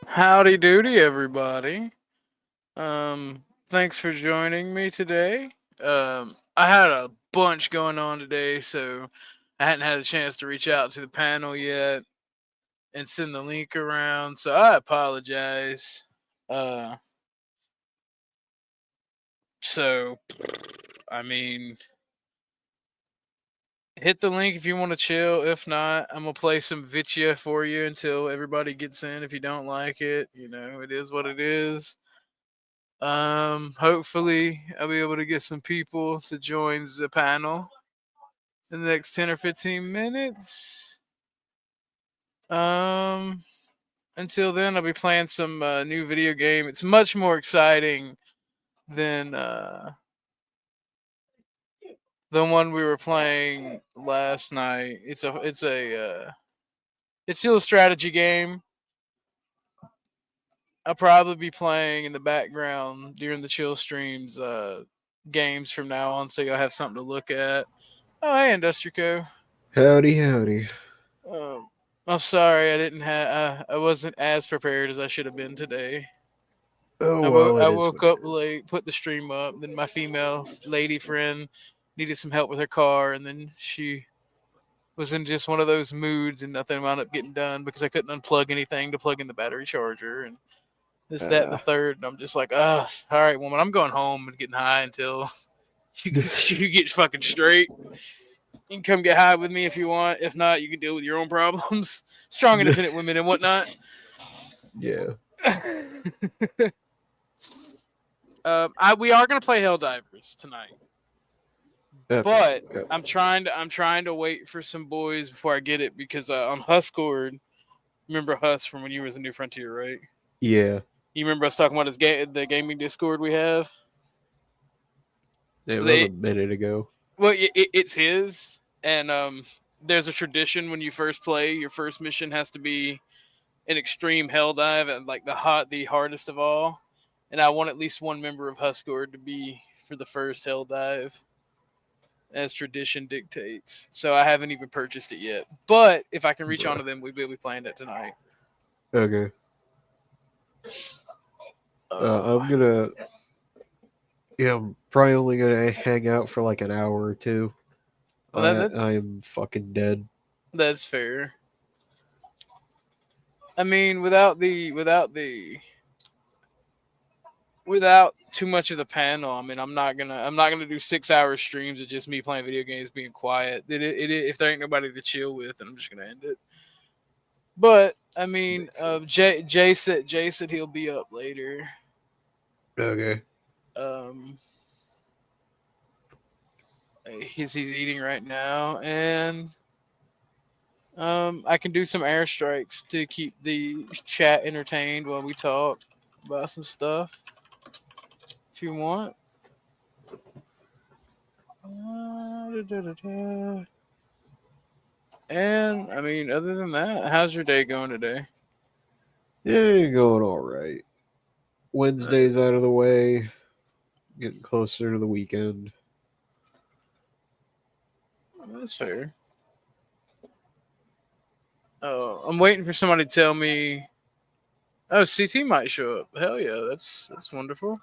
Howdy doody, everybody. Thanks for joining me today. I had a bunch going on today, so I hadn't had a chance to reach out to the panel yet and send the link around. So I apologize. Uh, so I mean, hit the link if you want to chill. If not, I'm gonna play some Vitya for you until everybody gets in. If you don't like it, it is what it is. Hopefully I'll be able to get some people to join the panel in the next 10 or 15 minutes. Um, until then, I'll be playing some new video game. It's much more exciting than the one we were playing last night. It's still a strategy game. I'll probably be playing in the background during the chill streams games from now on, so you'll have something to look at. Oh, hey, Industrico. Howdy, howdy. Um, I'm sorry I didn't have. I wasn't as prepared as I should have been today. Oh, I woke well, I it is woke what it up is. late, put the stream up. Then my female lady friend needed some help with her car, and then she was in just one of those moods, and nothing wound up getting done because I couldn't unplug anything to plug in the battery charger, and this, that, and the Uh, third. And I'm just like, all right, woman, I'm going home and getting high until you get fucking straight. You can come get high with me if you want. If not, you can deal with your own problems. Strong, independent women and whatnot. yeah, We are gonna play Helldivers tonight, okay. but I'm trying to wait for some boys before I get it because on Huscord, remember Hus from when you was in New Frontier, right? Yeah, You remember us talking about the gaming Discord we have? it was a They minute ago. it's his, and there's a tradition when you first play, your first mission has to be an extreme hell dive and like the hardest of all. And I want at least one member of Huscord to be for the first hell dive, as tradition dictates. So I haven't even purchased it yet. But if I can reach Bruh. onto them, we'll be playing it tonight. Okay. Oh, I'm gonna. Yeah, I'm probably only gonna hang out for like an hour or two. well I am fucking dead. that's fair. I mean, without too much of the panel, I mean, I'm not gonna do 6 hour streams of just me playing video games, being quiet. If there ain't nobody to chill with, then I'm just gonna end it. But I mean, Makes sense. Jay said he'll be up later. Okay. Um, he's eating right now, and I can do some airstrikes to keep the chat entertained while we talk about some stuff if you want. And I mean, other than that, how's your day going today? Yeah, you're going all right. Uh, Wednesday's out of the way. Getting closer to the weekend. that's fair. Oh, I'm waiting for somebody to tell me. Oh, CT might show up. Hell yeah, that's wonderful.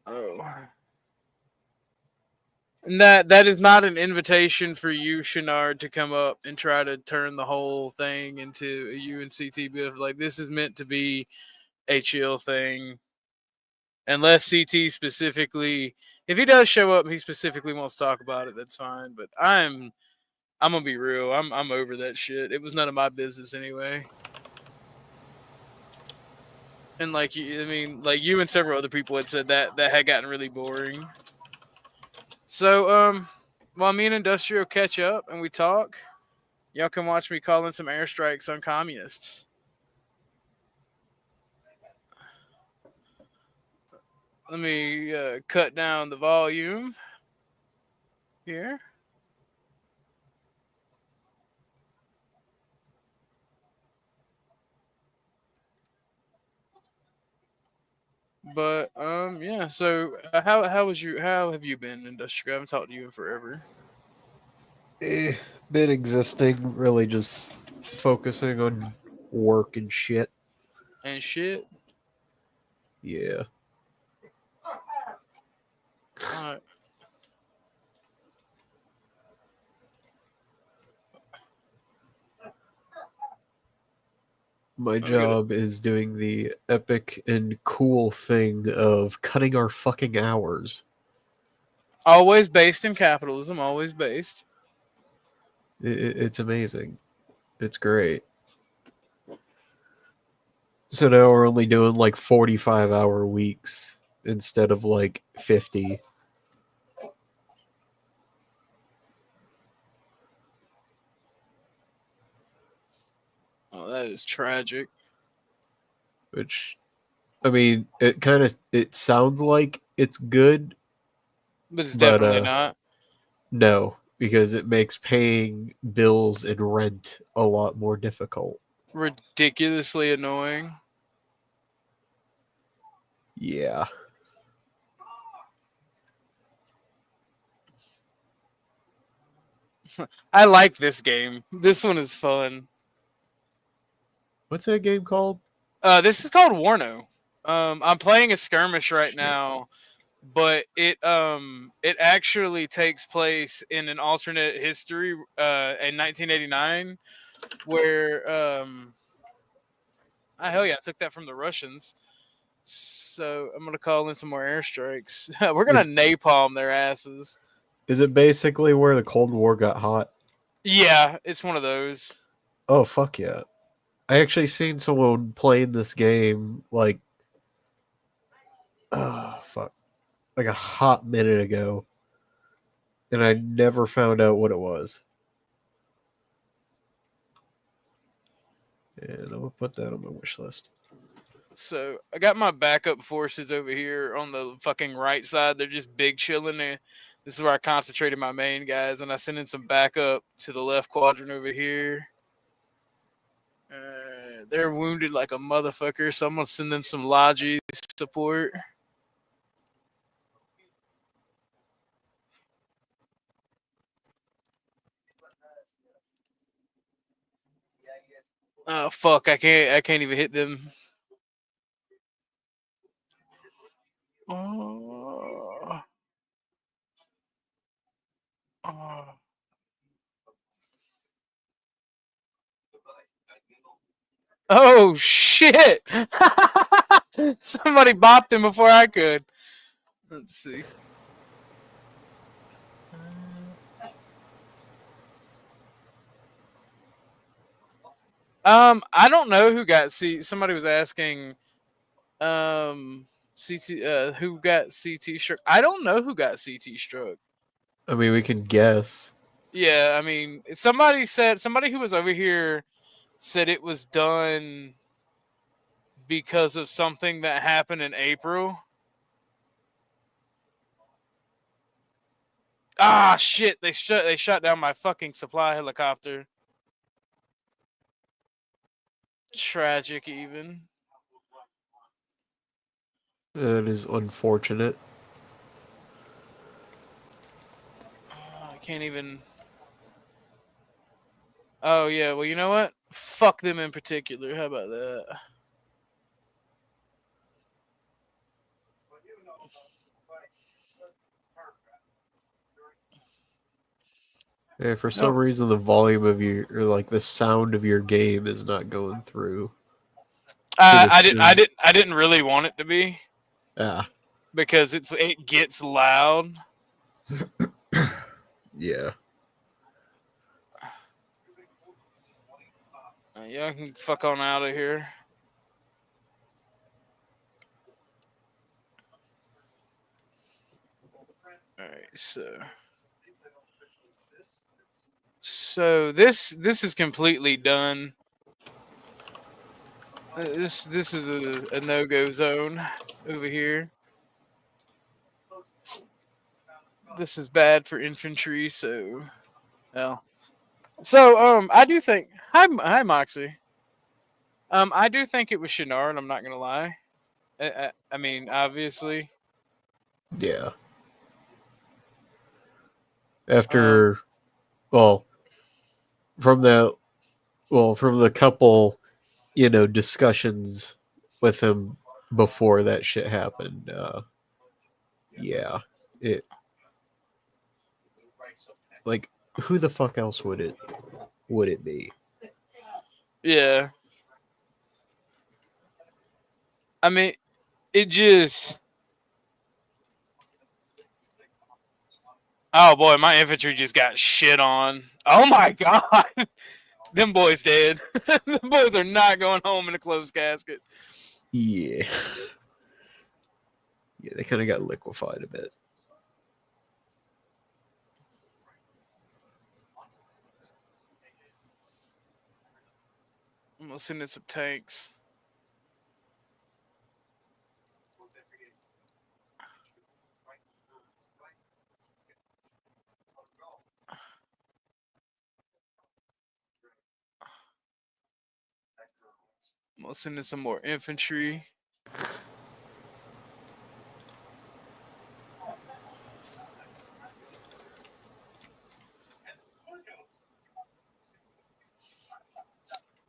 Oh, and that is not an invitation for you, Shinard, to come up and try to turn the whole thing into a UNCT bit. Like this is meant to be a chill thing, unless CT specifically, if he does show up, and he specifically wants to talk about it. That's fine. But I'm gonna be real. I'm over that shit. It was none of my business anyway. And like I mean, like you and several other people had said that had gotten really boring. So while me and Industrial catch up and we talk, y'all can watch me call in some airstrikes on communists. Let me cut down the volume here. But yeah. So how have you been, Industrial? I haven't talked to you in forever. Eh, been existing, really just focusing on work and shit. And shit. Yeah. Alright. My I'm gonna job is doing the epic and cool thing of cutting our fucking hours. always based in capitalism, always based. It's amazing. It's great. So now we're only doing like 45-hour weeks instead of like 50. Oh, that is tragic. Which, I mean, it sounds like it's good, But it's but definitely not. no, because it makes paying bills and rent a lot more difficult. Ridiculously annoying. Yeah. I like this game. This one is fun. What's that game called? This is called Warno. I'm playing a skirmish right Shit. now, but it actually takes place in an alternate history in 1989 where hell yeah, I took that from the Russians. So I'm gonna call in some more airstrikes. We're gonna Is napalm their asses. is it basically where the Cold War got hot? Yeah, it's one of those. Oh fuck yeah. I actually seen someone playing this game like fuck, like a hot minute ago, and I never found out what it was. And I'm gonna put that on my wish list. So I got my backup forces over here on the fucking right side. They're just big chilling there. This is where I concentrated my main guys, and I sent in some backup to the left quadrant over here. They're wounded like a motherfucker, so I'm gonna send them some Logies support. Oh fuck! I can't even hit them. Oh. Oh. Oh shit! Somebody bopped him before I could. Let's see. I don't know who got C. Somebody was asking, CT, who got CT struck. I don't know who got CT struck. I mean, we can guess. Yeah, I mean, somebody who was over here said it was done because of something that happened in April. Ah, shit! They shot down my fucking supply helicopter. Tragic, even. That is unfortunate. I can't even. Oh yeah, well you know what? Fuck them in particular. How about that? And for some No. reason, the volume of your, or like the sound of your game is not going through to the stream. I didn't really want it to be Ah, because it gets loud. yeah. Yeah, I can fuck on out of here. All right, so this is completely done. This is a no go zone over here. This is bad for infantry. So, well, I do think hi Moxie. I do think it was Shinard. I'm not gonna lie. I mean, obviously. Yeah. Um, After, well, from that, well, from the couple discussions with him before that shit happened. Yeah, it like who the fuck else would it be? Yeah. I mean, it just. Oh boy, my infantry just got shit on. Oh my god. Them boys dead. Them boys are not going home in a closed casket. Yeah. Yeah, they kind of got liquefied a bit. I'm gonna send in some tanks. I'm gonna send in some more infantry.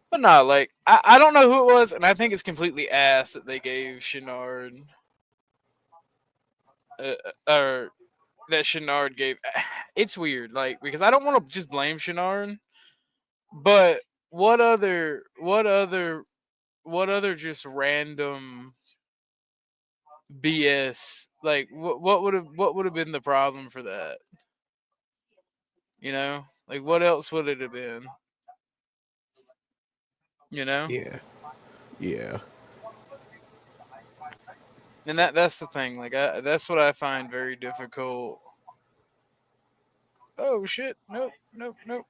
But nah, like I don't know who it was, and I think it's completely ass that they gave Shinard, or that Shinard gave. It's weird, like because I don't want to just blame Shinard, but what other just random BS? Like what would have been the problem for that? You know, like what else would it have been? You know, Yeah. Yeah. and that's the thing. Like that's what I find very difficult. Oh shit! Nope, nope, nope.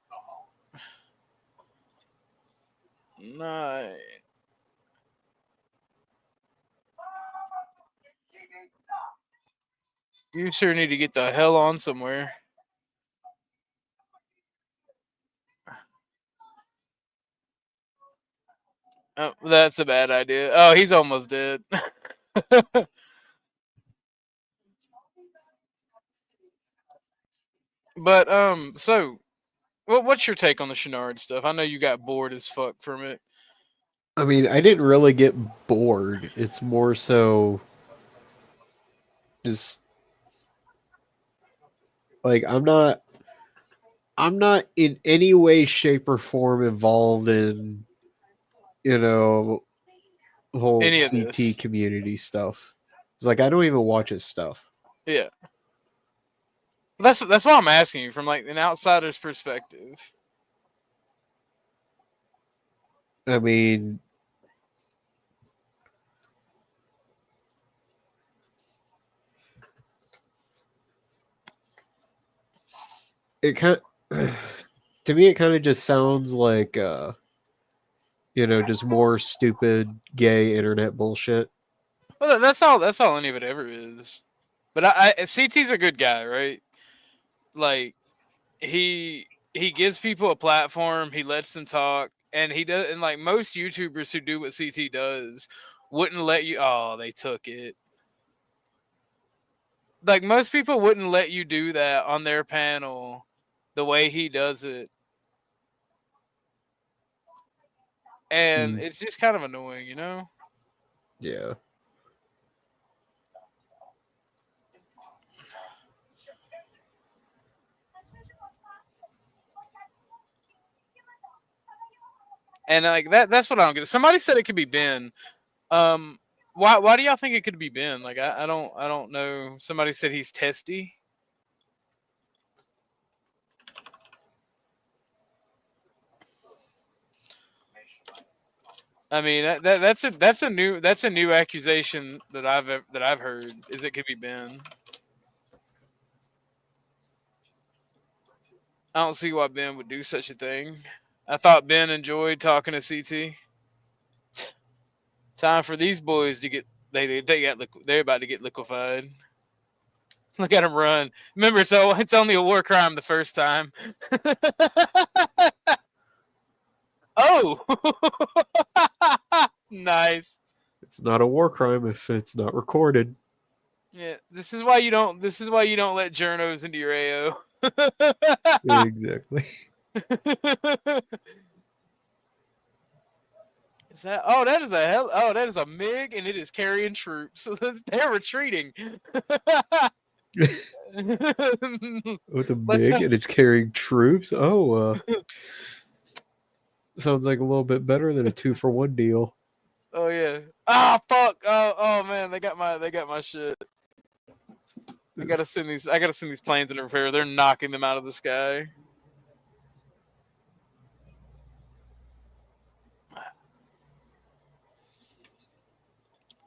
Nah. You sure need to get the hell on somewhere. Oh, that's a bad idea. Oh, he's almost dead. But so what's your take on the Shinard stuff? I know you got bored as fuck from it. I mean, I didn't really get bored. It's more so just like I'm not in any way, shape, or form involved in, you know, whole Any of CT this? community stuff. It's like I don't even watch his stuff. Yeah. That's why I'm asking you from like an outsider's perspective. I mean, it kind to me it kind of just sounds like just more stupid gay internet bullshit. Well, that's all any of it ever is. But CT's a good guy, right? Like he gives people a platform, he lets them talk, and he does. And like most YouTubers who do what CT does, wouldn't let you. Oh, they took it. Like most people wouldn't let you do that on their panel, the way he does it, and Mm, it's just kind of annoying, you know. yeah. And like that's what I don't get. Somebody said it could be Ben. Um, why do y'all think it could be Ben? Like I don't know. Somebody said he's testy. I mean that's a new accusation that I've heard is it could be Ben. I don't see why Ben would do such a thing. I thought Ben enjoyed talking to CT. Time for these boys to get they're about to get liquefied. Look at him run. Remember, so it's only a war crime the first time. Oh, nice. It's not a war crime if it's not recorded. Yeah, this is why you don't. This is why you don't let journos into your AO. Exactly. Is that? Oh, that is a hell. Oh, that is a MiG, and it is carrying troops. They're retreating. Oh, it's a Let's. MiG and it's carrying troops. Oh, sounds like a little bit better than a 2-for-1 deal. Oh yeah. Ah, fuck. Oh man, they got my shit. I gotta send these planes in repair. They're knocking them out of the sky.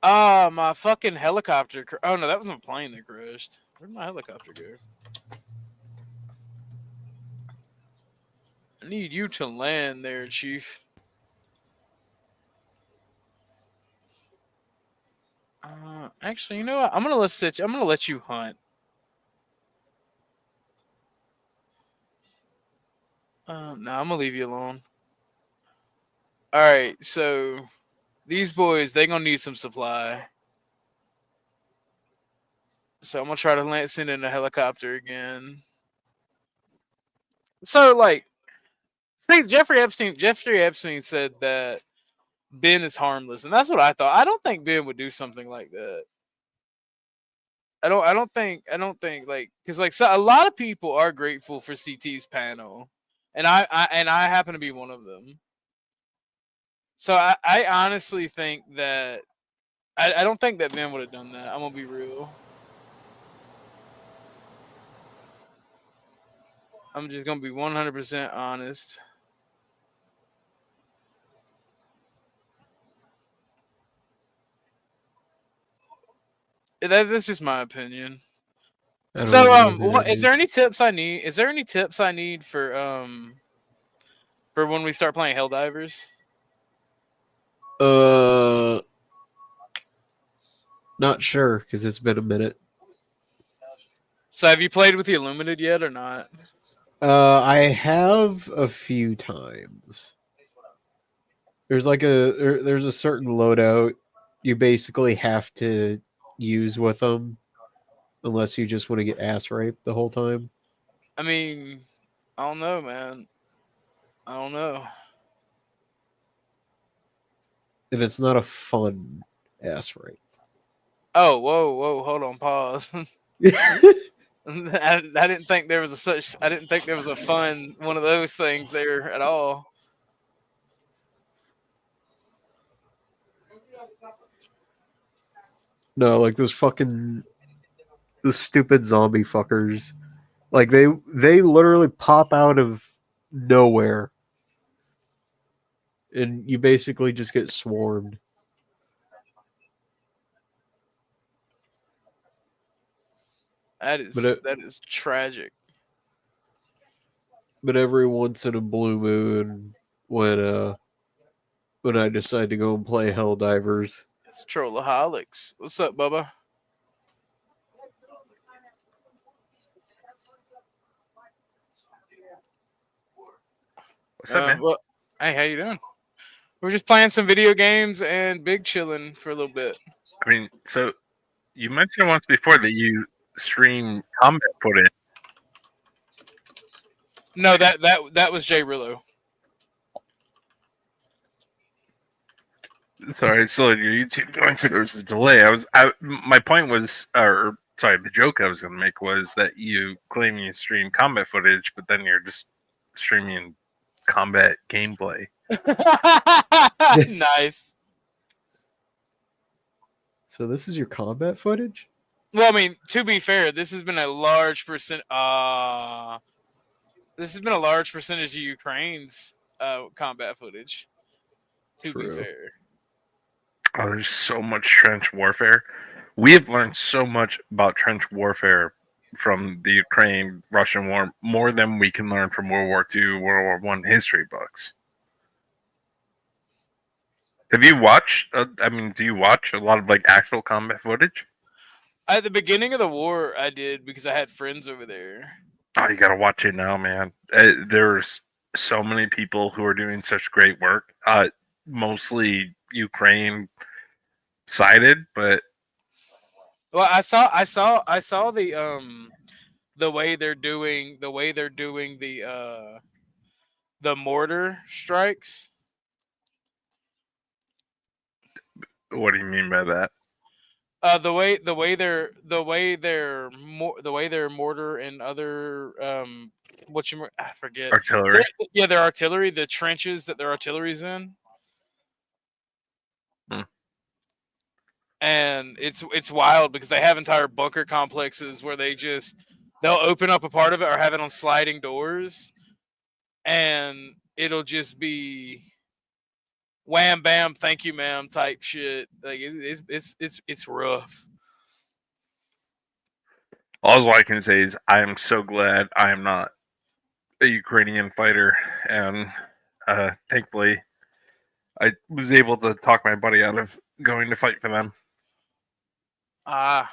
Ah, my fucking helicopter. Oh no, that was my plane that crashed. Where'd my helicopter go? I need you to land there, Chief. Actually, you know what? I'm gonna let you hunt. No, I'm gonna leave you alone. All right, so these boys, they gonna need some supply. So I'm gonna try to send in a helicopter again. So like, see, Jeffrey Epstein said that Ben is harmless, and that's what I thought. I don't think Ben would do something like that. I don't think like because like so a lot of people are grateful for CT's panel, and I happen to be one of them. So I honestly think that I don't think that Ben would have done that. I'm gonna be real. I'm just gonna be 100% honest. That's just my opinion. I don't So even know who what that is there is. any tips I need? Is there any tips I need for when we start playing Helldivers? Uh, Not sure because it's been a minute. So have you played with the Illuminated yet or not? I have a few times. There's a certain loadout you basically have to use with them unless you just want to get ass raped the whole time. I mean, I don't know, man. I don't know. And it's not a fun ass rape. Oh, whoa, hold on, pause. I didn't think there was a such. I didn't think there was a fun one of those things there at all. No, like those stupid zombie fuckers. Like they literally pop out of nowhere and you basically just get swarmed. But That is tragic. but every once in a blue moon when I decide to go and play Helldivers, It's Trollaholics. What's up, Bubba? What's up, man? Well, hey, how you doing? We're just playing some video games and big chilling for a little bit. I mean, so you mentioned once before that you stream combat footage. No, that was Jay Rillo. Sorry, still on your YouTube going, so there was a delay. My point was, or sorry, the joke I was going to make was that you claim you stream combat footage, but then you're just streaming combat gameplay. Nice. So this is your combat footage? Well, I mean, to be fair, this has been a large percent. This has been a large percentage of Ukraine's combat footage. To True. be fair. Oh, there's so much trench warfare. We have learned so much about trench warfare from the Ukraine-Russian war, more than we can learn from World War II, World War One history books. Have you watched? Do you watch a lot of like actual combat footage? At the beginning of the war, I did because I had friends over there. Oh, you gotta watch it now, man. There's so many people who are doing such great work. Mostly Ukraine sided, but Well, I saw the way they're doing the mortar strikes. What do you mean by that? The way their mortar and other I forget. Artillery. Yeah, their artillery, the trenches that their artillery's in. Hmm. And it's wild because they have entire bunker complexes where they'll open up a part of it or have it on sliding doors, and it'll just be wham bam, thank you ma'am type shit. Like it's rough. All I can say is I am so glad I am not a Ukrainian fighter, and thankfully I was able to talk my buddy out of going to fight for them. Well,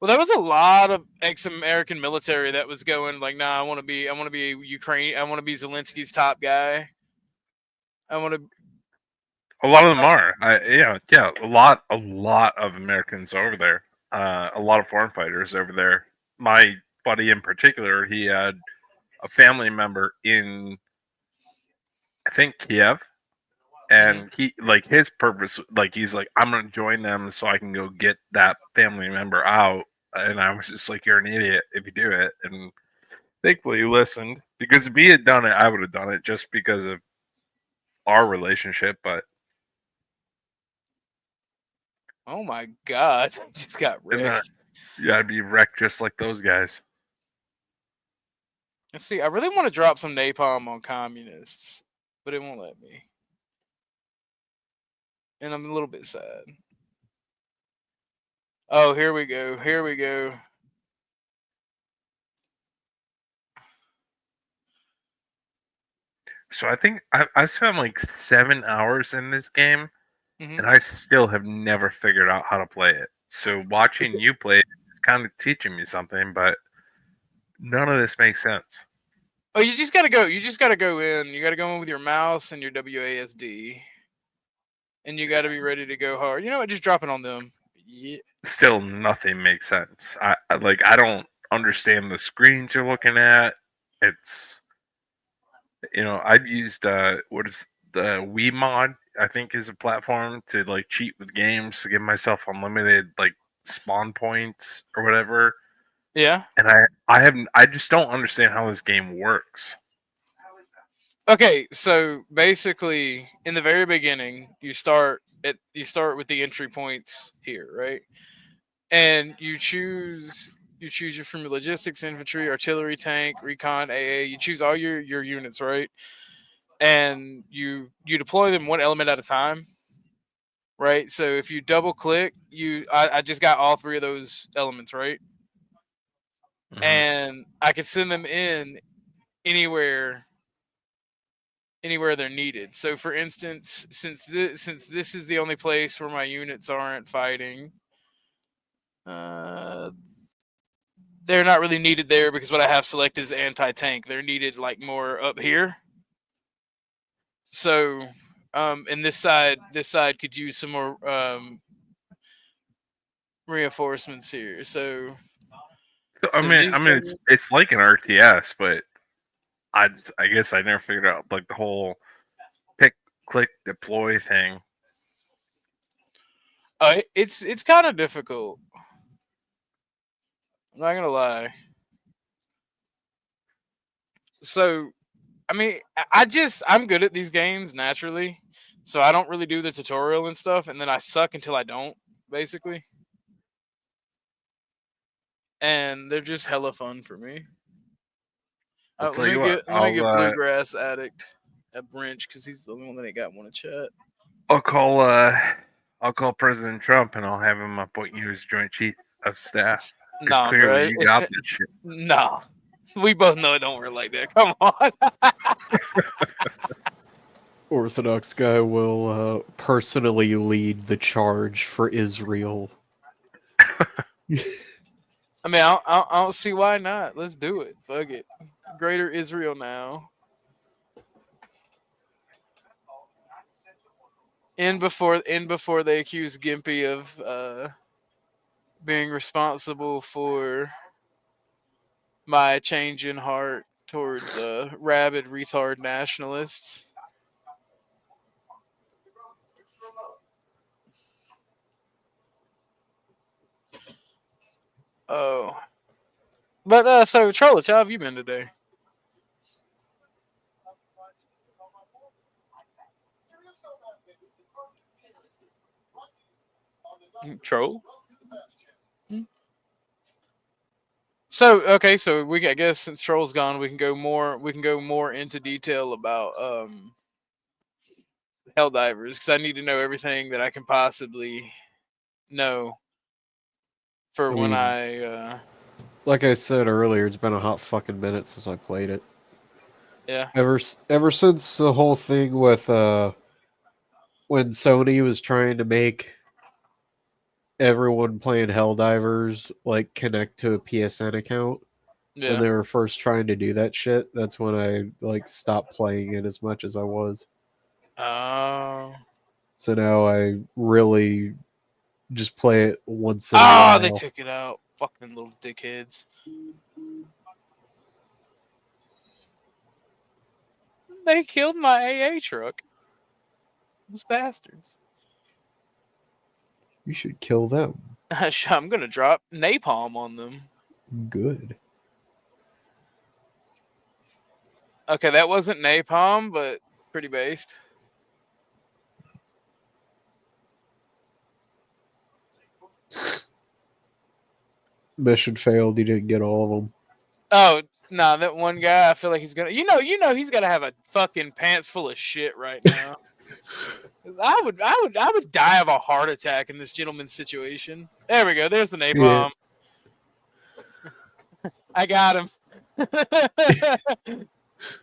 there was a lot of ex-American military that was going like, nah, I want to be Ukraine. I want to be Zelensky's top guy. I want to. A lot of them are. Yeah. A lot of Americans over there. A lot of foreign fighters over there. My buddy in particular, he had a family member in, I think, Kiev, and he like his purpose, like he's like, I'm gonna join them so I can go get that family member out. And I was just like, you're an idiot if you do it. And thankfully he listened, because if he had done it, I would have done it just because of our relationship. But Oh my god! Just got wrecked. you gotta be wrecked just like those guys. Let's see. I really want to drop some napalm on communists, but it won't let me, and I'm a little bit sad. Oh, here we go. Here we go. So I think I spent like 7 hours in this game, Mhm. and I still have never figured out how to play it. So watching you play it is kind of teaching me something, but none of this makes sense. Oh, you just gotta go. You just gotta go in. You gotta go in with your mouse and your WASD, and you gotta be ready to go hard. You know what? Just drop it on them. Yeah. Still, nothing makes sense. I don't understand the screens you're looking at. It's, I've used what is the Wii mod, I think, is a platform to like cheat with games to give myself unlimited like spawn points or whatever. Yeah. And I just don't understand how this game works. Okay, so basically, in the very beginning, you start with the entry points here, right? And you choose your from logistics, infantry, artillery, tank, recon, AA. You choose all your units, right? And you deploy them one element at a time, right? So if you double click, I just got all three of those elements, right? Mhm. And I can send them in anywhere they're needed. So for instance, since this is the only place where my units aren't fighting, they're not really needed there because what I have selected is anti-tank. They're needed like more up here. So and this side could use some more reinforcements here. So I mean, it's like an RTS, but I guess I never figured out like the whole pick, click, deploy thing. It's kind of difficult. I'm not gonna lie. So, I mean, I'm good at these games naturally, so I don't really do the tutorial and stuff, and then I suck until I don't, basically. And they're just hella fun for me. I'll tell you what, let me get Bluegrass Addict at Brinch because he's the only one that ain't got one to chat. I'll call President Trump and I'll have him appoint you as Joint Chief of Staff. Nah, clearly bro. you got this shit. Nah, we both know it don't work like that. Come on. Orthodox guy will personally lead the charge for Israel. I mean, I don't see why not. Let's do it. Fuck it. Greater Israel now. In before they accuse Gimpy of being responsible for my change in heart towards rabid retard nationalists. Oh. But, so, Trollich, how have you been today? Troll? So, okay, so I guess since Troll's gone, we can go more into detail about, Helldivers, because I need to know everything that I can possibly know for I when mean, like I said earlier, it's been a hot fucking minute since I played it. yeah. Ever since the whole thing with when Sony was trying to make everyone playing Helldivers like connect to a PSN account when Yeah. they were first trying to do that shit, that's when I like stopped playing it as much as I was. Oh. So now I really just play it once in a Oh, they while. took it out. Fuck them little dickheads. They killed my AA truck. Those bastards. You should kill them. I'm gonna drop napalm on them. Good. Okay, that wasn't napalm, but pretty based. Mission failed. You didn't get all of them. Oh, no, that one guy, I feel like he's gonna he's gotta have a fucking pants full of shit right now. 'Cause I would die of a heart attack in this gentleman's situation. There we go, there's the napalm. Yeah. I got him.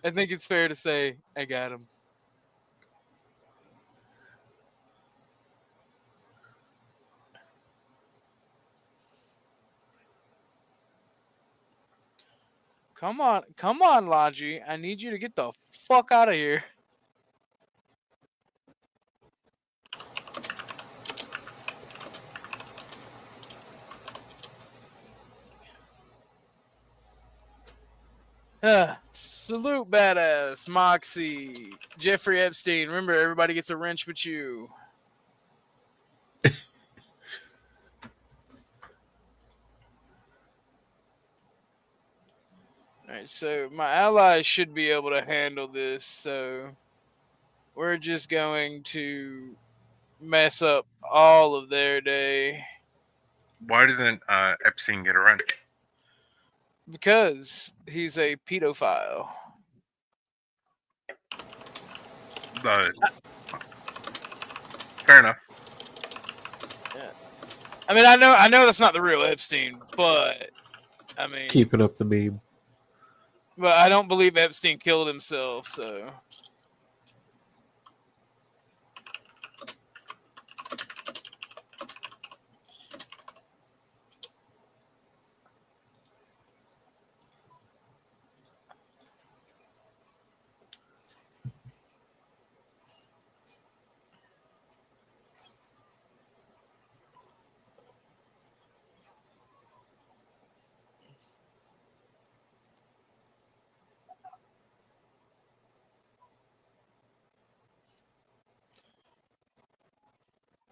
I think it's fair to say I got him. Come on, Logi. I need you to get the fuck out of here. Salute badass, Moxie, Jeffrey Epstein. Remember, everybody gets a wrench but you. Alright, so my allies should be able to handle this, so we're just going to mess up all of their day. Why didn't Epstein get a rent? Because he's a pedophile. Fair enough. Yeah. I mean, I know that's not the real Epstein, but I mean, Keeping up the meme. but I don't believe Epstein killed himself, so.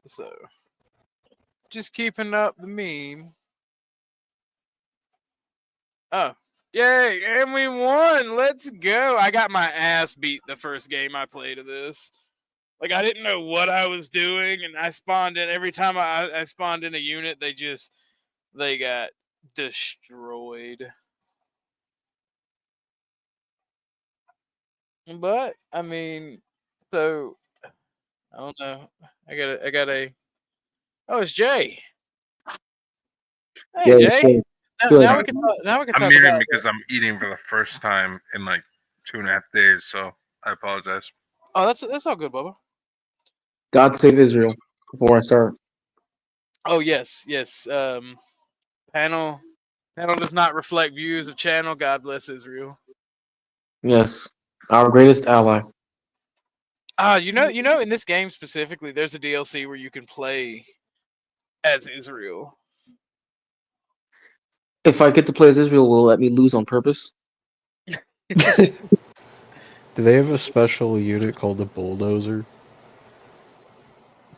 So, just keeping up the meme. Oh, yay! And we won! Let's go! I got my ass beat the first game I played of this. Like, I didn't know what I was doing, and I spawned in. Every time I spawned in a unit, they got destroyed. But, I mean, so, I don't know. I got a. Oh, it's Jay. Hey, Yeah, Jay. good. Now we can I'm talk muting about because I'm eating for the first time in like 2.5 days, so I apologize. Oh, that's all good, Bubba. God save Israel before I start. Oh yes. Panel does not reflect views of channel. God bless Israel. Yes, our greatest ally. You know, in this game specifically, there's a DLC where you can play as Israel. If I get to play as Israel, will it let me lose on purpose? Do they have a special unit called the Bulldozer?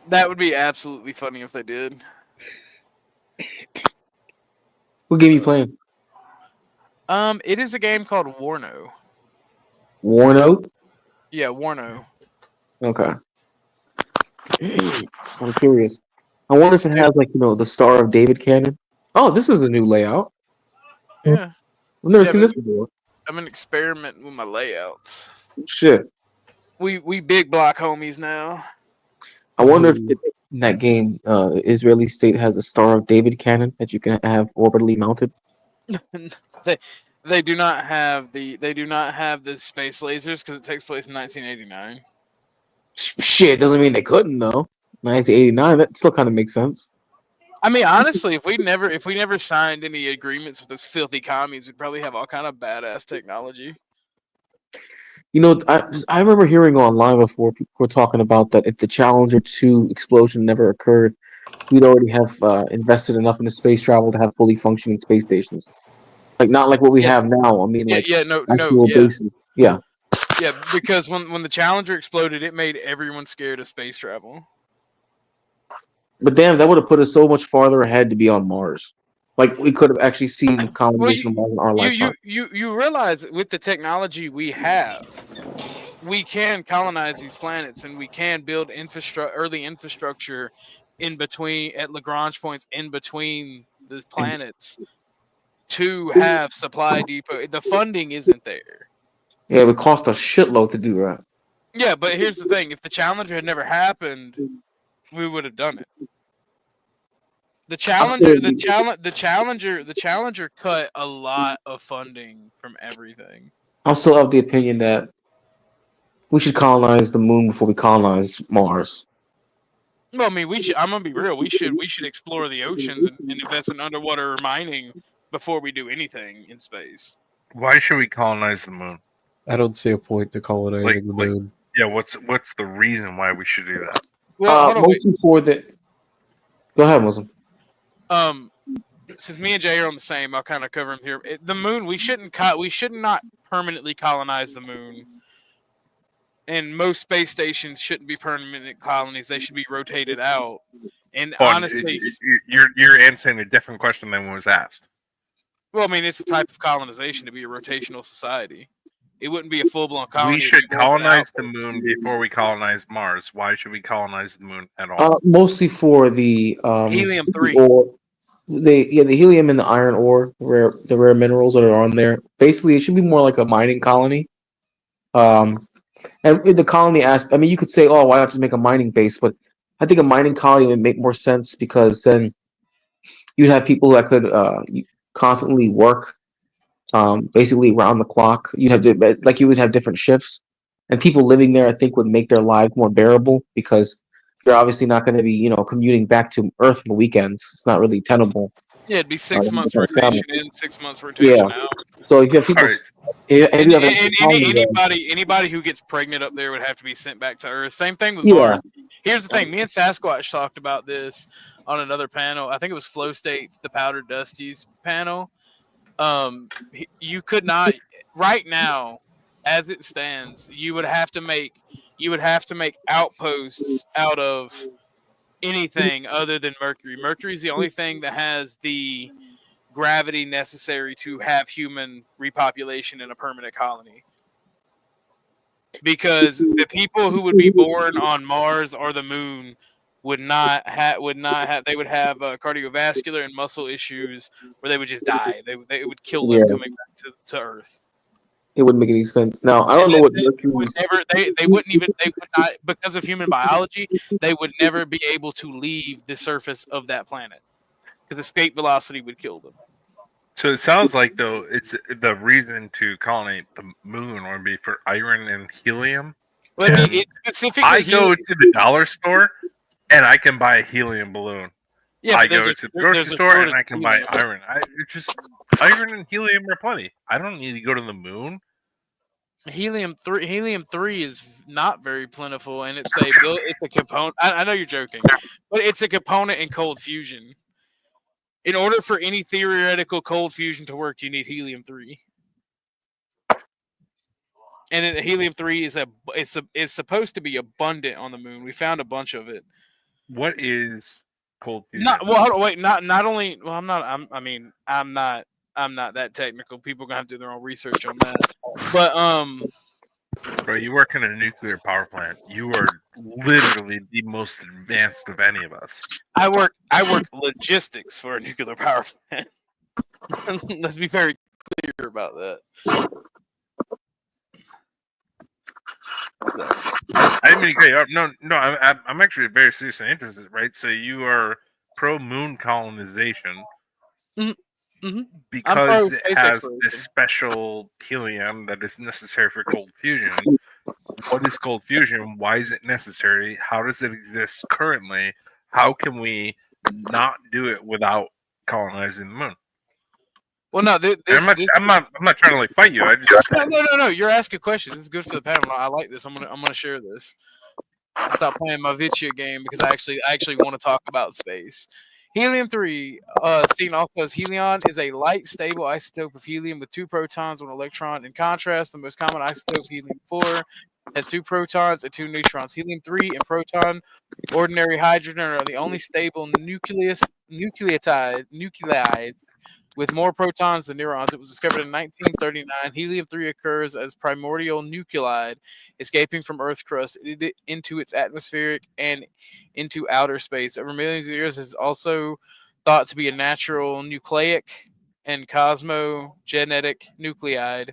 That would be absolutely funny if they did. What game you playing? It is a game called Warno. Warno? Yeah, Warno. Okay. I'm curious. I wonder if it has like the Star of David cannon. Oh, this is a new layout. Yeah. I've never Yeah, seen but- this before. I'm an experiment with my layouts. Shit. We big block homies now. I wonder if in that game, the Israeli state has a Star of David cannon that you can have orbitally mounted. They do not have the space lasers because it takes place in 1989. Shit, doesn't mean they couldn't though. 1989, that still kind of makes sense. I mean, honestly, if we never signed any agreements with those filthy commies, we'd probably have all kind of badass technology. I remember hearing online before people were talking about that if the Challenger 2 explosion never occurred, we'd already have invested enough into space travel to have fully functioning space stations. Like not like what we have now. I mean, actual bases. Yeah. Yeah, because when the Challenger exploded, it made everyone scared of space travel. But damn, that would have put us so much farther ahead to be on Mars. Like we could have actually seen colonization of Mars in our lifetime. You realize with the technology we have, we can colonize these planets and we can build early infrastructure in between at Lagrange points in between the planets to have supply depot. The funding isn't there. Yeah, it would cost a shitload to do that. Yeah, but here's the thing: if the Challenger had never happened, we would have done it. The Challenger cut a lot of funding from everything. I'm still of the opinion that we should colonize the moon before we colonize Mars. Well, I mean, I'm gonna be real. We should explore the oceans and invest in underwater mining before we do anything in space. Why should we colonize the moon? I don't see a point to colonizing the moon. Yeah, what's the reason why we should do that? Well, mostly for the. Go ahead, Muslim. Since me and Jay are on the same, I'll kind of cover them here. The moon, we should not permanently colonize the moon. And most space stations shouldn't be permanent colonies; they should be rotated out. And honestly, you're answering a different question than was asked. Well, I mean, it's a type of colonization to be a rotational society. It wouldn't be a full-blown colony. We should colonize the moon before we colonize Mars. Why should we colonize the moon at all? Mostly for the helium-3. Or the helium and the iron ore, the rare minerals that are on there. Basically, it should be more like a mining colony. And in the colony aspect, I mean, you could say, "Oh, why not just make a mining base?" But I think a mining colony would make more sense because then you'd have people that could constantly work. Basically around the clock. You would have different shifts, and people living there, I think, would make their lives more bearable because you're obviously not going to be, commuting back to Earth on the weekends. It's not really tenable. Yeah, it'd be 6 months rotation in, 6 months rotation out. So if you have people, anybody who gets pregnant up there would have to be sent back to Earth. Same thing with Mars. Here's the thing: me and Sasquatch talked about this on another panel. I think it was Flow State's The Powdered Dusties panel. You could not right now, as it stands, you would have to make outposts out of anything other than Mercury. Mercury is the only thing that has the gravity necessary to have human repopulation in a permanent colony. Because the people who would be born on Mars or the moon would not have they would have cardiovascular and muscle issues where they would just die. They would kill them coming back to Earth. It wouldn't make any sense. Now I don't know what Mercury's... they would not, because of human biology, they would never be able to leave the surface of that planet because escape velocity would kill them. So it sounds like though it's the reason to colonize the moon would be for iron and helium. Well, I mean, specifically, go to the dollar store and I can buy a helium balloon. Yeah, I go to the grocery store and I can buy iron. Iron and helium are plenty. I don't need to go to the moon. Helium-3 is not very plentiful, and it's a component. I know you're joking, but it's a component in cold fusion. In order for any theoretical cold fusion to work, you need helium-3. And helium-3 is supposed to be abundant on the moon. We found a bunch of it. What is cold fusion? Not well. Hold on, wait. Not only. Well, I'm not. I mean, I'm not. I'm not that technical. People are gonna have to do their own research on that. But Bro, you work in a nuclear power plant. You are literally the most advanced of any of us. I work logistics for a nuclear power plant. Let's be very clear about that. I mean, okay, no. I'm actually very seriously interested, right? So you are pro moon colonization Mm-hmm. because it space has exploration. this special helium that is necessary for cold fusion. What is cold fusion? Why is it necessary? How does it exist currently? How can we not do it without colonizing the moon? Well, no, I'm not trying to like fight you. I just no. You're asking questions. It's good for the panel. I like this. I'm gonna share this. I'll stop playing my Vitia game because I actually want to talk about space. Helium-3, Steen also says helium is a light, stable isotope of helium with 2 protons, 1 electron. In contrast, the most common isotope, helium-4, has 2 protons and 2 neutrons. Helium-3 and proton, ordinary hydrogen are the only stable nucleides with more protons than neurons. It was discovered in 1939. Helium-3 occurs as primordial nuclide, escaping from Earth's crust into its atmospheric and into outer space. Over millions of years, it is also thought to be a natural nucleic and cosmogenetic nuclide.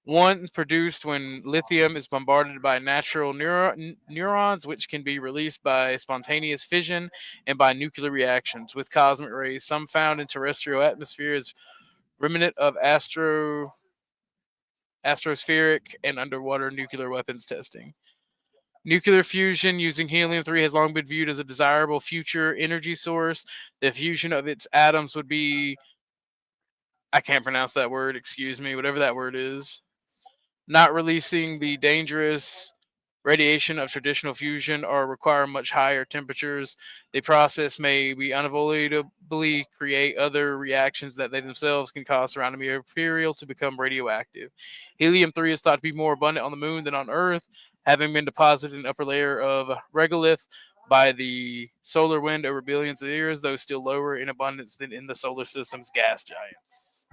One produced when lithium is bombarded by natural neurons, which can be released by spontaneous fission and by nuclear reactions with cosmic rays. Some found in terrestrial atmospheres, remnant of astrospheric and underwater nuclear weapons testing. Nuclear fusion using helium-3 has long been viewed as a desirable future energy source. The fusion of its atoms would be, I can't pronounce that word, excuse me, whatever that word is, not releasing the dangerous radiation of traditional fusion or require much higher temperatures. The process may be unavoidably create other reactions that they themselves can cause surrounding material to become radioactive. Helium-3 is thought to be more abundant on the moon than on Earth, having been deposited in the upper layer of regolith by the solar wind over billions of years, though still lower in abundance than in the solar system's gas giants.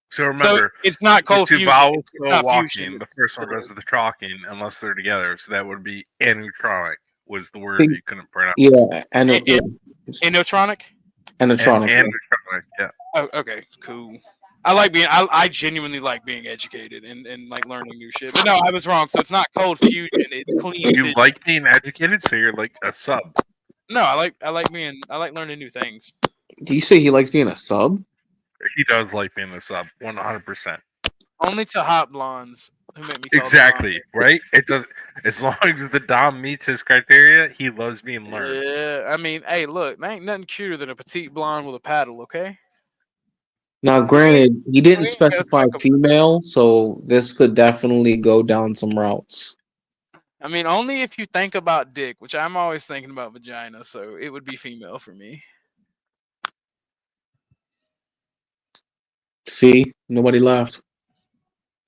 so remember, it's not the cold two fusion. vowels It's go not walking. fusion. The first one goes to the talking unless they're together. So that would be anetronic was the word you couldn't pronounce. Yeah, Endotronic? Enetronic. Anetronic, yeah. Oh, okay, cool. I genuinely like being educated and like learning new shit. But no, I was wrong. So it's not cold fusion. It's clean You fission. like being educated, so you're like a sub. No, I like learning new things. Do you say he likes being a sub? He does like being a sub, 100%. Only to hot blondes who make me call Exactly, right? It does. As long as the Dom meets his criteria, he loves being learned. Yeah, I mean, hey, look, there ain't nothing cuter than a petite blonde with a paddle, okay? Now, granted, he didn't we ain't gotta specify talk about- female, so this could definitely go down some routes. I mean, only if you think about dick, which I'm always thinking about vagina, so it would be female for me. See, nobody laughed.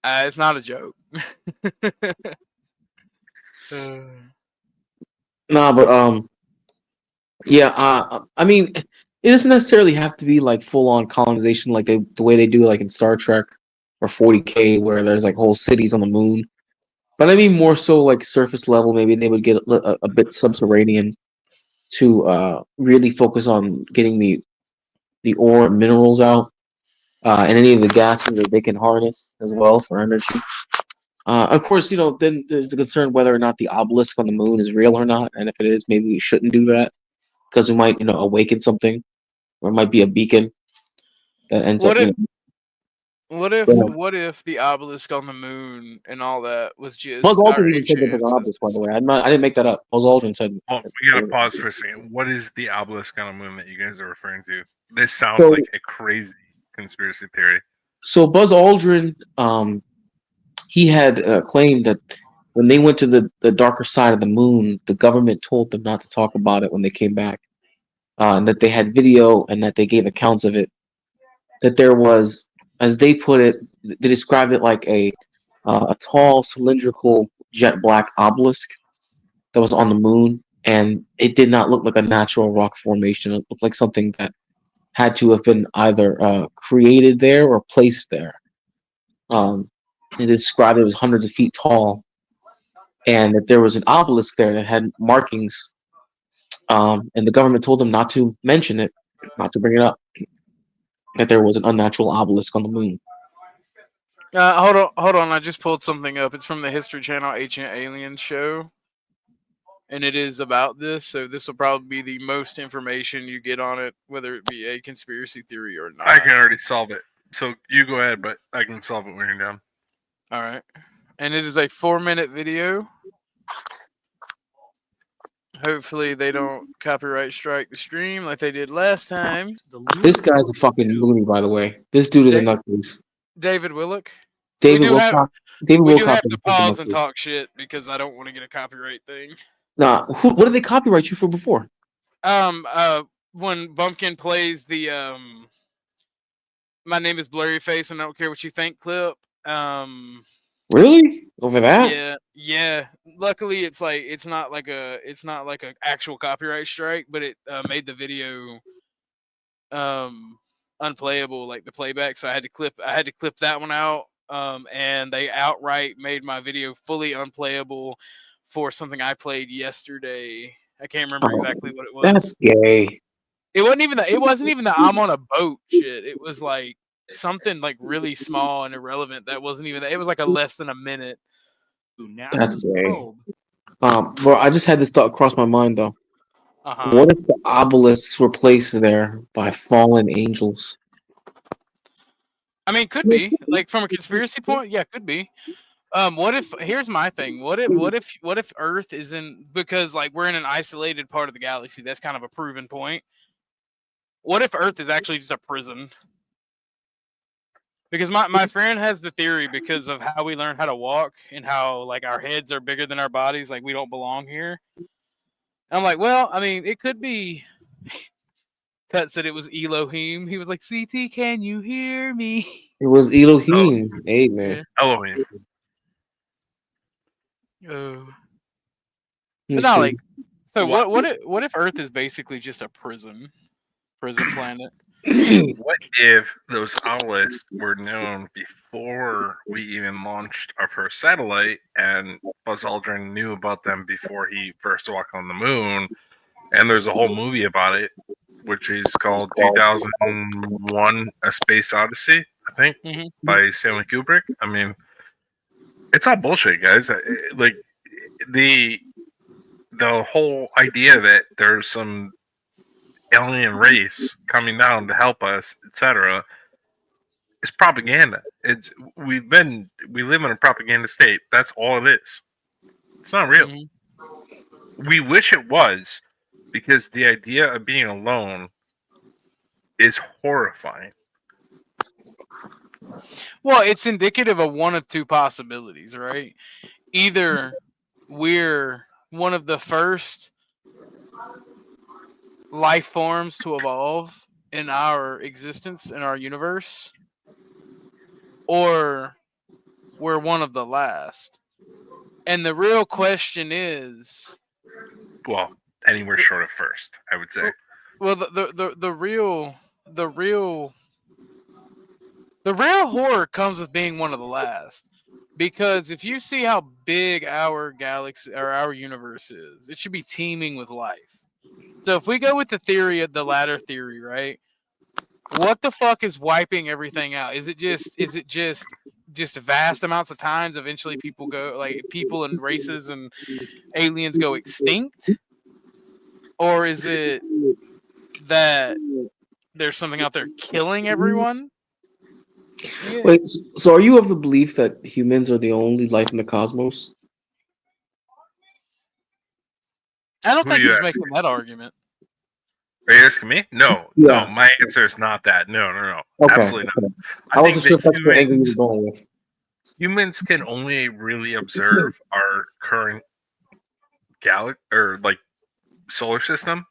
It's not a joke. Nah, but yeah. I mean, it doesn't necessarily have to be like full on colonization, like the way they do like in Star Trek or 40K, where there's like whole cities on the moon. But I mean more so like surface level. Maybe they would get a bit subterranean to really focus on getting the ore and minerals out, and any of the gases that they can harness as well for energy. Of course, then there's the concern whether or not the obelisk on the moon is real or not, and if it is, maybe we shouldn't do that because we might, awaken something, or it might be a beacon that ends What up. What if the obelisk on the moon and all that was just Buzz our Aldrin even said ancient there was an obelisk, by the ancestors? way. I didn't make that up. Buzz Aldrin said. Well, we gotta pause for a second. What is the obelisk on the moon that you guys are referring to? This sounds So- like a crazy conspiracy theory. So Buzz Aldrin, he had claimed that when they went to the darker side of the moon, the government told them not to talk about it when they came back, and that they had video and that they gave accounts of it. That there was, as they put it, they described it like a tall cylindrical jet black obelisk that was on the moon, and it did not look like a natural rock formation. It looked like something that had to have been either created there or placed there. It described it was hundreds of feet tall, and that there was an obelisk there that had markings. And the government told them not to mention it, not to bring it up, that there was an unnatural obelisk on the moon. Hold on. I just pulled something up. It's from the History Channel Ancient Aliens show, and it is about this. So this will probably be the most information you get on it, whether it be a conspiracy theory or not. I can already solve it. So you go ahead, but I can solve it when you're done. All right. And it is a 4-minute video. Hopefully they don't copyright strike the stream like they did last time. This guy's a fucking loony, by the way. This dude is a nutcase. David Willock. David we do Wilcock. have to pause and talk shit because I don't want to get a copyright thing. Nah, what did they copyright you for before? When Bumpkin plays the "My Name Is Blurry Face and I Don't Care What You Think" clip. Really? Over that? Yeah. Luckily, it's not like a actual copyright strike, but it made the video unplayable, like the playback. So I had to clip that one out. And they outright made my video fully unplayable for something I played yesterday. I can't remember exactly what it was. That's gay. It wasn't even the I'm on a boat shit. It was like something like really small and irrelevant. That wasn't even. It was like a less than a minute. That's gay. Bro, I just had this thought cross my mind though. What if the obelisks were placed there by fallen angels? I mean, could be like from a conspiracy point. Yeah, could be. What if? Here's my thing. What if Earth isn't, because like we're in an isolated part of the galaxy? That's kind of a proven point. What if Earth is actually just a prison? Because my friend has the theory, because of how we learn how to walk and how like our heads are bigger than our bodies, like we don't belong here. And I'm like, well, I mean, it could be. Cut said it was Elohim. He was like, CT, can you hear me? It was Elohim. Oh. Hey, man. Yeah. Elohim. Oh. But not like. So what if Earth is basically just a prison planet? What if those obelisks were known before we even launched our first satellite, and Buzz Aldrin knew about them before he first walked on the moon? And there's a whole movie about it, which is called 2001: A Space Odyssey, I think, by Stanley Kubrick. I mean, it's all bullshit, guys. Like the whole idea that there's some alien race coming down to help us, etc., is propaganda. We live in a propaganda state. That's all it is. It's not real. We wish it was, because the idea of being alone is horrifying. Well, it's indicative of one of two possibilities, right? Either we're one of the first life forms to evolve in our existence, in our universe, or we're one of the last. And the real question is, well, anywhere short of first, I would say. Well, the real horror comes with being one of the last. Because if you see how big our galaxy or our universe is, it should be teeming with life. So if we go with the latter theory, right? What the fuck is wiping everything out? Is it just vast amounts of times eventually people and races and aliens go extinct? Or is it that there's something out there killing everyone? Yeah. Wait, so are you of the belief that humans are the only life in the cosmos? I don't think he's making that argument. Are you asking me? No, no. My answer is not that. No. Okay, absolutely not. I wasn't sure if that's the angle you were going with. Humans can only really observe our current galaxy or like solar system.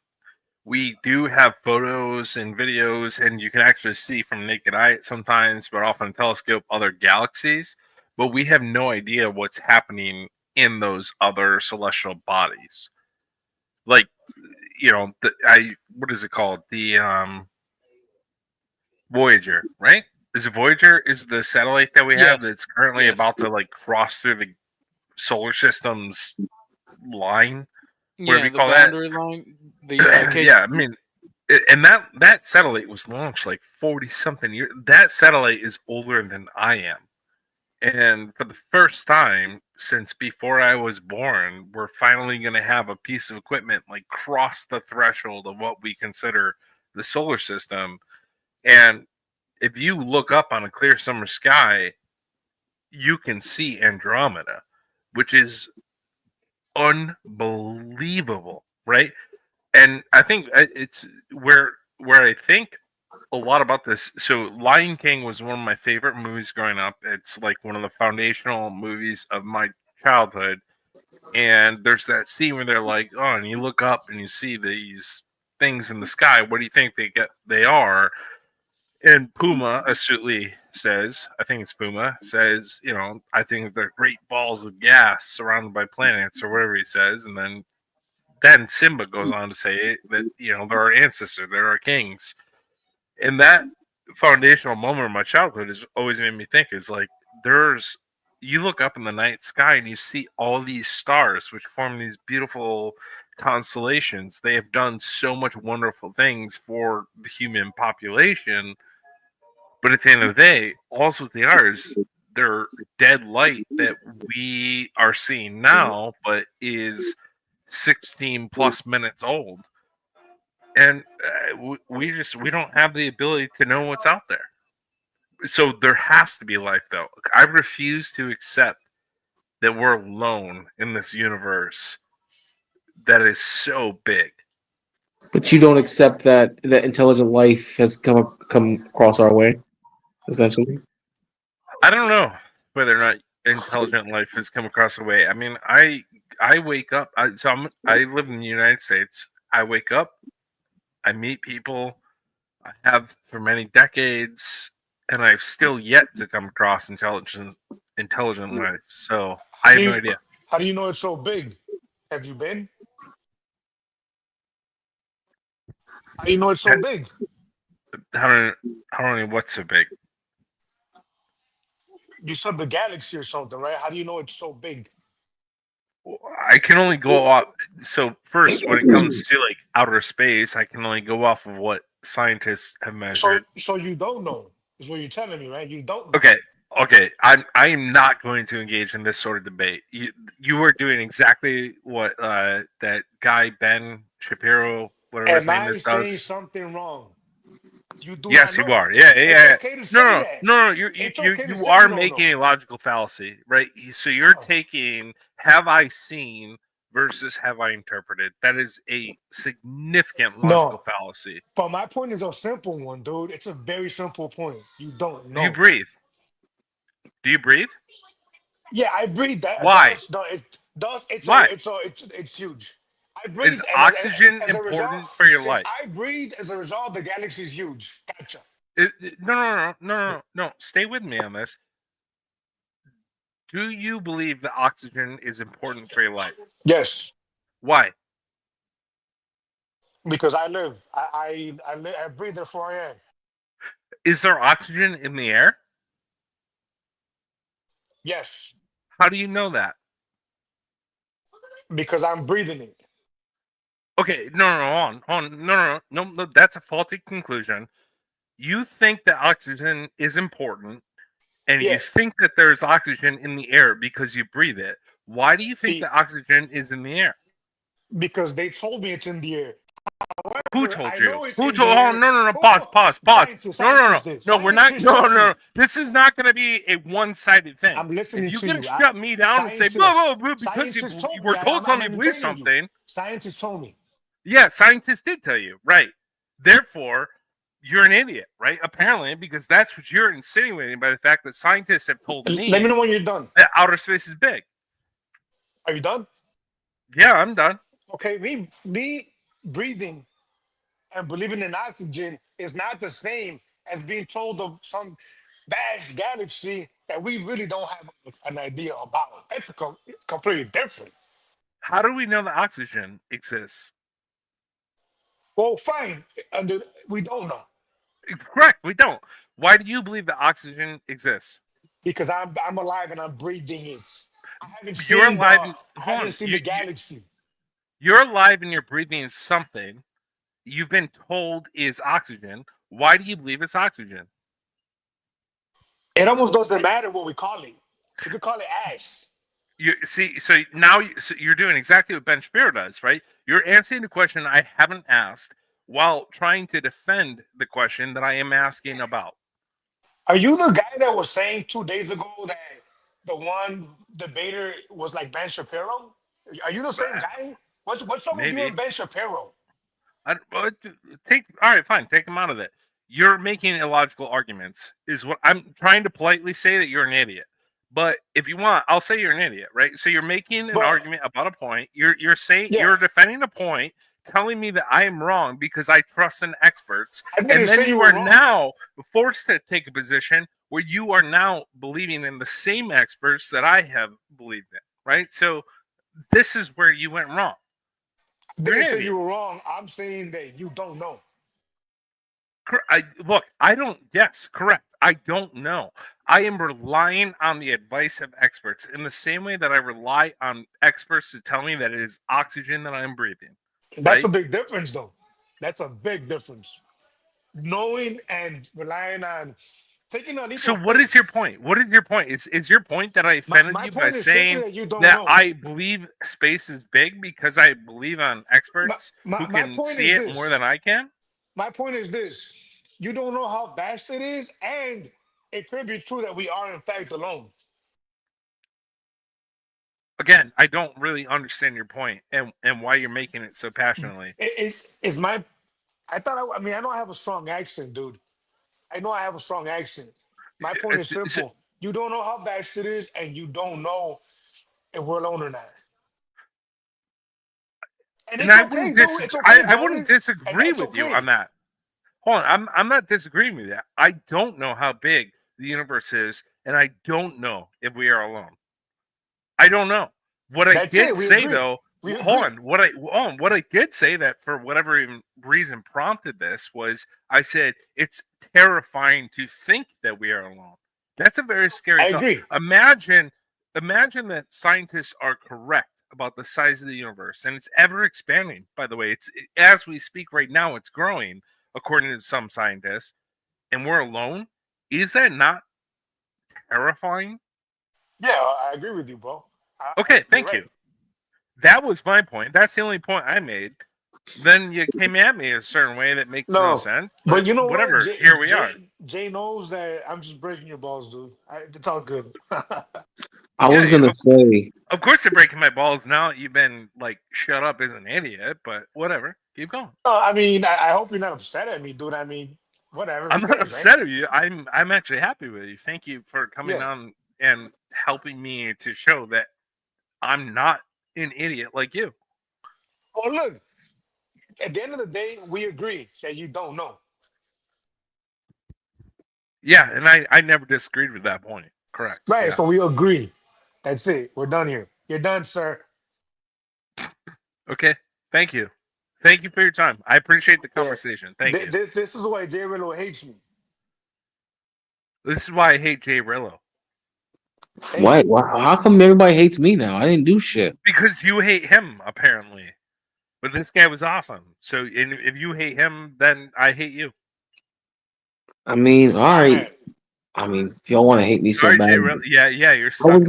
We do have photos and videos, and you can actually see from naked eye sometimes, but often a telescope, other galaxies. But we have no idea what's happening in those other celestial bodies. like what is it called? The Voyager, right? Is it Voyager? Is the satellite that we have Yes. that's currently Yes. about to like cross through the solar system's line? Yeah, you the call that? boundary line. The Yeah, I mean, and that satellite was launched like 40 something years. That satellite is older than I am. And for the first time since before I was born, we're finally going to have a piece of equipment like cross the threshold of what we consider the solar system. And if you look up on a clear summer sky, you can see Andromeda, which is unbelievable, right? And I think it's where I think a lot about this. So Lion King was one of my favorite movies growing up. It's like one of the foundational movies of my childhood. And there's that scene where they're like, oh, and you look up and you see these things in the sky. What do you think they are? And Puma astutely says, I think it's Puma, says, I think they're great balls of gas surrounded by planets or whatever he says. And then Simba goes on to say that, they're our ancestors, they're our kings. And that foundational moment of my childhood has always made me think is like, you look up in the night sky and you see all these stars, which form these beautiful constellations. They have done so much wonderful things for the human population. But at the end of the day, also they are is they're dead light that we are seeing now, but is 16 plus minutes old. And we don't have the ability to know what's out there. So there has to be life, though. I refuse to accept that we're alone in this universe that is so big. But you don't accept that intelligent life has come across our way, essentially. I don't know whether or not intelligent life has come across the way. I mean, I wake up. I live in the United States. I wake up. I meet people. I have for many decades, and I've still yet to come across intelligent life. So I have no idea. How do you know it's so big? Have you been? How do you know it's so big? How do I know what's so big? You said the galaxy or something, right? How do you know it's so big? I can only go off. So first, when it comes to like outer space, I can only go off of what scientists have measured. So you don't know, is what you're telling me, right? You don't know. Okay. I am not going to engage in this sort of debate. You are doing exactly what that guy Ben Shapiro, whatever his name is, Am I saying does. something wrong? You do Yes, not you know. are. Yeah. It's okay to say that. No. It's okay to You say are you don't making know. a logical fallacy, right? So you're taking "have I seen" versus "have I interpreted." That is a significant logical No. fallacy. But my point is a simple one, dude. It's a very simple point. You don't Do you know. breathe? Do you breathe? Yeah, I breathe that. Why? Why? It's huge. I breathe Is oxygen as a result. important for your Since life? I breathe as a result, the galaxy is huge. Gotcha. No. Stay with me on this. Do you believe that oxygen is important for your life? Yes, Why? because I live. I breathe. Therefore, I am. Is there oxygen in the air? Yes, How do you know that? because I'm breathing it. Okay, hold on. No, that's a faulty conclusion. You think that oxygen is important, and you Yes, think that there's oxygen in the air because you breathe it. Why do you think that oxygen is in the air? because they told me it's in the air. Who However, told I you? know it's Who in the told? Oh, air. no. Oh, Pause. scientists did. No. We're not. Scientists told me. This is not going to be a one-sided thing. I'm listening If you to can you. shut me down and say, blah, because you Scientists told were me. told I'm something, believe entertaining you. something. Scientists told me. Yeah, scientists did tell you, right? Therefore, you're an idiot, right? Apparently, because that's what you're insinuating by the fact that scientists have told me Let me know when you're done. that outer space is big. Are you done? Yeah, I'm done. Okay, me breathing and believing in oxygen is not the same as being told of some vast galaxy that we really don't have an idea about. That's completely different. How do we know that oxygen exists? Well, fine. We don't know Correct. We don't. Why do you believe that oxygen exists? because I'm alive and I'm breathing it. I haven't You're seen the alive. I Hold haven't on. seen the galaxy. You're alive and you're breathing something you've been told is oxygen. Why do you believe it's oxygen? It almost doesn't matter what we call it. We could call it ash. You see, so now you're doing exactly what Ben Shapiro does, right? You're answering the question I haven't asked while trying to defend the question that I am asking about. Are you the guy that was saying 2 days ago that the one debater was like Ben Shapiro? Are you the same guy? What's wrong with you Maybe. and Ben Shapiro? All right, fine, take him out of it. You're making illogical arguments, is what I'm trying to politely say that you're an idiot. But if you want, I'll say you're an idiot, right? So you're making an argument about a point. You're saying you're defending a point, telling me that I am wrong because I trust in experts, and then you are now forced to take a position where you are now believing in the same experts that I have believed in, right? So this is where you went wrong. I didn't say you were wrong. I'm saying that you don't know. I don't. Yes, correct. I don't know. I am relying on the advice of experts in the same way that I rely on experts to tell me that it is oxygen that I'm breathing. That's a big difference, though. That's a big difference. Knowing and relying on taking a leap. So, what is your point? What is your point? Is your point that I offended you by saying that I believe space is big because I believe on experts who can see it more than I can? My point is this: you don't know how vast it is, and it could be true that we are in fact alone. Again, I don't really understand your point and why you're making it so passionately. It's my. I know I have a strong accent, dude. I know I have a strong accent. My point is simple: you don't know how vast it is, and you don't know if we're alone or not. And I wouldn't disagree with you on that. Hold on, I'm not disagreeing with that. I don't know how big the universe is, and I don't know if we are alone. I don't know. What I did say though, what I did say that for whatever reason prompted this was I said it's terrifying to think that we are alone. That's a very scary thought. Agree. Imagine that scientists are correct about the size of the universe, and it's ever expanding. By the way, as we speak right now, it's growing according to some scientists, and we're alone. Is that not terrifying? Yeah, I agree with you, bro. Okay, thank you. That was my point. That's the only point I made. Then you came at me a certain way that makes no sense. But you know whatever. What? Here we are. Jay knows that I'm just breaking your balls, dude. It's all good. I was gonna say. Of course, you're breaking my balls now. You've been like shut up as an idiot, but whatever. Keep going. I mean, I hope you're not upset at me, dude. I mean, whatever. I'm not upset at you. I'm actually happy with you. Thank you for coming on and helping me to show that I'm not an idiot like you. Well, look. At the end of the day, we agree that you don't know. Yeah, and I never disagreed with that point. Correct. Right, yeah. So we agree. That's it. We're done here. You're done, sir. Okay. Thank you. Thank you for your time. I appreciate the conversation. Thank you. This is why Jay Rillo hates me. This is why I hate Jay Rillo. Why? How come everybody hates me now? I didn't do shit. Because you hate him, apparently. But this guy was awesome. So if you hate him, then I hate you. I mean, all right. I mean, if y'all want to hate me so bad. Yeah, you're stuck. I was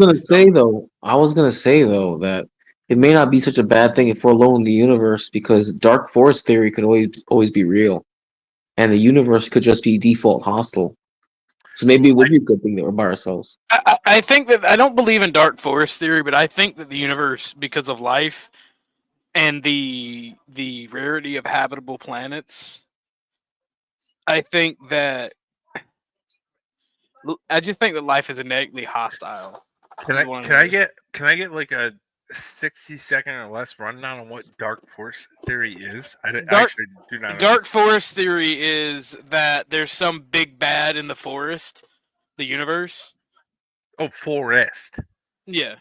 gonna say though that it may not be such a bad thing if we're alone in the universe because dark force theory could always be real, and the universe could just be default hostile. So maybe it would be a good thing that we're by ourselves. I think that I don't believe in dark forest theory, but I think that the universe, because of life and the rarity of habitable planets, I just think that life is innately hostile. Can I get like a 60-second or less rundown on what dark force theory is? I actually do not. Dark forest theory is that there's some big bad in the forest, the universe. Oh, forest. Yeah.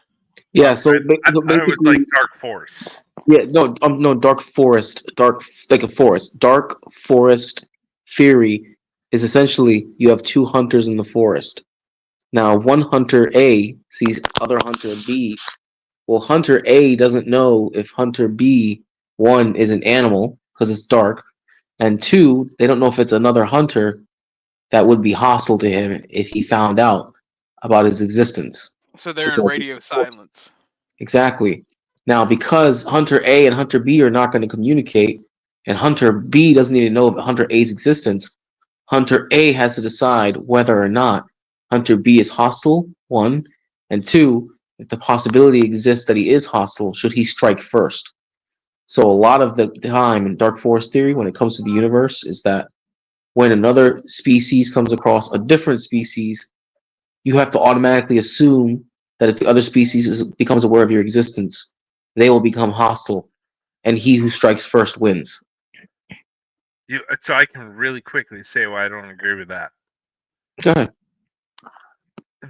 Yeah. So I it was like dark force. Yeah, no, dark forest, dark like a forest. Dark forest theory is essentially you have two hunters in the forest. Now, one hunter A sees other hunter B. Well, hunter A doesn't know if hunter B, one, is an animal because it's dark, and two, they don't know if it's another hunter that would be hostile to him if he found out about his existence. So they're in radio silence. Exactly. Now, because Hunter A and Hunter B are not going to communicate, and Hunter B doesn't even know of Hunter A's existence, Hunter A has to decide whether or not Hunter B is hostile, one, and two, if the possibility exists that he is hostile, should he strike first? So, a lot of the time in Dark Forest theory, when it comes to the universe, is that when another species comes across a different species, you have to automatically assume that if the other species becomes aware of your existence, they will become hostile, and he who strikes first wins. So I can really quickly say why I don't agree with that. Go ahead.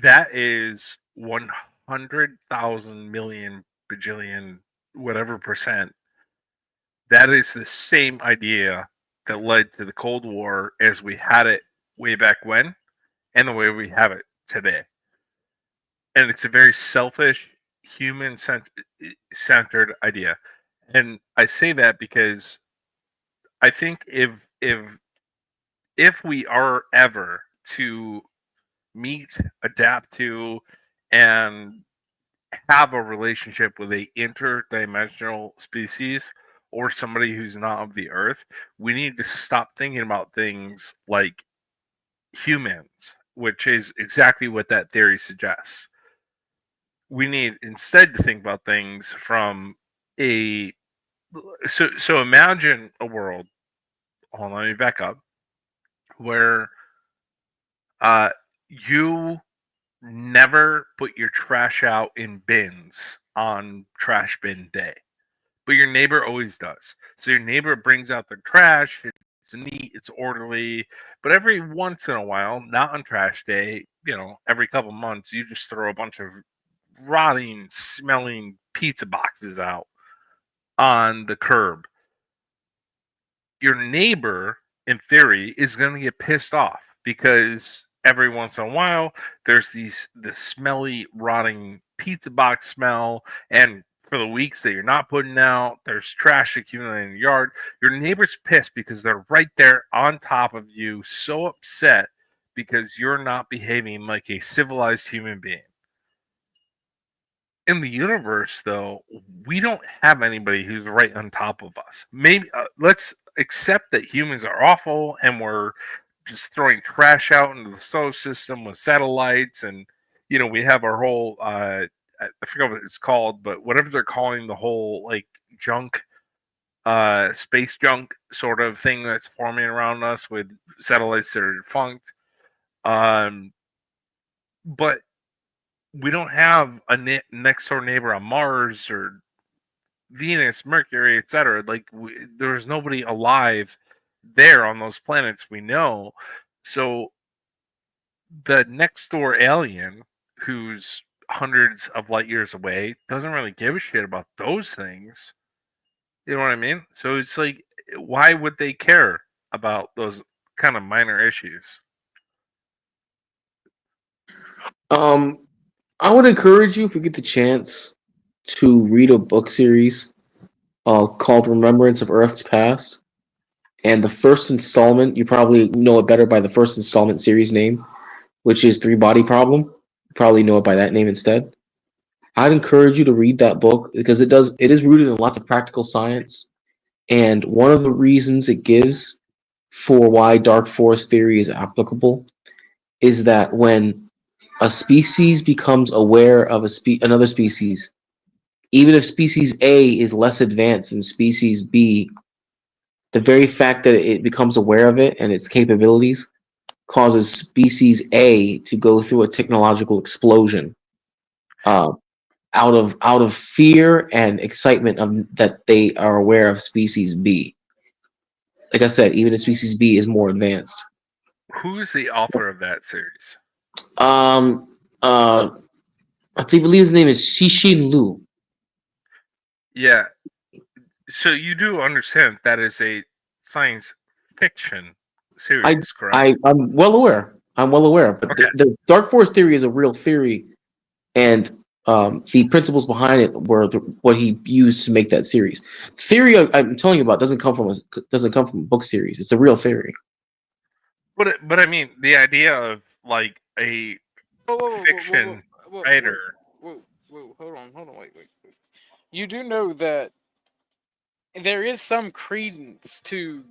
That is 100,000 million bajillion whatever percent. That is the same idea that led to the Cold War as we had it way back when, and the way we have it today. And it's a very selfish, human-centered idea. And I say that because I think if we are ever to meet, adapt to, and have a relationship with a interdimensional species or somebody who's not of the earth, we need to stop thinking about things like humans, which is exactly what that theory suggests. We need instead to think about things from a so imagine a world, hold on, let me back up, where you never put your trash out in bins on trash bin day, but your neighbor always does. So your neighbor brings out their trash, it's neat, it's orderly, but every once in a while, not on trash day, every couple months, you just throw a bunch of rotting, smelling pizza boxes out on the curb. Your neighbor, in theory, is going to get pissed off because every once in a while there's the smelly, rotting pizza box smell, and for the weeks that you're not putting out, there's trash accumulating in the yard. Your neighbor's pissed because they're right there on top of you, so upset because you're not behaving like a civilized human being. In the universe, though, we don't have anybody who's right on top of us. Maybe let's accept that humans are awful and we're just throwing trash out into the solar system with satellites, and we have our whole I forget what it's called, but whatever they're calling the whole like junk, space junk sort of thing that's forming around us with satellites that are defunct. But we don't have a next door neighbor on Mars or Venus, Mercury, etc. Like there's nobody alive there on those planets we know. So the next door alien who's hundreds of light years away doesn't really give a shit about those things. You know what I mean? So it's like, why would they care about those kind of minor issues? I would encourage you, if you get the chance, to read a book series called Remembrance of Earth's Past. And the first installment, you probably know it better by the first installment series name, which is Three Body Problem. You probably know it by that name instead. I'd encourage you to read that book because it is rooted in lots of practical science. And one of the reasons it gives for why dark forest theory is applicable is that when a species becomes aware of another species, even if species A is less advanced than species B, the very fact that it becomes aware of it and its capabilities causes species A to go through a technological explosion out of fear and excitement of that they are aware of species B. Like I said, even if species B is more advanced. Who's the author of that series? I believe his name is Shishin Lu. Yeah. So you do understand that is a science fiction series, correct? I'm well aware. I'm well aware. But Okay. the Dark Force theory is a real theory, and the principles behind it were what he used to make that series. Theory I'm telling you about doesn't come from a book series. It's a real theory. But I mean, the idea of like a fiction writer. Whoa, hold on, wait. You do know that there is some credence to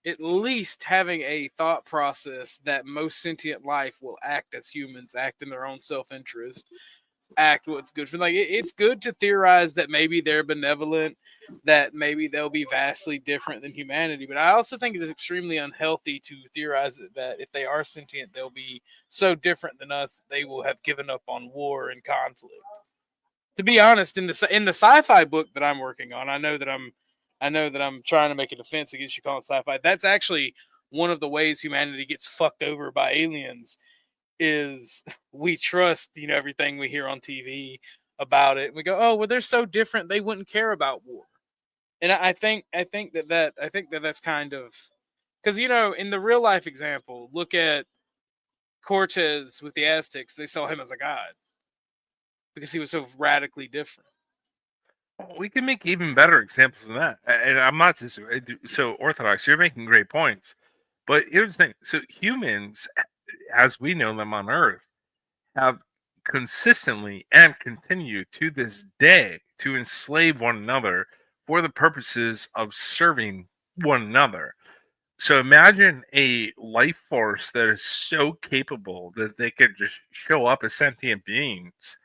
at least having a thought process that most sentient life will act as humans, act in their own self-interest, act what's good for them. Like it's good to theorize that maybe they're benevolent, that maybe they'll be vastly different than humanity. But I also think it is extremely unhealthy to theorize that if they are sentient, they'll be so different than us, they will have given up on war and conflict. To be honest, in the sci-fi book that I'm working on, I know that I'm trying to make a defense against you calling it sci-fi. That's actually one of the ways humanity gets fucked over by aliens is we trust, everything we hear on TV about it. We go, oh, well, they're so different, they wouldn't care about war. And I think that's kind of because in the real life example, look at Cortez with the Aztecs. They saw him as a god because he was so radically different. We can make even better examples than that. And I'm not just so orthodox. You're making great points. But here's the thing. So humans, as we know them on Earth, have consistently and continue to this day to enslave one another for the purposes of serving one another. So imagine a life force that is so capable that they could just show up as sentient beings.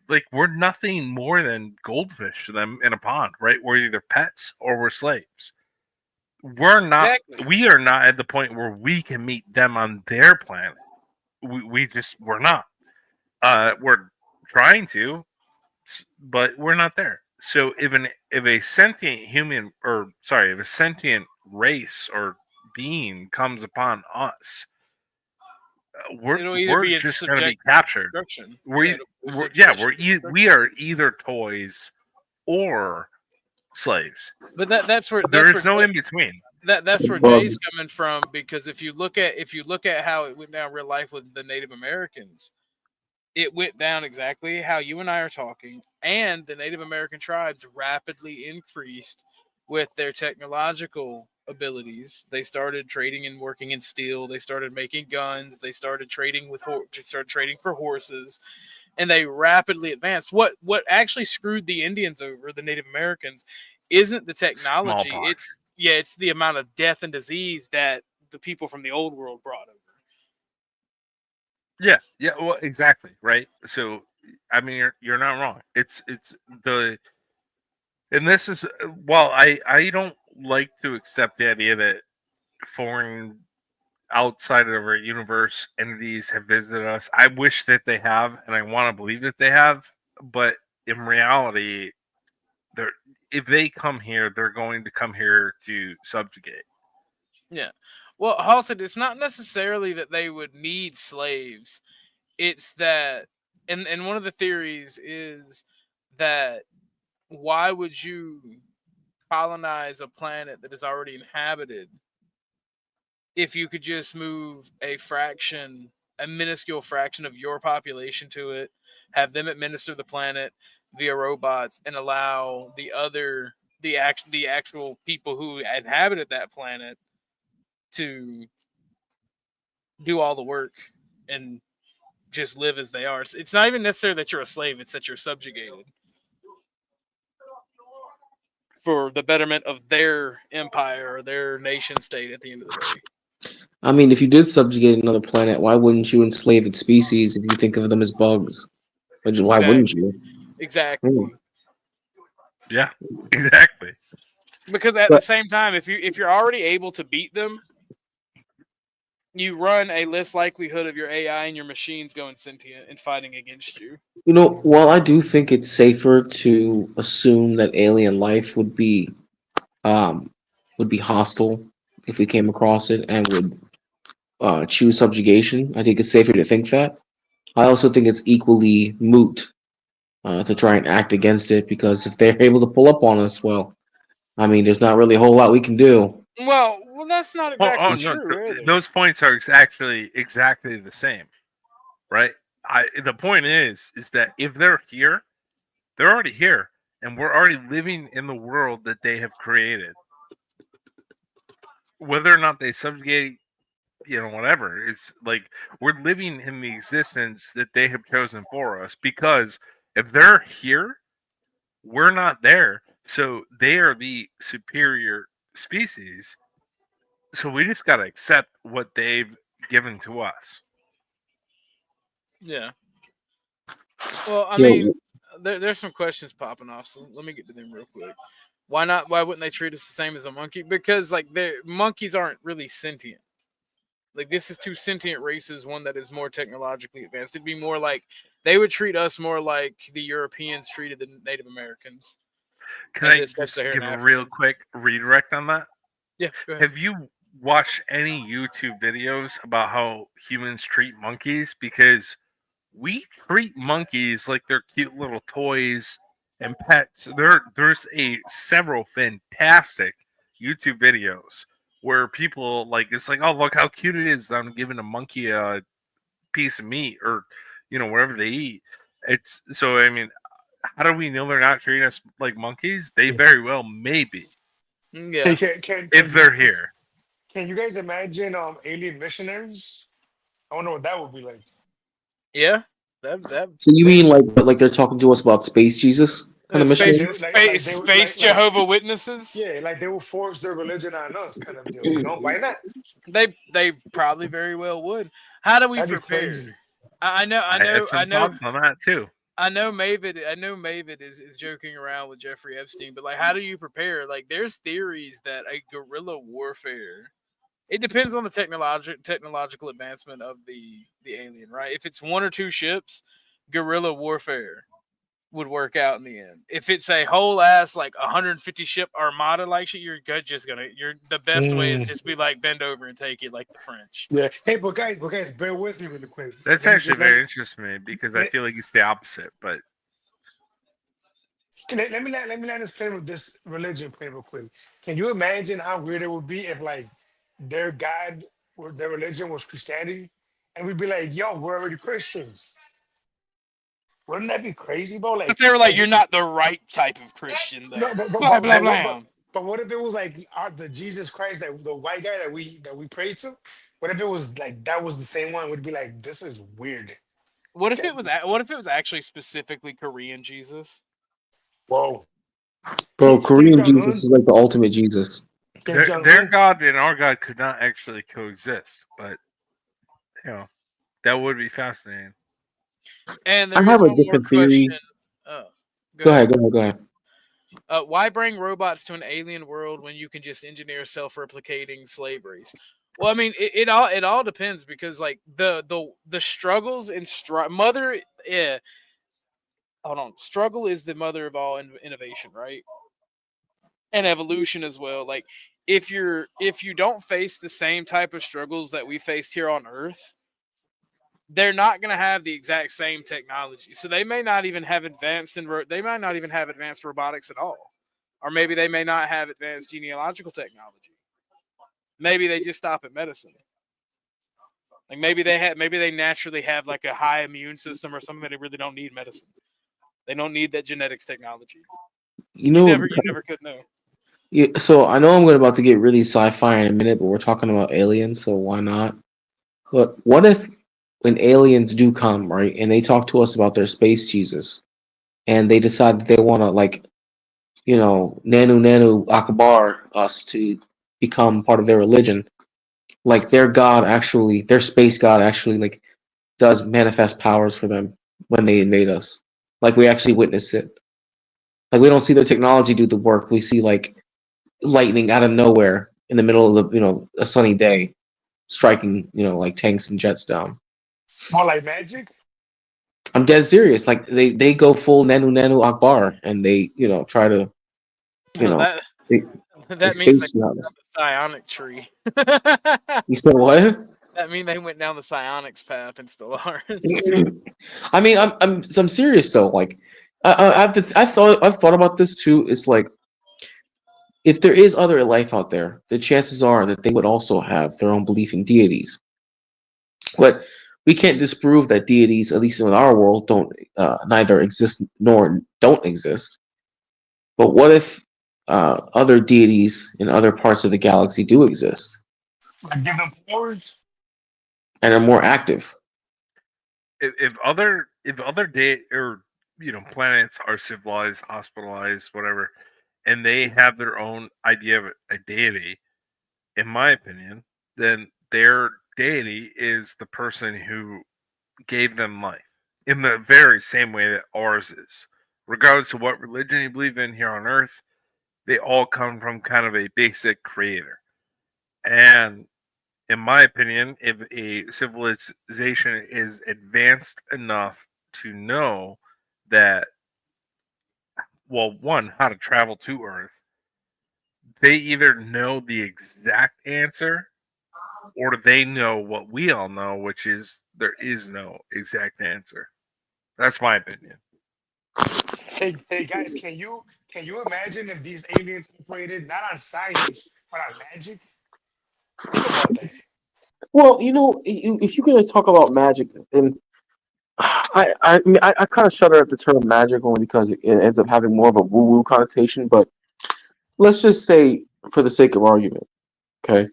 Like we're nothing more than goldfish to them in a pond, right? We're either pets or we're slaves. We're not. Exactly. We are not at the point where we can meet them on their planet. We're not. We're trying to, but we're not there. So if a sentient human, or sorry, if a sentient race or being comes upon us, we're just going to be captured. We are either toys or slaves. But that's where there is no in between. That's where Jay's coming from, because if you look at how it went down real life with the Native Americans, it went down exactly how you and I are talking, and the Native American tribes rapidly increased with their technological abilities. They started trading and working in steel. They started making guns. They started trading for horses, and they rapidly advanced. What actually screwed the Indians over, the Native Americans, isn't the technology. Smallpox. It's the amount of death and disease that the people from the old world brought over. Yeah, well, exactly, right? So, I mean, you're not wrong. It's the, and this is, well, I don't like to accept the idea that foreign, outside of our universe entities have visited us. I wish that they have, and I want to believe that they have, but in reality, if they come here, they're going to come here to subjugate. Yeah. Well, Halted, it's not necessarily that they would need slaves. It's that, and one of the theories is that why would you colonize a planet that is already inhabited if you could just move a minuscule fraction of your population to it, have them administer the planet via robots, and allow the actual people who inhabited that planet to do all the work and just live as they are. It's not even necessarily that you're a slave, it's that you're subjugated for the betterment of their empire or their nation state at the end of the day. I mean, if you did subjugate another planet, why wouldn't you enslave its species if you think of them as bugs? Why wouldn't you? Exactly. Yeah, exactly. Because at the same time, if you're already able to beat them, you run a less likelihood of your AI and your machines going sentient and fighting against you. While I do think it's safer to assume that alien life would be hostile if we came across it and would choose subjugation, I think it's safer to think that. I also think it's equally moot to try and act against it, because if they're able to pull up on us, well, I mean, there's not really a whole lot we can do. Well, that's not exactly No, true. Either. those points are actually exactly the same, right? The point is that if they're here, they're already here, and we're already living in the world that they have created. Whether or not they subjugate, whatever, it's like we're living in the existence that they have chosen for us. Because if they're here, we're not there, so they are the superior species. So we just gotta accept what they've given to us. Yeah. Well, I Yeah, mean, there's some questions popping off, so let me get to them real quick. Why not? Why wouldn't they treat us the same as a monkey? Because like monkeys aren't really sentient. Like this is two sentient races, one that is more technologically advanced. It'd be more like they would treat us more like the Europeans treated the Native Americans. Can I just give a real quick redirect on that? Yeah. Go ahead. Have you watched any YouTube videos about how humans treat monkeys? Because we treat monkeys like they're cute little toys and pets. There's several fantastic YouTube videos where people it's like, oh, look how cute it is that I'm giving a monkey a piece of meat or whatever they eat. It's so, I mean, how do we know they're not treating us like monkeys? They very well may be. Yeah. If they're here. Can you guys imagine alien missionaries? I wonder what that would be like. Yeah. That. So you mean like they're talking to us about space Jesus kind of mission? Space Jehovah Witnesses? Yeah, like they will force their religion on us, kind of deal. Why not? They probably very well would. How do we prepare? I know. Thoughts on that too. I know Mavid is joking around with Jeffrey Epstein, but like, how do you prepare? Like, there's theories that a guerrilla warfare. It depends on the technological advancement of the alien, right? If it's one or two ships, guerrilla warfare would work out in the end. If it's a whole ass 150 ship armada like shit, the best way is just be like bend over and take it like the French. Yeah. Hey, but guys, bear with me really quick. That's actually very interesting to me because I feel like it's the opposite. But let me land this plane with this religion plane real quick. Can you imagine how weird it would be if their God or their religion was Christianity, and we'd be like, "Yo, we're already Christians." Wouldn't that be crazy, bro? But they were like, "You're not the right type of Christian." Though. No, blah blah blah. But what if it was the Jesus Christ, the white guy that we pray to? What if it was that was the same one? We'd be like, "This is weird." What if it was actually specifically Korean Jesus? Whoa, bro! Korean Jesus is like the ultimate Jesus. Their God and our God could not actually coexist, but that would be fascinating. And I have a different theory. Go ahead. Why bring robots to an alien world when you can just engineer self-replicating slaveries? Well, I mean, it all depends because the struggles and struggle is the mother of all innovation, right? And evolution as well. Like if you don't face the same type of struggles that we faced here on Earth, they're not going to have the exact same technology. So they may not even have advanced robotics at all. Or maybe they may not have advanced genealogical technology. Maybe they just stop at medicine. Like maybe they naturally have a high immune system or something that they really don't need medicine. They don't need that genetics technology. You never could know. Yeah, so I know I'm about to get really sci-fi in a minute, but we're talking about aliens, so why not? But what if when aliens do come, right, and they talk to us about their space Jesus, and they decide that they want to nanu akbar us to become part of their religion, their God actually, their space God actually does manifest powers for them when they invade us. We actually witness it. We don't see their technology do the work. We see lightning out of nowhere in the middle of a sunny day, striking tanks and jets down. More like magic. I'm dead serious. They go full nanu akbar and they try to that means they went down the psionic tree. You said what? That means they went down the psionics path in Stellaris. I mean, I'm serious though. I've thought about this too. It's if there is other life out there, the chances are that they would also have their own belief in deities. But we can't disprove that deities, at least in our world, don't neither exist nor don't exist. But what if other deities in other parts of the galaxy do exist Like give them powers. and are more active? If other day or planets are civilized, hospitalized, whatever, and they have their own idea of a deity, in my opinion, then their deity is the person who gave them life in the very same way that ours is. Regardless of what religion you believe in here on Earth, they all come from kind of a basic creator. And in my opinion, if a civilization is advanced enough to know that, well, one, how to travel to Earth, they either know the exact answer or they know what we all know, which is there is no exact answer. That's my opinion. Hey guys, can you imagine if these aliens operated not on science but on magic? Think about that. Well, if you're going to talk about magic, then I kind of shudder at the term magic only because it ends up having more of a woo-woo connotation. But let's just say, for the sake of argument, okay,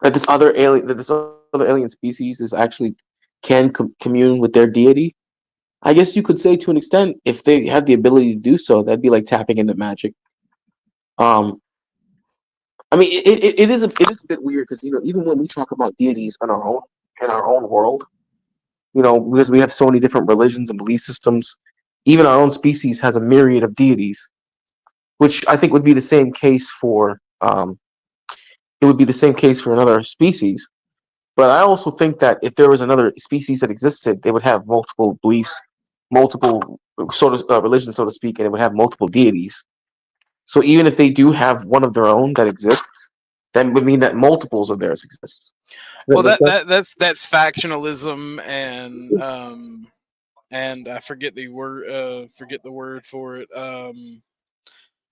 that this other alien species is actually can commune with their deity. I guess you could say to an extent, if they had the ability to do so, that'd be like tapping into magic. Um, I mean, it is a bit weird because even when we talk about deities in our own world, because we have so many different religions and belief systems, even our own species has a myriad of deities, which I think would be the same case for it would be the same case for another species. But I also think that if there was another species that existed, they would have multiple beliefs, multiple sort of religions, so to speak, and it would have multiple deities. So even if they do have one of their own that exists, that would mean that multiples of theirs exist. Does Well, make sense? that's factionalism and I forget the word for it.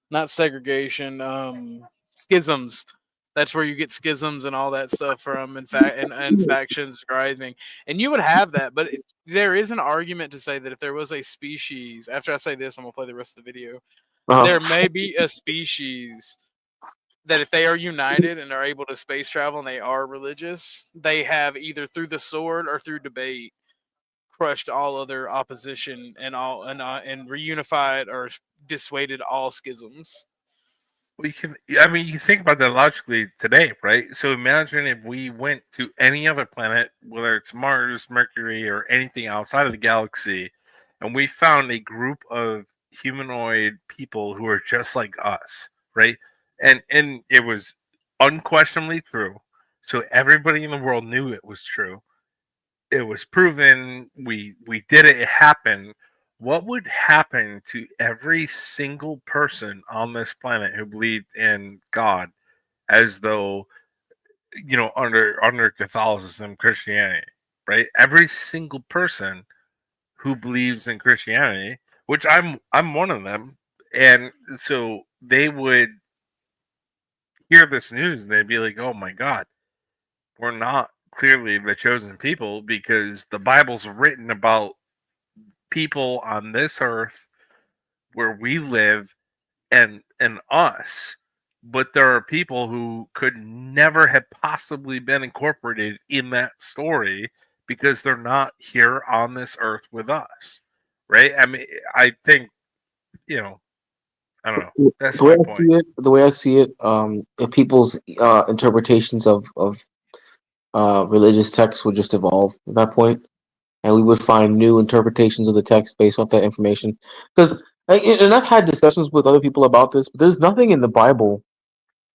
Not segregation, schisms. That's where you get schisms and all that stuff from, in fact, and factions rising. And you would have that, but there is an argument to say that if there was a species, after I say this, I'm gonna play the rest of the video. There may be a species that if they are united and are able to space travel and they are religious, they have either through the sword or through debate crushed all other opposition and reunified or dissuaded all schisms. You think about that logically today, right? So imagine if we went to any other planet, whether it's Mars, Mercury, or anything outside of the galaxy, and we found a group of humanoid people who are just like us, right? And it was unquestionably true. So everybody in the world knew it was true. It was proven. We did it. It happened. What would happen to every single person on this planet who believed in God, as though under Catholicism, Christianity, right? Every single person who believes in Christianity, which I'm one of them, and so they would hear this news and they'd be like, "Oh my God, we're not clearly the chosen people because the Bible's written about people on this earth where we live and us, but there are people who could never have possibly been incorporated in that story because they're not here on this earth with us, right? I mean, I think I don't know. That's my point. The way I see it, if people's interpretations of religious texts would just evolve at that point, and we would find new interpretations of the text based off that information. Because, and I've had discussions with other people about this, but there's nothing in the Bible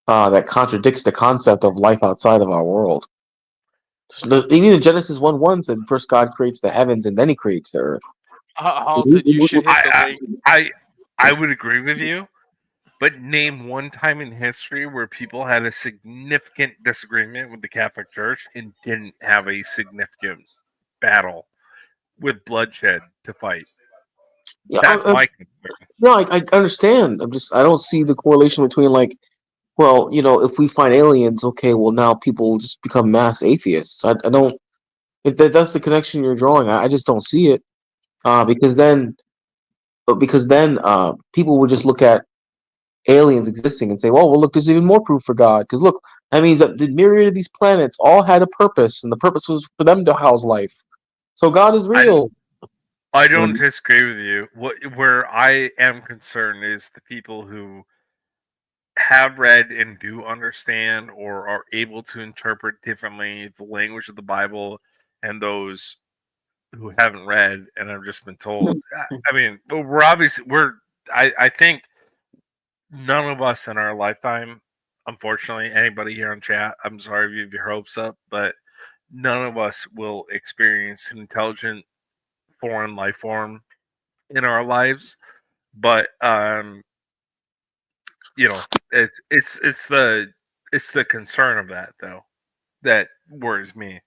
that contradicts the concept of life outside of our world. So even in Genesis 1:1 said first God creates the heavens and then He creates the earth. Halted, you should hit the link. I would agree with you, but name one time in history where people had a significant disagreement with the Catholic Church and didn't have a significant battle with bloodshed to fight. Yeah, That's my concern. no, I understand. I don't see the correlation between like, well, if we find aliens, okay, well now people just become mass atheists. I don't. If that's the connection you're drawing, I just don't see it. Because then, people would just look at aliens existing and say, well, look, there's even more proof for God. Because look, that means that the myriad of these planets all had a purpose, and the purpose was for them to house life. So God is real. I don't disagree with you. Where I am concerned is the people who have read and do understand or are able to interpret differently the language of the Bible, and those who haven't read and have just been told. I mean, I think none of us in our lifetime, unfortunately, anybody here on chat, I'm sorry if you have your hopes up, but none of us will experience an intelligent foreign life form in our lives. But it's the concern of that though that worries me,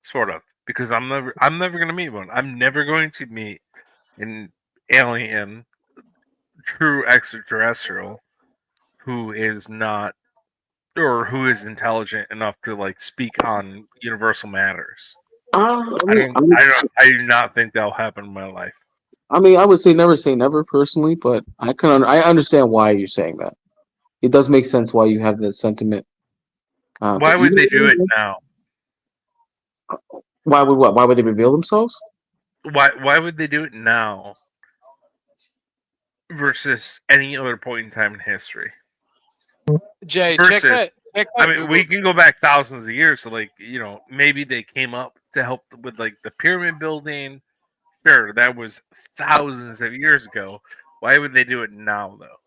sort of, because I'm never going to meet one. I'm never going to meet an alien, true extraterrestrial, who is not, or who is intelligent enough to like speak on universal matters. I do not think that'll happen in my life. I mean, I would say never personally, but I understand why you're saying that. It does make sense why you have that sentiment. Why would they do it now? Why would what? Why would they reveal themselves? Why would they do it now versus any other point in time in history? Jay, Versus, check that I mean, Google. we can go back thousands of years. So, like, maybe they came up to help with like the pyramid building. Sure, that was thousands of years ago. Why would they do it now, though?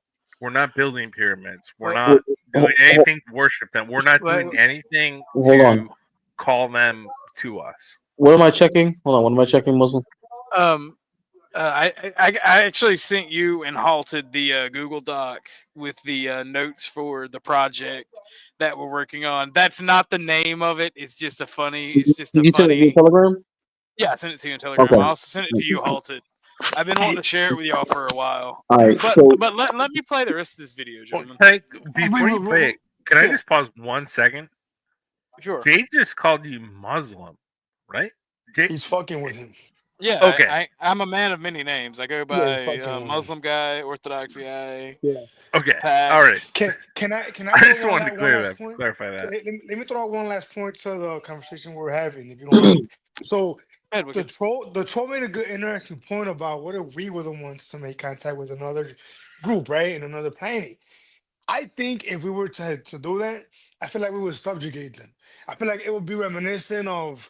We're not building pyramids. We're not doing anything to worship them. We're not doing anything to call them to us. What am I checking? Hold on. What am I checking, Muslim? I actually sent you and halted the Google Doc with the notes for the project that we're working on. That's not the name of it. It's just a funny. It's just a You sent it funny. via Telegram? Yeah, I sent it to you on Telegram. Okay. I also sent it to you, halted. I've been wanting to share it with y'all for a while. All right. But let me play the rest of this video, gentlemen. Before you play it, can I just pause 1 second? Sure. Jay just called you Muslim, right? Jay? He's fucking with him. Yeah. Okay. I'm a man of many names. I go by Muslim guy, Orthodox guy. Yeah. Okay. Pax. All right. Can I? I just wanted to clarify that. Let me throw out one last point to the conversation we're having, if you don't mind. So the troll made a good, interesting point about what if we were the ones to make contact with another group, right, in another planet. I think if we were to do that, I feel like we would subjugate them. I feel like it would be reminiscent of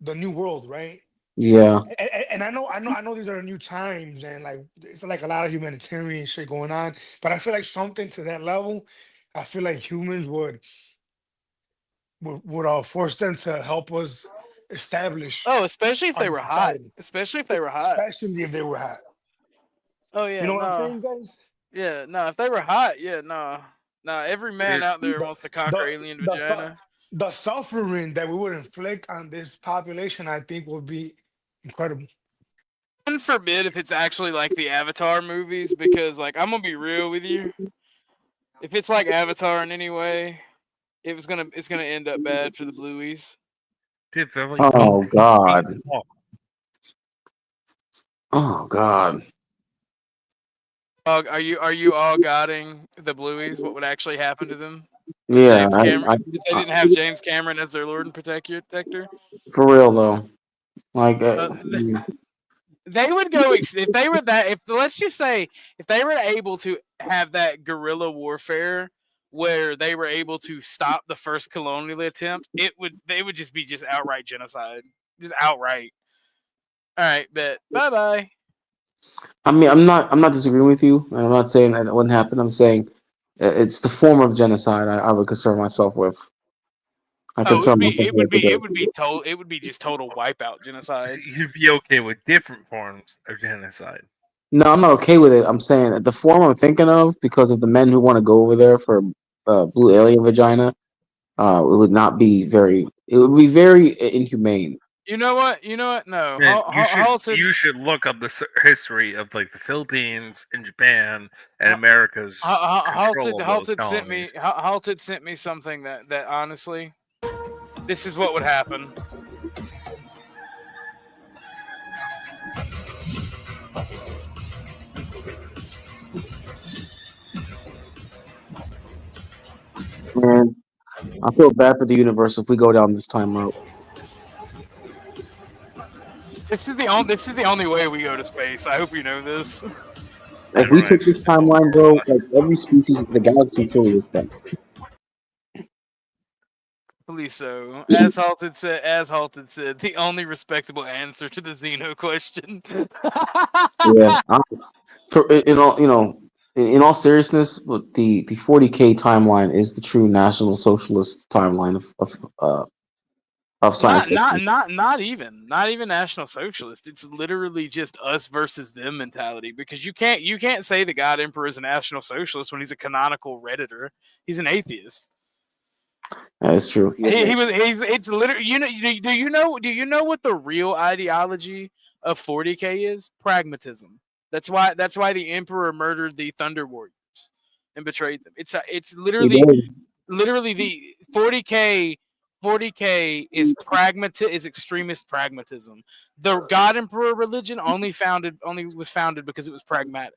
the New World, right? Yeah. And I know these are new times, and like it's like a lot of humanitarian shit going on. But I feel like something to that level, I feel like humans would force them to help us establish. Oh, especially if they were hot. Especially if they were hot. Oh yeah. You know what I'm saying, guys? Yeah. No, if they were hot, yeah. No. Every man out there wants to conquer alien vagina. The suffering that we would inflict on this population, I think, would be incredible. And forbid if it's actually like the Avatar movies, because like I'm gonna be real with you. If it's like Avatar in any way, it's gonna end up bad for the Blueies. Oh God. Oh God. Are you all godding the Blueies? What would actually happen to them? Yeah, if they didn't have James Cameron as their Lord and Protector. For real though, like they would go if they were that. If let's just say if they were able to have that guerrilla warfare where they were able to stop the first colonial attempt, they would just be outright genocide, just outright. All right, bet. Bye bye. I mean, I'm not disagreeing with you. I'm not saying that wouldn't happen. I'm saying it's the form of genocide I would concern myself with. It would be just total wipeout genocide. You'd be okay with different forms of genocide. No, I'm not okay with it. I'm saying that the form I'm thinking of, because of the men who want to go over there for blue alien vagina, it would be very inhumane. You know what? No. Man, Halted. you should look up the history of like the Philippines and Japan and America's control of those colonies. Halted sent me something that honestly, this is what would happen. Man, I feel bad for the universe if we go down this time route. This is the only way we go to space. I hope you know this. If we took this timeline, bro, like every species in the galaxy fully respect. Please so. As Halted said, the only respectable answer to the Xeno question. Yeah. In all seriousness, the 40K timeline is the true National Socialist timeline of science fiction. Not even National Socialist. It's literally just us versus them mentality, because you can't say the God Emperor is a National Socialist when he's a canonical Redditor. He's an atheist. That's true. It's literally, do you know what the real ideology of 40K is? Pragmatism. That's why the Emperor murdered the Thunder Warriors and betrayed them. It's literally the 40K is is extremist pragmatism. The God Emperor religion only was founded because it was pragmatic.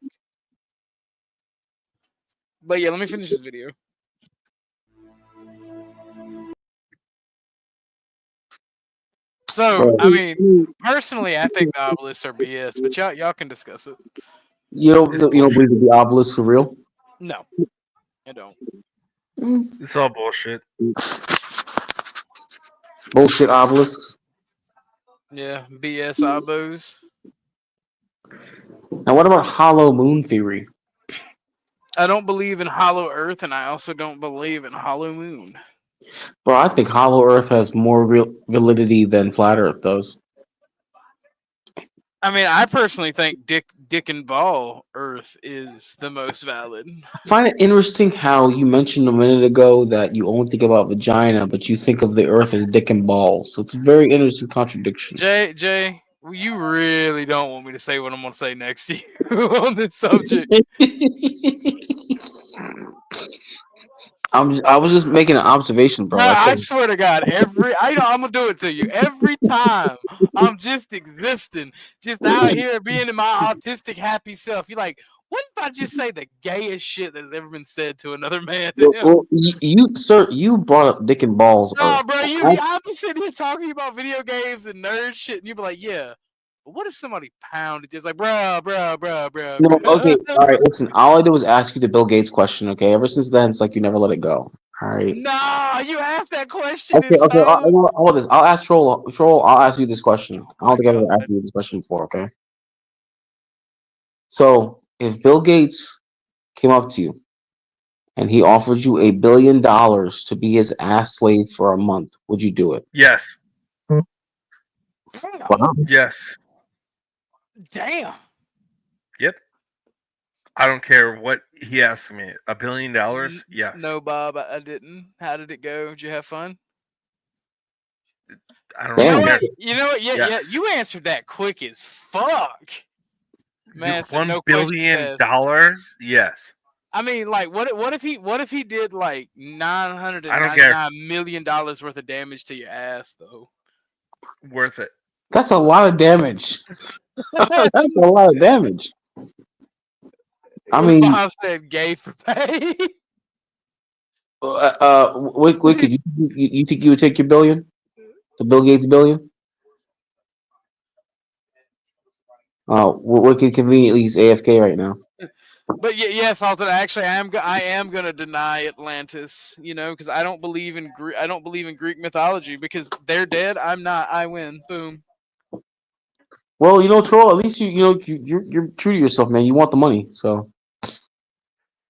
But yeah, let me finish this video. So, I mean, personally, I think the obelisks are BS, but y'all can discuss it. You don't believe the obelisks are real? No, I don't. It's all bullshit. Bullshit obelisks. Yeah, BS abos. Now, what about hollow moon theory? I don't believe in hollow Earth, and I also don't believe in hollow moon. Well, I think hollow Earth has more real validity than flat Earth does. I mean, I personally think dick and ball Earth is the most valid. I find it interesting how you mentioned a minute ago that you only think about vagina, but you think of the Earth as dick and ball. So it's a very interesting contradiction. Jay, you really don't want me to say what I'm going to say next to you on this subject. I was just making an observation, bro. I swear to God, I'm gonna do it to you every time. I'm just existing, just out here being in my autistic happy self. You're like, what if I just say the gayest shit that's ever been said to another man? Well, you brought up dick and balls. No, bro, I'll be sitting here talking about video games and nerd shit, and you'd be like, yeah. But what if somebody pounded just like, bro? No, okay, all right. Listen, all I did was ask you the Bill Gates question. Okay, ever since then, it's like you never let it go. All right. No, you asked that question. Okay. I'll ask Troll. Troll, I'll ask you this question. I don't think I've ever asked you this question before. Okay. So, if Bill Gates came up to you and he offered you $1 billion to be his ass slave for a month, would you do it? Yes. Wow. Yes. Damn. Yep. I don't care what he asked me. $1 billion? Yes. No, Bob, I didn't. How did it go? Did you have fun? I don't really care. You know what? Yeah, Yes. You answered that quick as fuck. Man, $1 billion? Yes. I mean, like, what if he did like $999 million worth of damage to your ass though? Worth it. That's a lot of damage. That's a lot of damage. I mean, Bob said gay for pay. Wicked, you think you would take your $1 billion? The Bill Gates $1 billion? Wicked conveniently he's AFK right now. But yes, Alton. Actually, I am gonna deny Atlantis. You know, because I don't believe in Greek mythology because they're dead. I'm not. I win. Boom. Well, you know, Troll. At least you're true to yourself, man. You want the money, so.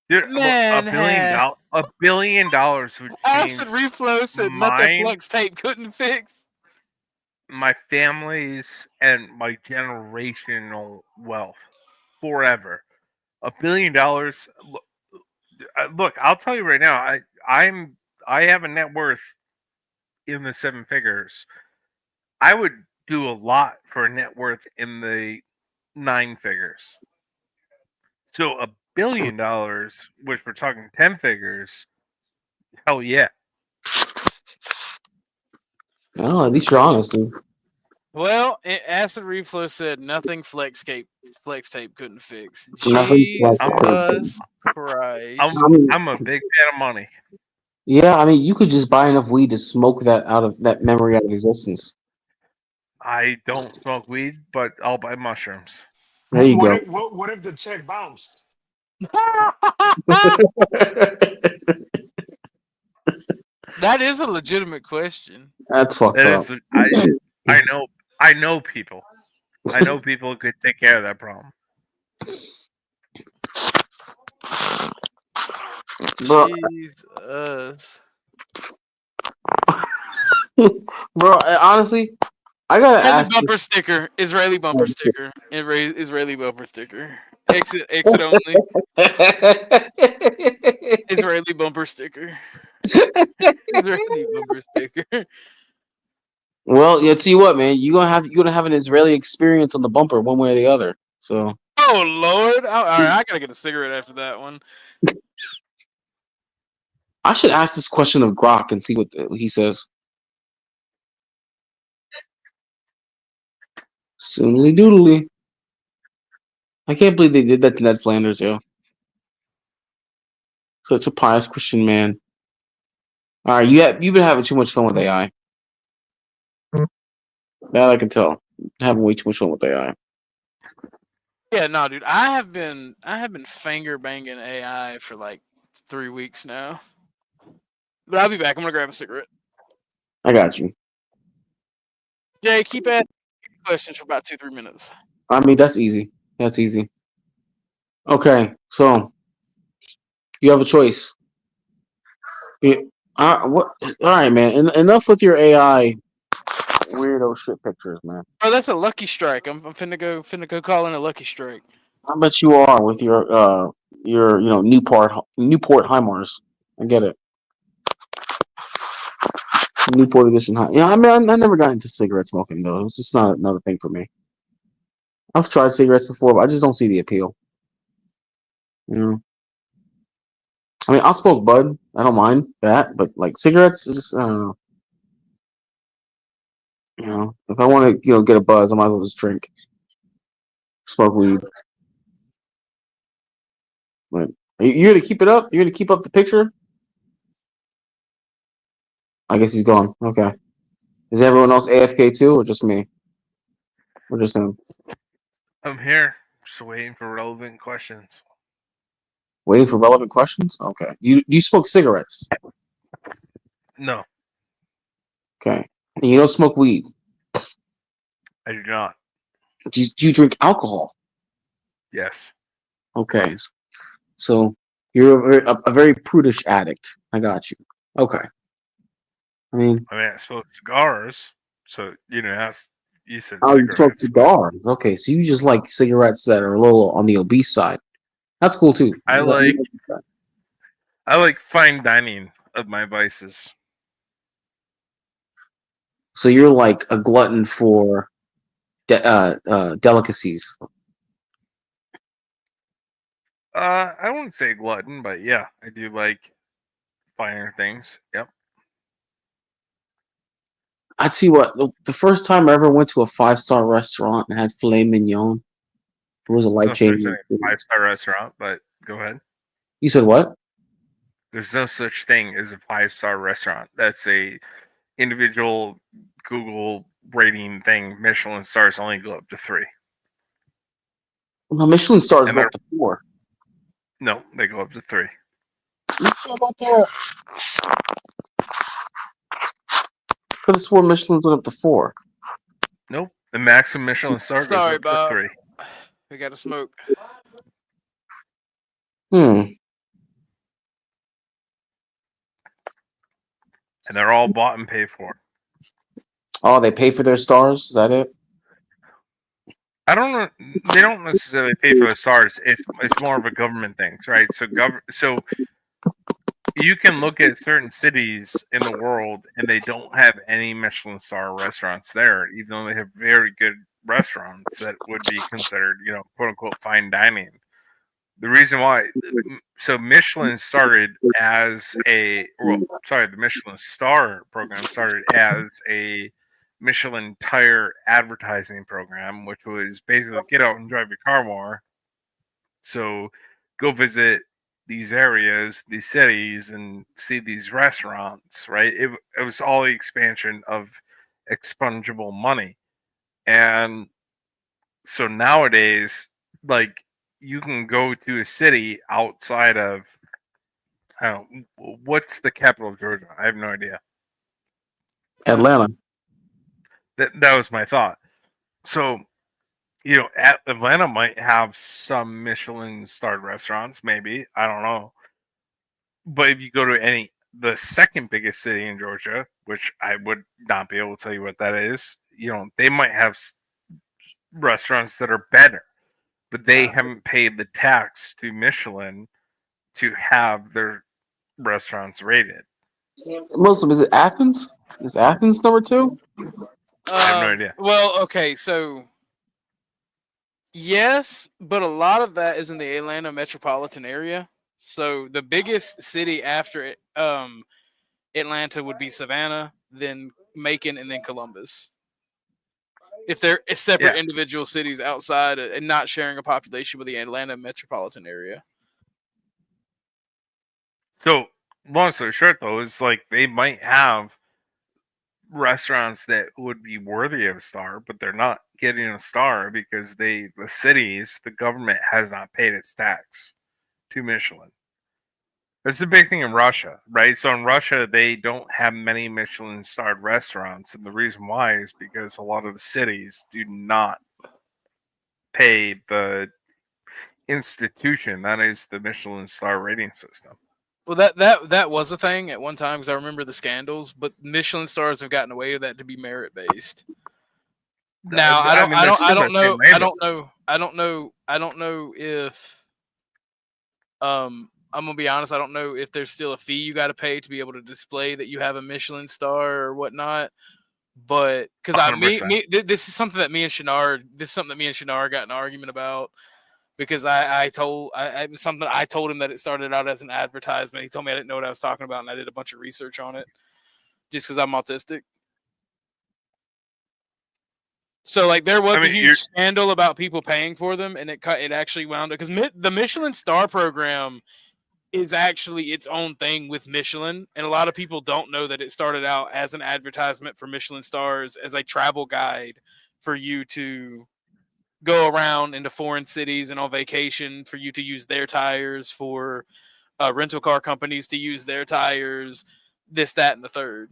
Dude, Man, $1 billion would change acid reflux and nothing flux tape couldn't fix. My family's and my generational wealth forever. $1 billion. Look, I'll tell you right now. I have a net worth in the 7 figures. I would do a lot for a net worth in the 9 figures. So $1 billion, which we're talking 10 figures, hell yeah. Oh, at least you're honest, dude. Well, Acid Reflux said nothing flex tape couldn't fix. Nothing like Jesus Christ. I'm a big fan of money. Yeah, I mean, you could just buy enough weed to smoke that memory out of existence. I don't smoke weed, but I'll buy mushrooms. There you go. What if the check bounced? That is a legitimate question. That's fucked That up. is, I know people. I know people who could take care of that problem. Bro, Jesus. bro, honestly, I gotta Israeli ask. bumper sticker. Israeli bumper sticker. Israeli bumper sticker. Exit only. Israeli bumper sticker. Israeli bumper sticker. Well, yeah, tell you what, man, you're gonna have an Israeli experience on the bumper, one way or the other. So Oh Lord! All right, I gotta get a cigarette after that one. I should ask this question of Grok and see what he says. Soonly doodly. I can't believe they did that to Ned Flanders, yo. Such a pious Christian man. All right, you've been having too much fun with AI. That I can tell. Having way too much fun with AI. Yeah, no, dude. I have been finger banging AI for like 3 weeks now. But I'll be back. I'm gonna grab a cigarette. I got you. Jay, keep asking questions for about 2-3 minutes. I mean, that's easy. That's easy. Okay, so you have a choice. What? All right, man. Enough with your AI weirdo shit pictures, man. Oh, that's a lucky strike. I'm finna go call in a lucky strike. I bet you are with your Newport Heimars. I get it. Newport edition high. Yeah, I mean, I never got into cigarette smoking though. It's just not another thing for me. I've tried cigarettes before, but I just don't see the appeal. You know, I mean, I'll smoke bud. I don't mind that, but like cigarettes, it's just I don't know. You know, if I want to, get a buzz, I might as well just drink, smoke weed. But you gonna keep it up? You're gonna keep up the picture? I guess he's gone. Okay. Is everyone else AFK too, or just me? Or just him? I'm here, just waiting for relevant questions. Waiting for relevant questions? Okay. You smoke cigarettes? No, Okay. And you don't smoke weed? I do not. Do you drink alcohol? Yes. Okay. So you're a very prudish addict. I got you. Okay. I mean, I smoke cigars, so you said oh, you smoke cigarettes. But cigars. Okay, so you just like cigarettes that are a little on the obese side. That's cool too. I like fine dining of my vices. So you're like a glutton for delicacies. I wouldn't say glutton, but yeah, I do like finer things. Yep. I tell you what, the first time I ever went to a 5-star restaurant and had filet mignon, it was a There's no life such changing thing as a 5-star restaurant, but go ahead. You said what? There's no such thing as a 5-star restaurant. That's a individual Google rating thing. Michelin stars only go up to 3. Well, Michelin stars And go up to 4. No, they go up to 3. You sure about that? Could have sworn Michelin's went up to 4. Nope. The maximum Michelin star goes Sorry, up Bob. to 3. We got to smoke. And they're all bought and paid for. Oh, they pay for their stars? Is that it? I don't know. They don't necessarily pay for the stars. It's more of a government thing, right? So you can look at certain cities in the world and they don't have any Michelin star restaurants there, even though they have very good restaurants that would be considered, quote unquote, fine dining. The reason why, so Michelin started as the Michelin star program started as a Michelin tire advertising program, which was basically get out and drive your car more. So go visit these areas, these cities, and see these restaurants, right? It was all the expansion of expungible money. And so nowadays, like, you can go to a city outside of, I don't know, what's the capital of Georgia? I have no idea. Atlanta. That was my thought. So, Atlanta might have some Michelin starred restaurants, maybe. I don't know. But if you go to the second biggest city in Georgia, which I would not be able to tell you what that is, they might have restaurants that are better, but they haven't paid the tax to Michelin to have their restaurants rated. Muslim, is it Athens? Is Athens number 2? I have no idea. Well, okay, so yes, but a lot of that is in the Atlanta metropolitan area. So the biggest city after Atlanta would be Savannah, then Macon, and then Columbus. If they're separate individual cities outside and not sharing a population with the Atlanta metropolitan area. So, long story short, though, is like they might have restaurants that would be worthy of a star, but they're not getting a star because the government has not paid its tax to Michelin. It's a big thing in Russia, right? So in Russia, they don't have many Michelin starred restaurants. And the reason why is because a lot of the cities do not pay the institution that is the Michelin star rating system. Well, that was a thing at one time because I remember the scandals, but Michelin stars have gotten away with that to be merit based. Now I don't know if I'm gonna be honest. I don't know if there's still a fee you got to pay to be able to display that you have a Michelin star or whatnot. But because this is something that me and Shinard got in an argument about because it was something I told him that it started out as an advertisement. He told me I didn't know what I was talking about, and I did a bunch of research on it just because I'm autistic. So like there was a huge scandal about people paying for them, and it actually wound up because the Michelin star program is actually its own thing with Michelin, and a lot of people don't know that it started out as an advertisement for Michelin stars as a travel guide for you to go around into foreign cities and on vacation, for you to use their tires, for rental car companies to use their tires, this, that, and the third.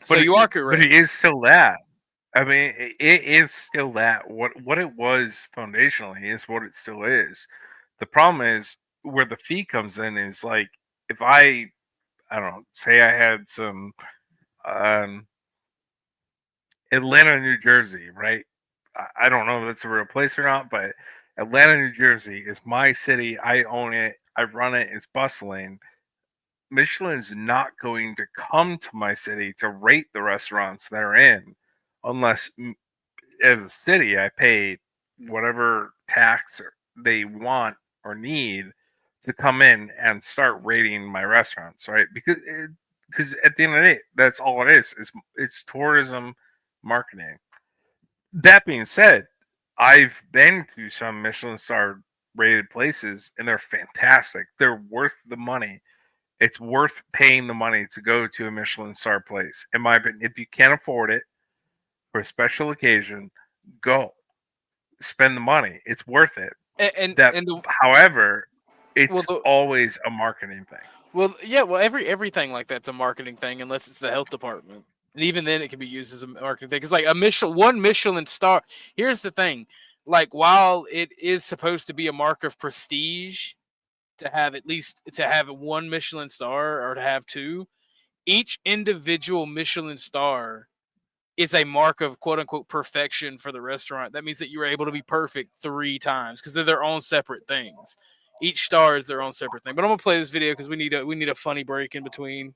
So you are correct. But it is still that. I mean, it is still that. What it was foundationally is what it still is. The problem is where the fee comes in is like if I don't know, say I had some Atlanta, New Jersey, right? I don't know if that's a real place or not, but Atlanta, New Jersey is my city. I own it. I run it. It's bustling. Michelin's not going to come to my city to rate the restaurants they're in unless, as a city, I pay whatever tax they want or need to come in and start rating my restaurants, right? Because at the end of the day, that's all it is. It's tourism marketing. That being said, I've been to some Michelin star rated places and they're fantastic. They're worth the money. It's worth paying the money to go to a Michelin star place. In my opinion, if you can't afford it for a special occasion, go. Spend the money. It's worth it. However, it's always a marketing thing. Well, yeah, everything like that's a marketing thing unless it's the health department. And even then, it can be used as a marketing thing. Because like one Michelin star. Here's the thing: like while it is supposed to be a mark of prestige to have one Michelin star or to have two, each individual Michelin star is a mark of quote unquote perfection for the restaurant. That means that you were able to be perfect 3 times because they're their own separate things. Each star is their own separate thing. But I'm gonna play this video because we need a funny break in between.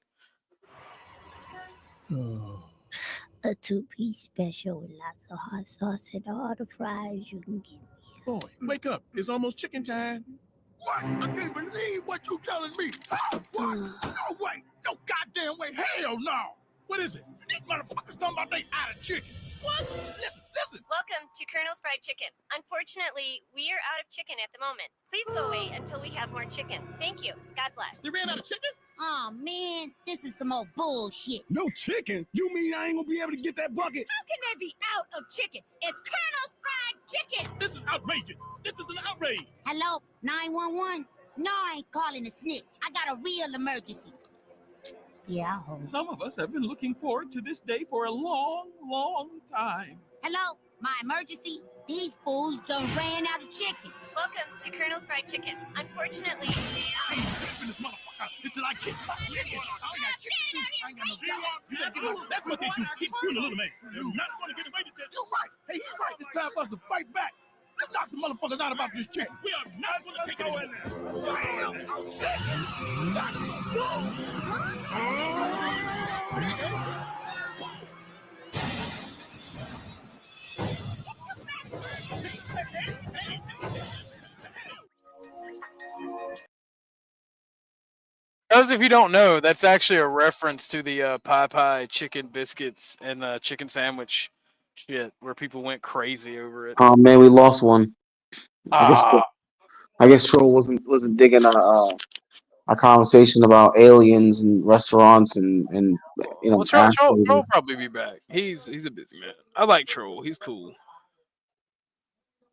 A 2-piece special with lots of hot sauce and all the fries you can get. Boy, wake up. It's almost chicken time. What? I can't believe what you telling me. What? No way. No goddamn way. Hell no. What is it? These motherfuckers talking about they out of chicken. What? Listen. Welcome to Colonel's Fried Chicken. Unfortunately, we are out of chicken at the moment. Please go away until we have more chicken. Thank you. God bless. They ran out of chicken? Oh man, this is some old bullshit. No chicken? You mean I ain't gonna be able to get that bucket? How can they be out of chicken? It's Colonel's Fried Chicken. This is outrageous. This is an outrage. Hello, 911? No, I ain't calling a snitch. I got a real emergency. Yeah, I hope. Some of us have been looking forward to this day for a long, long time. Hello, my emergency? These fools done ran out of chicken. Welcome to Colonel's Fried Chicken. Unfortunately, I ain't flipping this motherfucker until I kiss my chicken. I ain't got chicken. I ain't got no chicken. That's what they do. Keep screwing the little man. They're not going to get away with this. You're right. Hey, he's right. It's time for us to fight back. Let's knock some motherfuckers out about this chicken. We are not going to take it in there. Damn, I'm chicken. That's so cool. Those of you who don't know, that's actually a reference to the Popeye chicken biscuits and chicken sandwich shit, where people went crazy over it. Oh man, we lost one. I guess Troll wasn't digging a conversation about aliens and restaurants and you know. Well, Troll will probably be back. He's a busy man. I like Troll. He's cool.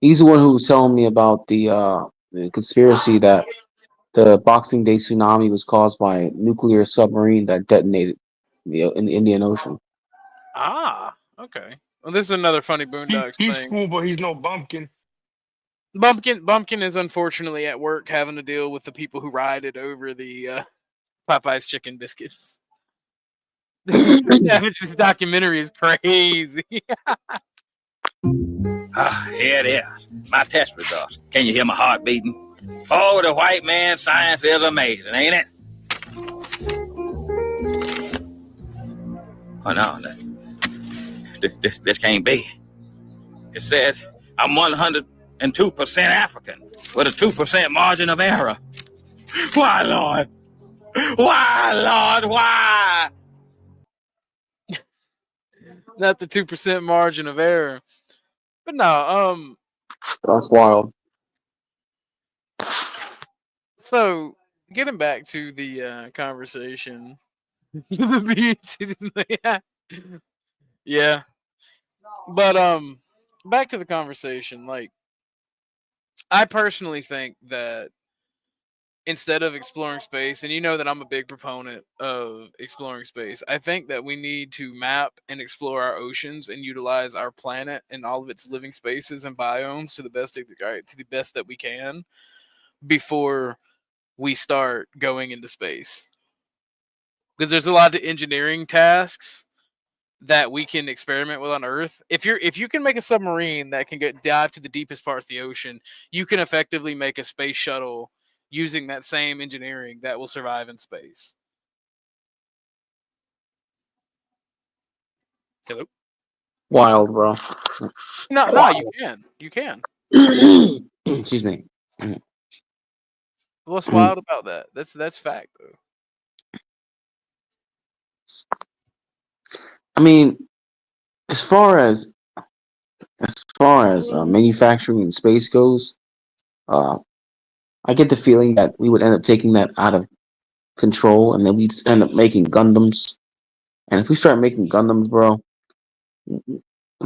He's the one who was telling me about the conspiracy that the Boxing Day tsunami was caused by a nuclear submarine that detonated in the Indian Ocean. Ah, okay. Well, this is another funny Boondocks He's thing. cool, but he's no bumpkin. Bumpkin is unfortunately at work having to deal with the people who rioted over the Popeye's chicken biscuits. This documentary is crazy. Here it is. My test results. Can you hear my heart beating? Oh, the white man's science is amazing, ain't it? Oh, no. This can't be. It says I'm 102% African with a 2% margin of error. Why, Lord? Why, Lord? Why? Not the 2% margin of error. But no, That's wild. So getting back to the conversation. Yeah. But back to the conversation, like I personally think that instead of exploring space, and you know that I'm a big proponent of exploring space, I think that we need to map and explore our oceans and utilize our planet and all of its living spaces and biomes to the best that we can before we start going into space. Because there's a lot of engineering tasks that we can experiment with on Earth. If you can make a submarine that can dive to the deepest parts of the ocean, you can effectively make a space shuttle using that same engineering that will survive in space. Hello? Wild, bro. No, you can. Excuse me. What's wild about that? That's fact, though. I mean, as far as manufacturing in space goes, I get the feeling that we would end up taking that out of control, and then we'd end up making Gundams. And if we start making Gundams, bro,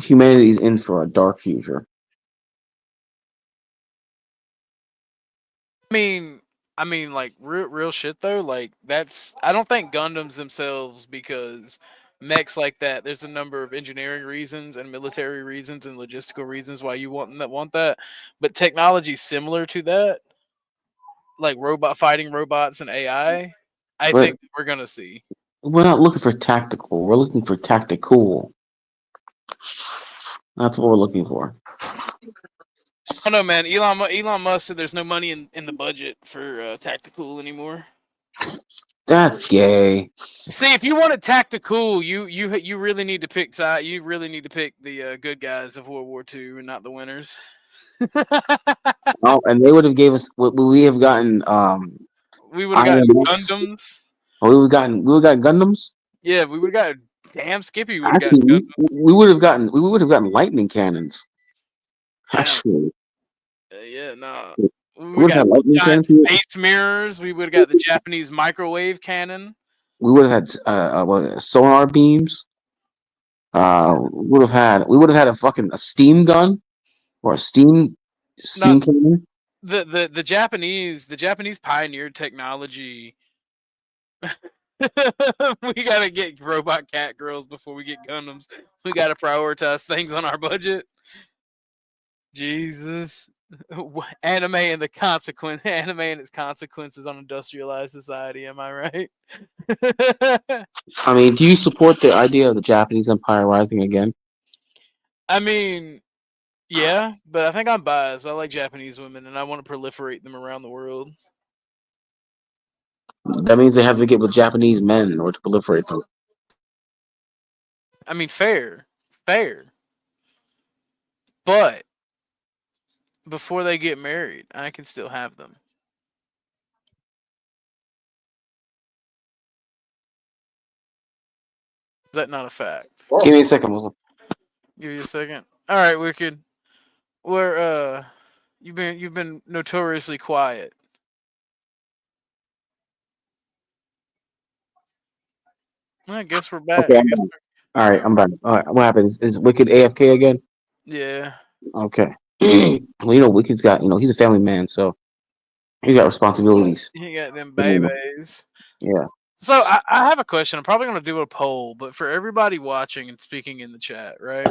humanity's in for a dark future. I mean, like real shit though. Like I don't think Gundams themselves, because mechs like that, there's a number of engineering reasons and military reasons and logistical reasons why you want that. But technology similar to that, like fighting robots and AI, I think we're gonna see. We're not looking for tactical. We're looking for tactical. That's what we're looking for. I don't know, man. Elon Musk said there's no money in the budget for tactical anymore. That's gay. See, if you want it tactical, you really need to pick side. You really need to pick the good guys of World War II and not the winners. Oh, and they would have gave us. Would we have gotten? We would have Iron gotten Max? Gundams. Oh, we would have gotten Gundams. Yeah, we would have got damn Skippy. Would have Actually, gotten Gundams. we would have gotten lightning cannons. Damn. Actually, Yeah, no. we We would have got had lightning giant cannons. space mirrors. We would have got the Japanese microwave cannon. We would have had sonar beams. We would have had a steam gun or a steam cannon. The Japanese pioneered technology. We gotta get robot cat girls before we get Gundams. We gotta prioritize things on our budget. Jesus. Anime and its consequences on industrialized society, am I right? I mean, do you support the idea of the Japanese Empire rising again? I mean, yeah, but I think I'm biased. I like Japanese women and I want to proliferate them around the world. That means they have to get with Japanese men in order to proliferate them. I mean, fair. But before they get married, I can still have them. Is that not a fact? Give me a second, Muslim. Give you a second. All right, Wicked. Where you've been notoriously quiet. I guess we're back. Okay, I'm back. All right, I'm back. All right, what happened? Is Wicked AFK again? Yeah. Okay. Well, Wicked's got, he's a family man, so he's got responsibilities. He got them babies. Yeah. So I have a question. I'm probably going to do a poll, but for everybody watching and speaking in the chat, right?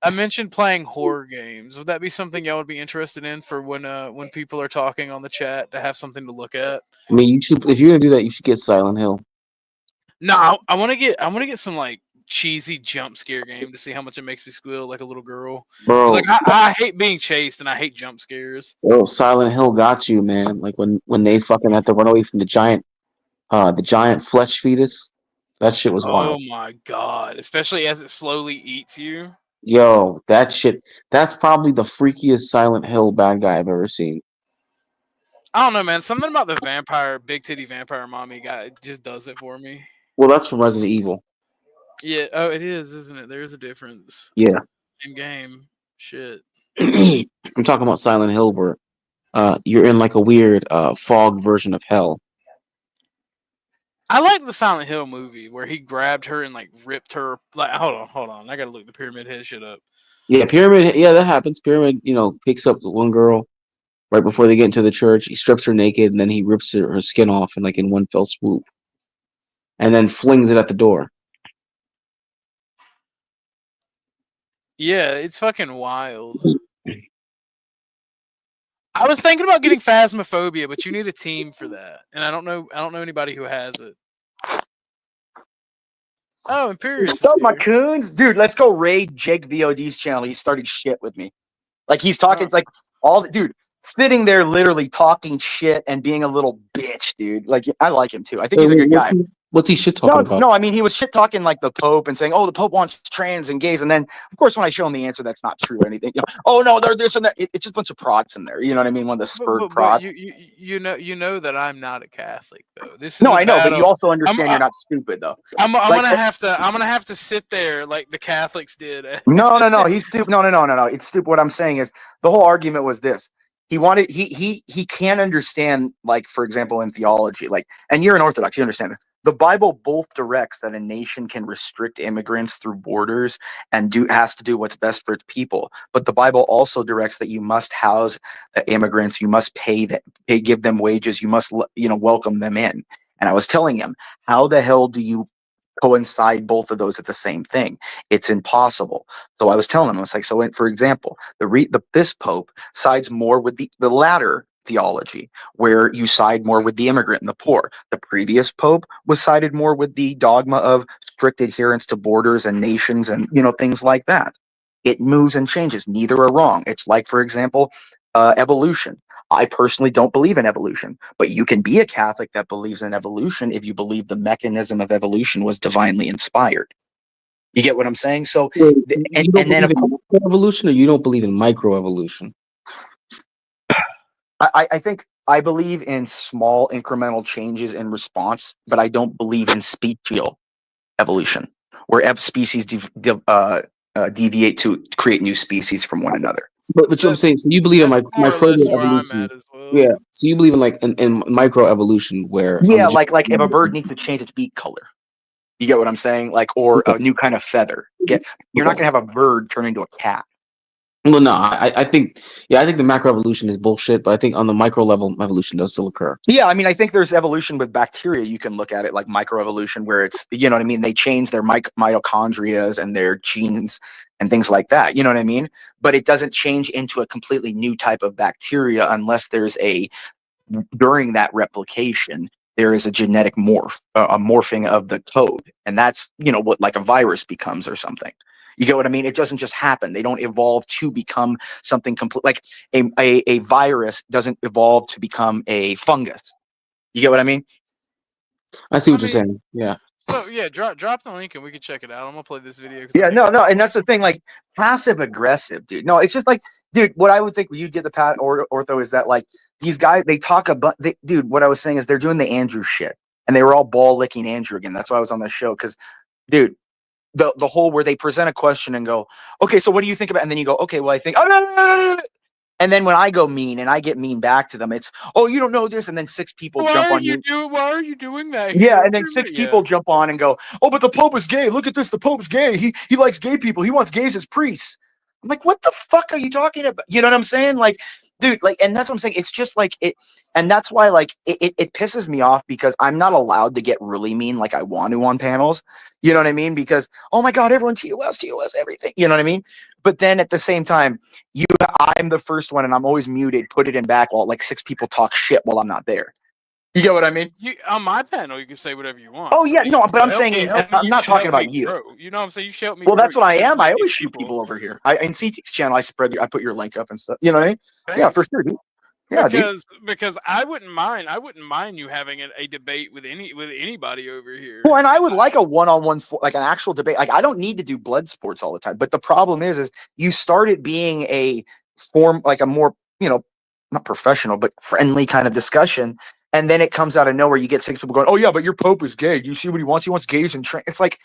I mentioned playing horror games. Would that be something y'all would be interested in for when people are talking on the chat to have something to look at? I mean, if you're gonna do that, you should get Silent Hill. No, I want to get some like cheesy jump scare game to see how much it makes me squeal like a little girl. Bro, like I hate being chased and I hate jump scares. Bro, Silent Hill got you, man. Like when they fucking have to run away from the giant flesh fetus. That shit was wild. Oh my god! Especially as it slowly eats you. Yo, that shit. That's probably the freakiest Silent Hill bad guy I've ever seen. I don't know, man. Something about the big titty vampire mommy guy just does it for me. Well, that's from Resident Evil. Yeah. Oh, it is, isn't it? There is a difference. Yeah. In game. Shit. I'm talking about Silent Hill where you're in like a weird fog version of hell. I like the Silent Hill movie where he grabbed her and like ripped her. Like, hold on. I gotta look the Pyramid Head shit up. Yeah, Pyramid. Yeah, that happens. Pyramid, picks up the one girl right before they get into the church. He strips her naked and then he rips her skin off in one fell swoop, and then flings it at the door. Yeah, it's fucking wild. I was thinking about getting Phasmophobia, but you need a team for that, and I don't know anybody who has it. Oh, Imperius. What's up, my coons? Dude, let's go raid Jake VOD's channel. He's starting shit with me. Like, he's talking, dude, sitting there literally talking shit and being a little bitch, dude. Like, I like him too. I think he's a good guy. What's he shit talking about? No, I mean, he was shit talking like the Pope and saying, oh, the Pope wants trans and gays. And then, of course, when I show him the answer, that's not true or anything. Oh, no, they're this and that. It's just a bunch of prods in there. You know what I mean? One of the spurred prods. You know that I'm not a Catholic, though. I know, but you also understand you're not stupid, though. I'm gonna have to sit there like the Catholics did. No. He's stupid. No. It's stupid. What I'm saying is the whole argument was this. He can't understand, like, for example, in theology, like, and you're an Orthodox, you understand that. The Bible both directs that a nation can restrict immigrants through borders and has to do what's best for its people. But the Bible also directs that you must house immigrants, you must give them wages, you must, welcome them in. And I was telling him, how the hell do you coincide both of those at the same thing? It's impossible. So I was telling him, I was like, so for example, this Pope sides more with the latter theology, where you side more with the immigrant and the poor. The previous Pope was sided more with the dogma of strict adherence to borders and nations and things like that. It moves and changes. Neither are wrong. It's like, for example, evolution. I personally don't believe in evolution, but you can be a Catholic that believes in evolution if you believe the mechanism of evolution was divinely inspired. You get what I'm saying? So, Wait, and you don't then believe in macroevolution, or you don't believe in microevolution? I think I believe in small incremental changes in response, but I don't believe in special evolution, where species deviate to create new species from one another. But what I'm saying, so you believe in That's more or less where I'm microevolution? at as well. Yeah. So you believe in like in microevolution, where Yeah, like if a bird needs to change its beak color. You get what I'm saying? Like, or a new kind of feather. You're not gonna have a bird turn into a cat. Well, no, I think, yeah, I think the macroevolution is bullshit, but I think on the micro level, evolution does still occur. Yeah, I mean, I think there's evolution with bacteria. You can look at it like microevolution, where it's, you know what I mean? They change their mitochondria and their genes and things like that. You know what I mean? But it doesn't change into a completely new type of bacteria unless during that replication, there is a genetic a morphing of the code. And that's, what like a virus becomes or something. You get what I mean? It doesn't just happen. They don't evolve to become something complete. Like a virus doesn't evolve to become a fungus. You get what I mean? I see what you're saying. Yeah. So yeah, drop the link and we can check it out. I'm gonna play this video. Yeah, no, and that's the thing. Like passive aggressive, dude. No, it's just like, dude. What I would think when you did the ortho is that like these guys, they talk about, dude. What I was saying is they're doing the Andrew shit, and they were all ball licking Andrew again. That's why I was on the show, because, dude. The whole where they present a question and go, okay, so what do you think about? And then you go, okay, well, I think, oh, no. And then when I go mean and I get mean back to them, it's, oh, you don't know this. And then 6 people jump on you. Why are you doing that? Yeah, and then 6 people jump on and go, oh, but the Pope is gay. Look at this. The Pope's gay. He likes gay people. He wants gays as priests. I'm like, what the fuck are you talking about? You know what I'm saying? Like, dude, like, and that's what I'm saying. It's just like it. And that's why, like, it pisses me off because I'm not allowed to get really mean like I want to on panels. You know what I mean? Because, oh my God, everyone TOS, everything. You know what I mean? But then at the same time, I'm the first one and I'm always muted, put it in back while like 6 people talk shit while I'm not there. You get what I mean? On my panel, you can say whatever you want. Oh, yeah, no, but I'm saying, I'm not talking about you. Bro. You know what I'm saying? You shout me. Well, that's what I am. I always shoot people over here. In CT's channel, I put your link up and stuff. You know what I mean? Thanks. Yeah, for sure, dude. Yeah, because I wouldn't mind you having a debate with anybody over here. Well, and I would like a one-on-one, like an actual debate. Like I don't need to do blood sports all the time. But the problem is you started being a form, like a more, not professional, but friendly kind of discussion. And then it comes out of nowhere. You get 6 people going, oh yeah, but your Pope is gay. You see what he wants? He wants gays and trans. It's like,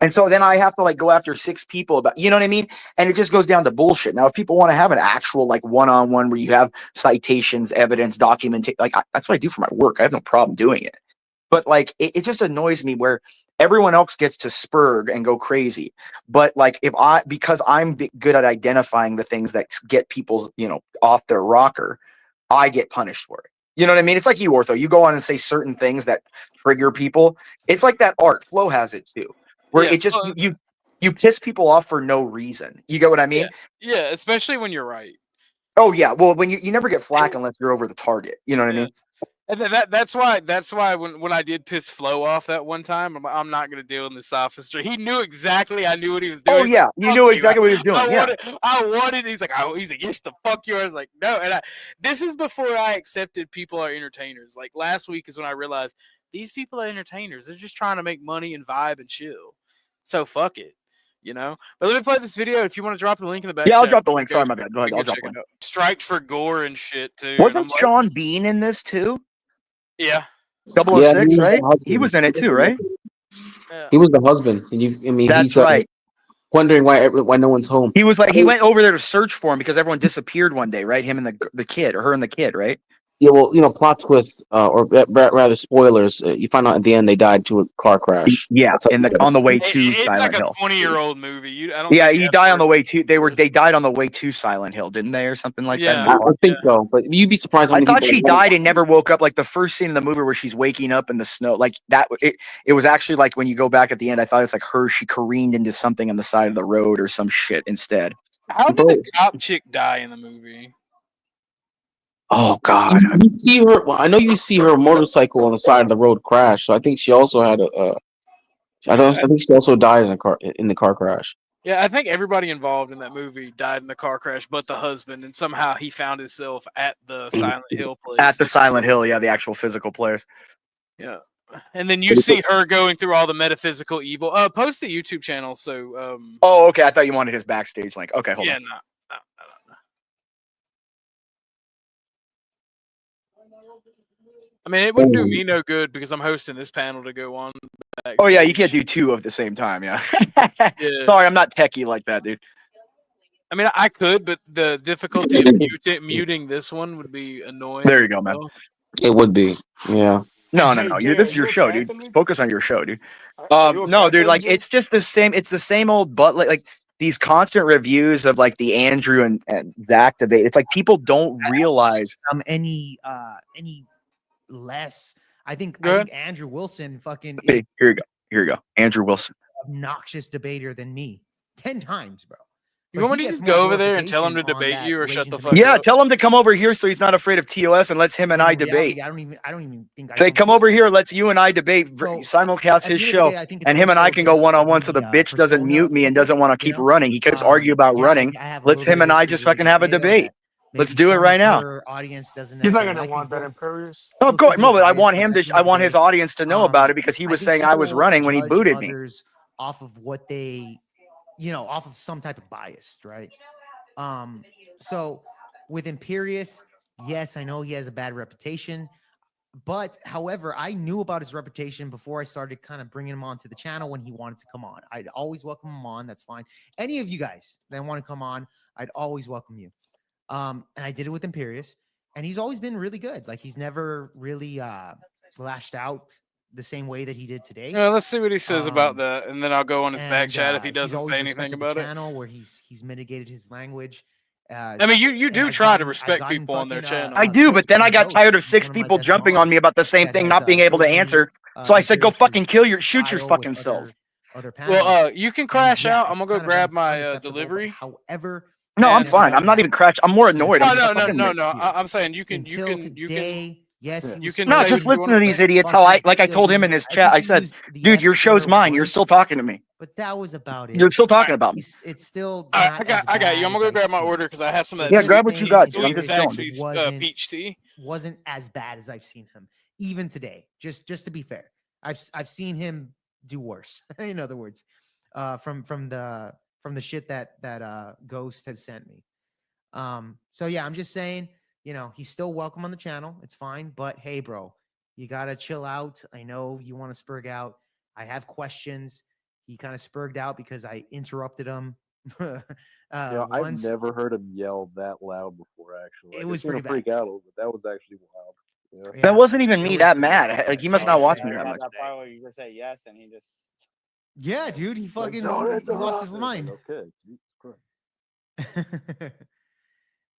and so then I have to like go after 6 people about, you know what I mean? And it just goes down to bullshit. Now, if people want to have an actual like one-on-one where you have citations, evidence, documentation, like that's what I do for my work. I have no problem doing it. But like, it just annoys me where everyone else gets to spurg and go crazy. But like, because I'm good at identifying the things that get people, off their rocker, I get punished for it. You know what I mean? It's like you, Ortho. You go on and say certain things that trigger people. It's like that art. Flo has it too. Where it just you piss people off for no reason. You get what I mean? Yeah, especially when you're right. Oh yeah. Well, when you never get flack unless you're over the target. You know what I mean? And that's why when I did piss Flo off that one time, I'm not going to deal in the sophistry. He knew exactly I knew what he was doing. Oh yeah, you knew exactly what he was doing. I wanted. He's like, yes, the fuck you. I was like, no. And this is before I accepted people are entertainers. Like last week is when I realized these people are entertainers. They're just trying to make money and vibe and chill. So fuck it. But let me play this video. If you want to drop the link in the back. Yeah, I'll drop the link. Sorry, my bad. Go ahead. I'll drop one. Striked for gore and shit too. Wasn't Sean Bean in this too? Yeah. 006, right? He was in it too, right? Yeah. He was the husband, and that's right. Wondering why no one's home. He was like, he went over there to search for him because everyone disappeared one day, right? Him and the kid, or her and the kid, right? Yeah, well, plot twist, or rather spoilers. You find out at the end they died to a car crash. Yeah, on the way to it's Silent Hill. It's like a 20-year-old movie. He died on the way to. They died on the way to Silent Hill, didn't they, or something like that? I think so, but you'd be surprised. I thought she died and never woke up. Like the first scene in the movie where she's waking up in the snow, like that. It was actually like when you go back at the end. I thought it's like her. She careened into something on the side of the road or some shit instead. How did the cop chick die in the movie? Oh God! You see her. Well, I know you see her motorcycle on the side of the road crash. So I think she also had I think she also died in the car crash. Yeah, I think everybody involved in that movie died in the car crash, but the husband, and somehow he found himself at the Silent Hill place. At the Silent Hill, yeah, the actual physical place. Yeah, and then you see her going through all the metaphysical evil. Post the YouTube channel. So. Oh, okay. I thought you wanted his backstage link. Okay, hold on. Yeah, no. I mean, it wouldn't do me no good because I'm hosting this panel to go on. Oh yeah, you can't do two at the same time. Yeah. Yeah. Sorry, I'm not techie like that, dude. I mean, I could, but the difficulty of muting this one would be annoying. There you go, man. It would be, yeah. No. Jay, This is are your you show, a dude. Catholic? Focus on your show, dude. Are you a No, dude. Catholic, Like, Jay? it's just the same. It's the same old like these constant reviews of like the Andrew and Zach debate. It's like people don't realize any less. I think Andrew Wilson fucking Okay, here you go. Andrew Wilson. obnoxious debater than me 10 times, bro. You But want he me to gets just more go over there and tell him to glorification debate on you or that shut the raging fuck debate. Yeah, up? tell him to come over here so he's not afraid of TOS and lets him and But I in reality, debate. I don't even think I They can come host over it. here, let's you and I debate. So, Simulcast at his the end of the show, day, I think it's and him and I also can go just one-on-one. So the bitch doesn't persona mute of me and people, doesn't want to keep you know? running. He keeps arguing about Yeah, running. I have a Let's little him bit and of I history just with fucking have a tomato debate. that Let's maybe do it some right of now. her audience doesn't He's not necessarily gonna like want that, before. Imperius. No, So go, could be no, but I biased, want but him at to. the I end of want the his day, audience to know about it because he I was think saying I was people running when he judge booted me. others off of what they, off of some type of bias, right? So with Imperius, yes, I know he has a bad reputation, but however, I knew about his reputation before I started kind of bringing him onto the channel when he wanted to come on. I'd always welcome him on. That's fine. Any of you guys that want to come on, I'd always welcome you. And I did it with Imperius, and he's always been really good. Like he's never really lashed out the same way that he did today. Yeah, let's see what he says about that, and then I'll go on his back chat if he He's doesn't always say anything respected about the it. channel where he's mitigated his language. I mean, you and do I've try to gotten- I've respect gotten people on their fucking, channel. I do, but then I got Ghost, tired of he's 6 one of my people best jumping on mods me about the same that thing, has, not being able to given me, answer. So I said, go fucking Imperius's shoot your bio fucking with self. other panels. Well, you can crash yeah, out. I'm it's gonna go kind of grab my unacceptable, but delivery. However, No, I'm And, fine. I'm not even crashed. I'm more annoyed. I'm just fucking no. I'm saying you can. Yes, You can. No, say just what you listen wanna to these say. idiots. How I told him in his chat. I said, dude, your show's mine. You're still talking to me. But that was about it. You're still talking about me. It's still. All right, I got you. I'm gonna go grab my order because I have some of that. Yeah, grab what you got, dude. I'm Sweet just chilling, Zaxby's dude. peach tea. Wasn't as bad as I've seen him even today. Just to be fair, I've seen him do worse. In other words, from the shit that Ghost has sent me. So yeah, I'm just saying, he's still welcome on the channel. It's fine, but hey, bro, you gotta chill out. I know you want to spurg out. I have questions. He kind of spurged out because I interrupted him. I've never heard him yell that loud before. Actually, It was gonna pretty freak out a little bit. That was actually wild. Yeah. That wasn't even me that mad. Like, you must not watch me that much. That part where you just say yes and he just. Yeah, dude, he fucking no, he that's a lost lot. his mind. Okay, Jesus Christ.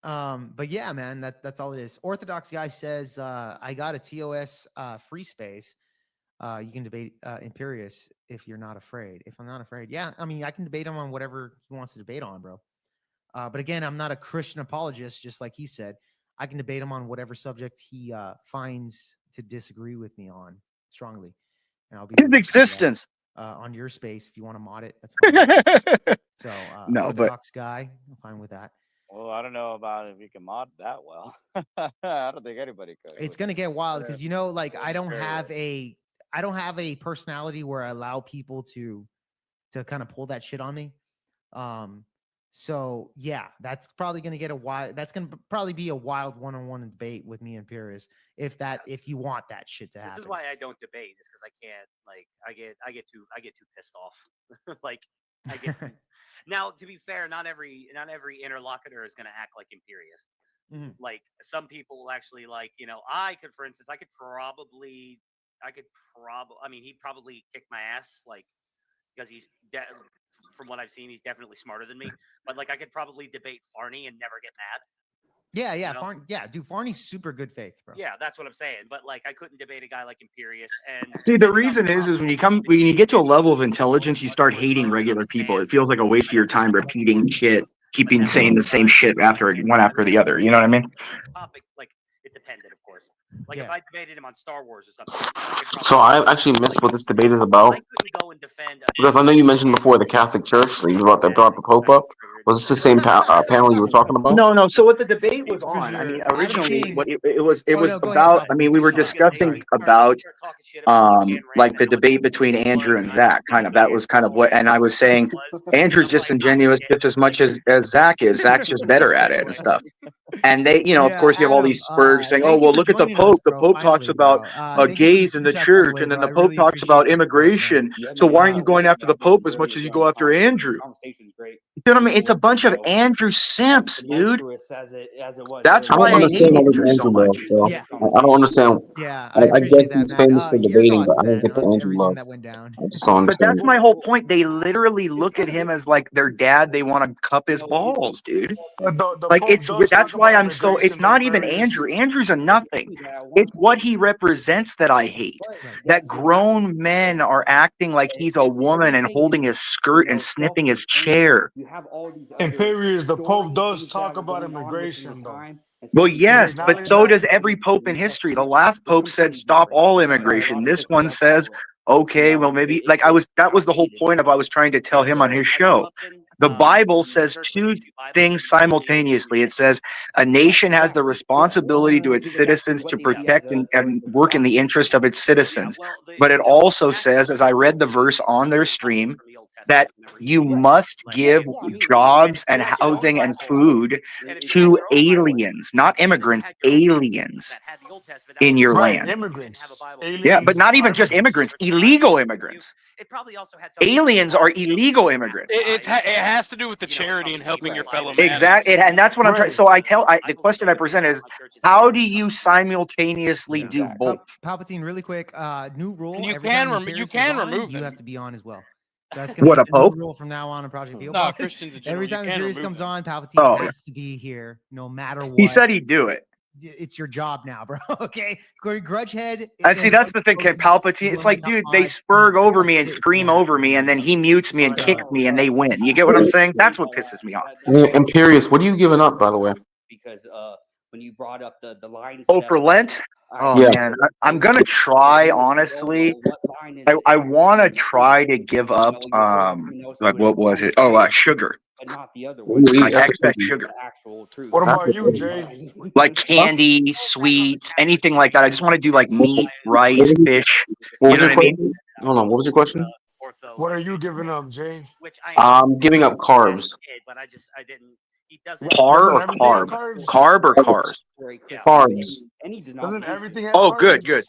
But yeah, man, that's all it is. Orthodox guy says, I got a TOS free space. You can debate Imperius if you're not afraid. If I'm not afraid, yeah, I mean, I can debate him on whatever he wants to debate on, bro. But again, I'm not a Christian apologist, just like he said. I can debate him on whatever subject he finds to disagree with me on strongly, and I'll be His existence on your space if you want to mod it. That's fine. So no, Orthodox guy, I'm fine with that. Well, I don't know about if you can mod that well. I don't think anybody could. It's gonna get wild because like I don't have a personality where I allow people to kind of pull that shit on me. So yeah, that's probably gonna get that's gonna probably be a wild one-on-one debate with me and Imperius if you want that shit to happen. This is why I don't debate, is because I can't, like, I get too pissed off. Like, I get now, to be fair, not every interlocutor is gonna act like Imperius. Mhm. Like, some people will actually, like, I could probably I mean, he'd probably kick my ass, like, because he's from what I've seen, he's definitely smarter than me. But like, I could probably debate Farney and never get mad. Yeah, Farney. Yeah, dude, Farney's super good faith, bro. Yeah, that's what I'm saying. But like, I couldn't debate a guy like Imperius. And see, the reason is when you get to a level of intelligence, you start hating regular people. It feels like a waste of your time repeating shit, saying the same shit one after the other. You know what I mean? Topic, like, it depended, of course. Like, if I debated him on Star Wars or something. So I actually missed what this debate is about. I couldn't go and defend Because I know you mentioned before the Catholic Church. So you brought the Pope up. Was this the same panel you were talking about? No. So what the debate was For on, I mean, sure. I have a originally, thing. what it was Oh, no, go ahead, about. I mean, Palpatine. we were Finish off. discussing about like the debate between Andrew and Zach. Kind of that was kind of what, and I was saying Andrew's disingenuous just as much as Zach is. Zach's just better at it and stuff. And they, you know, of Yeah, course, you have all Adam. these spurgs saying, "Oh, Thank you well, for look at the joining us, Pope. The bro. Pope talks Finally, about bro. Thank you for the gays in super the chats, by the church, way, and then bro. the I Pope really talks about appreciate the support, man. immigration. So why aren't you going after the Pope as much as you go after Andrew?" Conversation's great. You know what I mean? It's a bunch of Andrew simps, dude. As it was. That's I why don't I understand hate all this Andrew so Andrew much. love, bro. Yeah. I don't understand. Yeah, I I guess appreciate that, he's Matt. famous for Your debating, thoughts, but I don't man, get the on Andrew everything love. that went down. I just don't But understand that's it. my whole point. They literally look at him as like their dad. They want to cup his balls, dude. The Like Pope does that's talk why about I'm so. It's immigration, though, not even Imperius. Andrew. Andrew's a nothing. It's what he represents that I hate. That grown men are acting like he's a woman and holding his skirt and sniffing his chair. Imperius, the Pope does talk about immigration, though. Well, Can you yes, but acknowledge so that? does every pope in history. The last pope said stop all immigration. This one says, okay, well maybe like that was the whole point of I was trying to tell him on his show. The Bible says two things simultaneously. It says a nation has the responsibility to its citizens to protect and work in the interest of its citizens. But it also says, as I read the verse on their stream, that you must give jobs and housing and food to aliens, not immigrants, aliens in your Right, land. immigrants. Yeah, but Aliens not are even just immigrants, illegal immigrants. Aliens are illegal immigrants. It has to do with the charity and helping your fellow man. Exactly, and that's what I'm trying. Right. So the question I present is, how do you simultaneously do both? Palpatine, really quick. New rule. You every can time rem- you Imperius can is on, remove you him. have to be on as well. So that's gonna What, be a the new pope? rule from now on in Project Field. No, Christians in general. Every time you can Imperius remove comes them. on, Palpatine Oh. has to be here, no matter what. He said he'd do it. It's your job now, bro. Okay, grudge head. And see, that's the thing, Ken Palpatine. It's like, dude, they spurg over me and scream over me, and then he mutes me and kicks me, and they win. You get what I'm saying? That's what pisses me off. Imperius, what are you giving up, by the way? Because when you brought up the line. Oh, for Lent? Oh, Yeah. man. I'm going to try, honestly. I want to try to give up, like, what was it? Oh, sugar. Like excess sugar. What That's about it. you, Jay? Like candy, sweets, anything like that. I just want to do like meat, rice, fish. What You was know your what I mean? question? Hold on, what was your question? What are you giving up, Jay? I'm giving up carbs. But I didn't. He Par Doesn't or everything have carb? carbs? Carb or carbs? Carbs. Doesn't everything have Oh, carbs? good, good.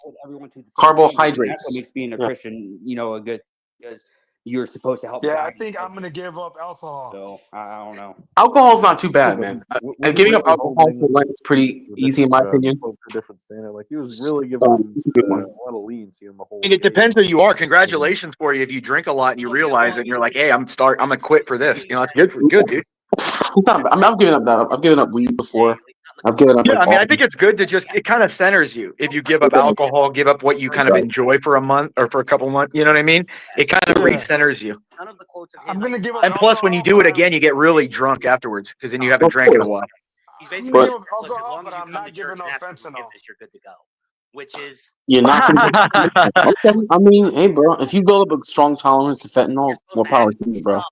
Carbohydrates. That's what makes being a Yeah. Christian, a good, because you're supposed to help. Yeah, I guide think people. I'm gonna give up alcohol. So I don't know. Alcohol's not too bad, man. Giving up alcohol for Lent is pretty easy, in my opinion. Different standard. Like he was really It's giving a good one. a lot of leniency in the whole. I mean, it depends who you are. Congratulations for you if you drink a lot and you realize it and you're like, hey, I'm gonna quit for this. It's good, dude. It's not. I mean, I've given up that. I've given up weed before. I've given up. Yeah, like, I mean, all- I think it's good to it kind of centers you. If you give up alcohol, give up what you kind of enjoy for a month or for a couple months, you know what I mean? It kind of recenters you. I'm gonna give up. And plus, when you do it again, you get really drunk afterwards because then you haven't drank in a while. He's I'm basically gonna saying, give up look, as alcohol, long but as you I'm come not to church giving and up ask for fentanyl. forgiveness, you're good to go. Which is You're not. Okay. I mean, hey, bro. If you build up a strong tolerance to fentanyl, more power to you, bro.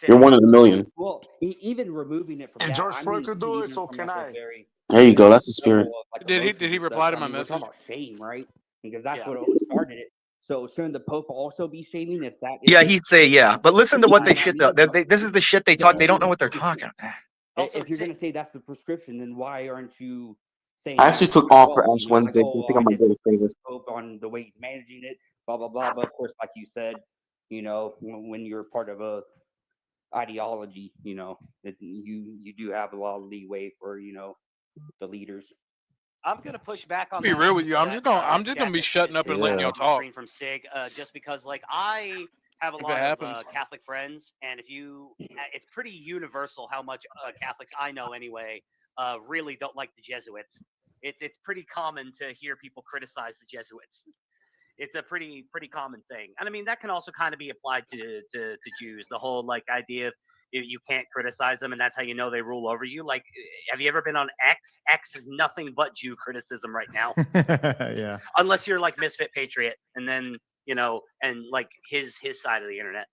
You're one in a million. Well, even removing it from If that, George I Floyd mean, could do it, even so from, can like, a I. very There you go. That's the spirit. level of, like, Did he emotions and reply stuff. to my I mean, we're message? talking about shame, right? Because that's what started it. So shouldn't the Pope also be shaming if that? Yeah, he'd say yeah. But listen to what they shit though. This is the shit they talk. They don't know what they're talking about. If you're gonna say that's the prescription, then why aren't you saying? I actually took off for Ash Wednesday. I think I'm my greatest favorite. Pope on the way he's managing it, blah blah blah. But of course, like you said, when you're part of a ideology, that you do have a lot of leeway for the leaders. I'm gonna push back on. Be real with you. I'm just gonna be shutting up and letting y'all talk. From Sig, just because like I have a If it lot of happens. Catholic friends, and it's pretty universal how much Catholics I know anyway really don't like the Jesuits. It's pretty common to hear people criticize the Jesuits. It's a pretty common thing, and I mean that can also kind of be applied to Jews. The whole like idea of you can't criticize them, and that's how you know they rule over you. Like, have you ever been on X? X is nothing but Jew criticism right now. Yeah. Unless you're like Misfit Patriot, and then you know, and like his side of the internet,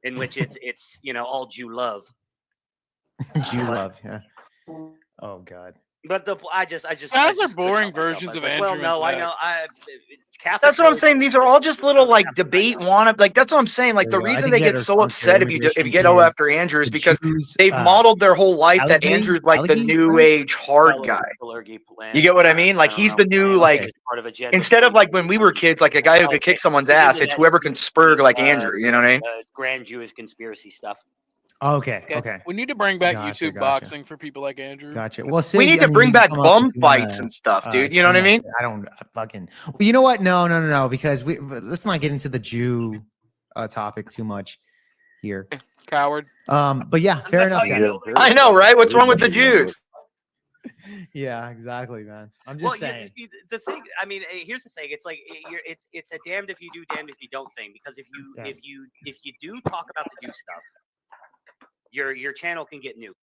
in which it's you know all Jew love. Jew love, yeah. Oh God. But I just Those I are just couldn't boring help myself. versions I was of like, Andrew well, and no, I Zach. know. Catholic That's what I'm Church saying. These are all just little like debate wanna like. That's what I'm saying. Like There the you go. I reason think they you had get a so response upset there. if you Immigration go is after Andrew is the because Jews, they've modeled their whole life that Allegheny? Andrew's like the Allegheny? new age hard guy. You get what I mean? Like he's the new like part of agenda. instead of like when we were kids, like a guy who could kick someone's ass. It's whoever can spurg like Andrew. You know what I mean? Grand Jewish conspiracy stuff. Okay. Okay. We need to bring back Gotcha, YouTube gotcha. boxing for people like Andrew. Gotcha. Well, We Sig, need I to mean, bring you can back come up bum if you wanna, fights and stuff, dude. You know what I explain mean? that. I don't fucking. Well, you know what? No. Because let's not get into the Jew topic too much here. Coward. But yeah, fair enough. Guys. I know, right? What's wrong with the Jews? Yeah, exactly, man. I'm Well, just saying. the thing. I mean, here's the thing. It's like it's a damned if you do, damned if you don't thing. Because if you do talk about the Jew stuff, your channel can get nuked.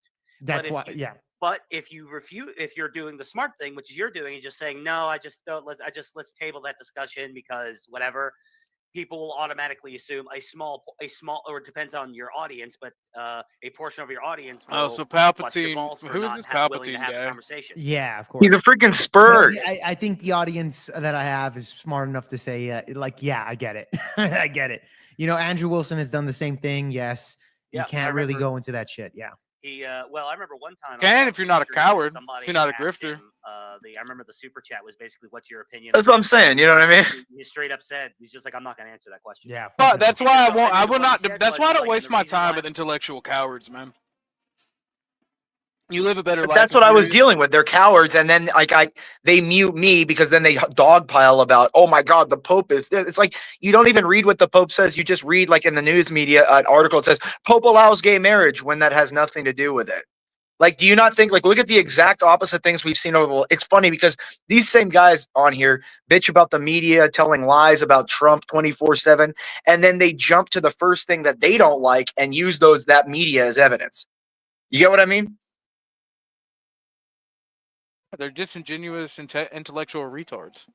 That's why. Yeah. But if you refute, if you're doing the smart thing, which is you're doing, and just saying no, let's table that discussion because whatever, people will automatically assume a small, or it depends on your audience, but a portion of your audience will So bust your Palpatine. balls for Who is not this willing to Palpatine have the guy? conversation. Yeah, of course. He's a freaking spurg. I think the audience that I have is smart enough to say, like, yeah, I get it. I get it. You know, Andrew Wilson has done the same thing. Yes. Yeah, You can't really go into that shit. Yeah. He well, I remember one time. Can if you're not a stream, coward, somebody if you're not a asked grifter. him, I remember the super chat was basically, "What's your opinion?" That's what I'm saying. You know what I mean? He straight up said, "He's just like, I'm not going to answer that question." Yeah. But that's why I won't. I And will what he not. said That's was, why I like, don't and waste the my reason time why- with intellectual cowards, man. You live a better But life. that's if what I you're- was dealing with. They're cowards, and then they mute me because then they dogpile about, oh my God, the Pope is. It's like you don't even read what the Pope says. You just read like in the news media an article that says Pope allows gay marriage when that has nothing to do with it. Like, do you not think, like, look at the exact opposite things we've seen over the. It's funny because these same guys on here bitch about the media telling lies about Trump 24/7, and then they jump to the first thing that they don't like and use that media as evidence. You get what I mean? They're disingenuous, intellectual retards.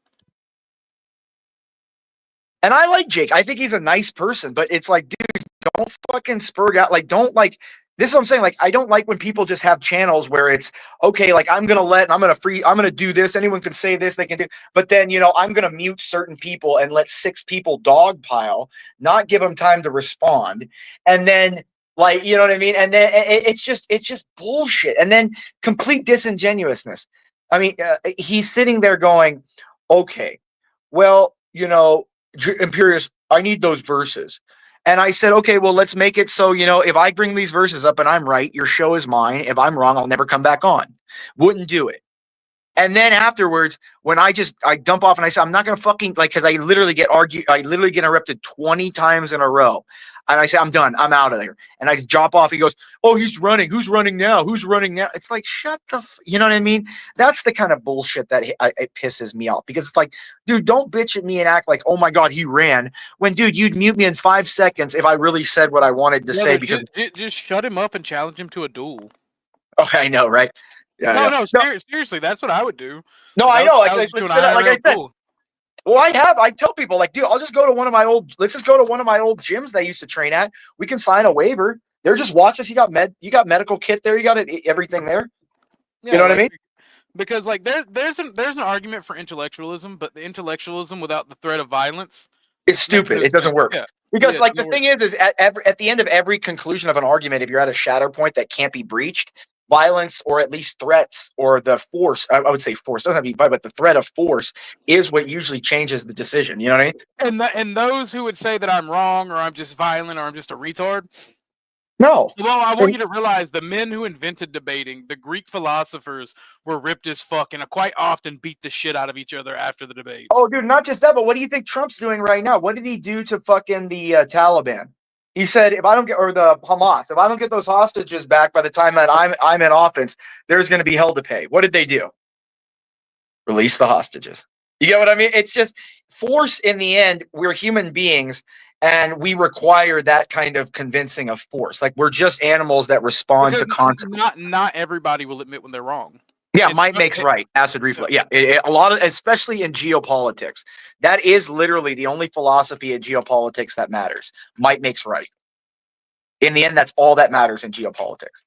And I like Jake. I think he's a nice person, but it's like, dude, don't fucking spurg out. Like, don't like. This is what I'm saying. Like, I don't like when people just have channels where it's okay. Like, I'm gonna do this. Anyone can say this. They can do. But then, you know, I'm gonna mute certain people and let 6 people dogpile, not give them time to respond, and then. Like, you know what I mean? And then it's just bullshit. And then complete disingenuousness. I mean, he's sitting there going, okay, well, you know, Imperius, I need those verses. And I said, okay, well, let's make it so, you know, if I bring these verses up and I'm right, your show is mine. If I'm wrong, I'll never come back on. Wouldn't do it. And then afterwards, when I dump off and I say, I'm not going to fucking, like, because I literally get interrupted 20 times in a row. And I say, I'm done. I'm out of there. And I just drop off. He goes, oh, he's running. Who's running now? Who's running now? It's like, shut the, you know what I mean? That's the kind of bullshit that it pisses me off, because it's like, dude, don't bitch at me and act like, oh my God, he ran. When, dude, you'd mute me in 5 seconds if I really said what I wanted to say. Because just shut him up and challenge him to a duel. Oh, I know, right? Yeah, No, seriously, that's what I would do. No, I know. Like I said, duel. well, I tell people, like, dude, let's just go to one of my old gyms they used to train at. We can sign a waiver. They're just watch us. You got medical kit there. You got everything there. Yeah, you know what I mean? Because like there's an argument for intellectualism, but the intellectualism without the threat of violence, it's stupid. It doesn't work. Yeah. Because Yeah, like the thing is at the end of every conclusion of an argument, if you're at a shatter point that can't be breached, violence or at least threats or the force, I would say force, doesn't have to be violent, but the threat of force is what usually changes the decision. You know what I mean? And those who would say that I'm wrong or I'm just violent or I'm just a retard. No. Well, I want you to realize the men who invented debating, the Greek philosophers, were ripped as fuck and quite often beat the shit out of each other after the debates. Oh, dude, not just that, but what do you think Trump's doing right now? What did he do to fucking the Taliban? He said, if I don't get, or the Hamas, if I don't get those hostages back by the time that I'm in office, there's going to be hell to pay. What did they do? Release the hostages. You get what I mean? It's just force. In the end, we're human beings, and we require that kind of convincing of force. Like, we're just animals that respond to consequences. Not everybody will admit when they're wrong. Yeah, might makes right. Acid reflux. Yeah, a lot of, especially in geopolitics, that is literally the only philosophy in geopolitics that matters. Might makes right. In the end, that's all that matters in geopolitics.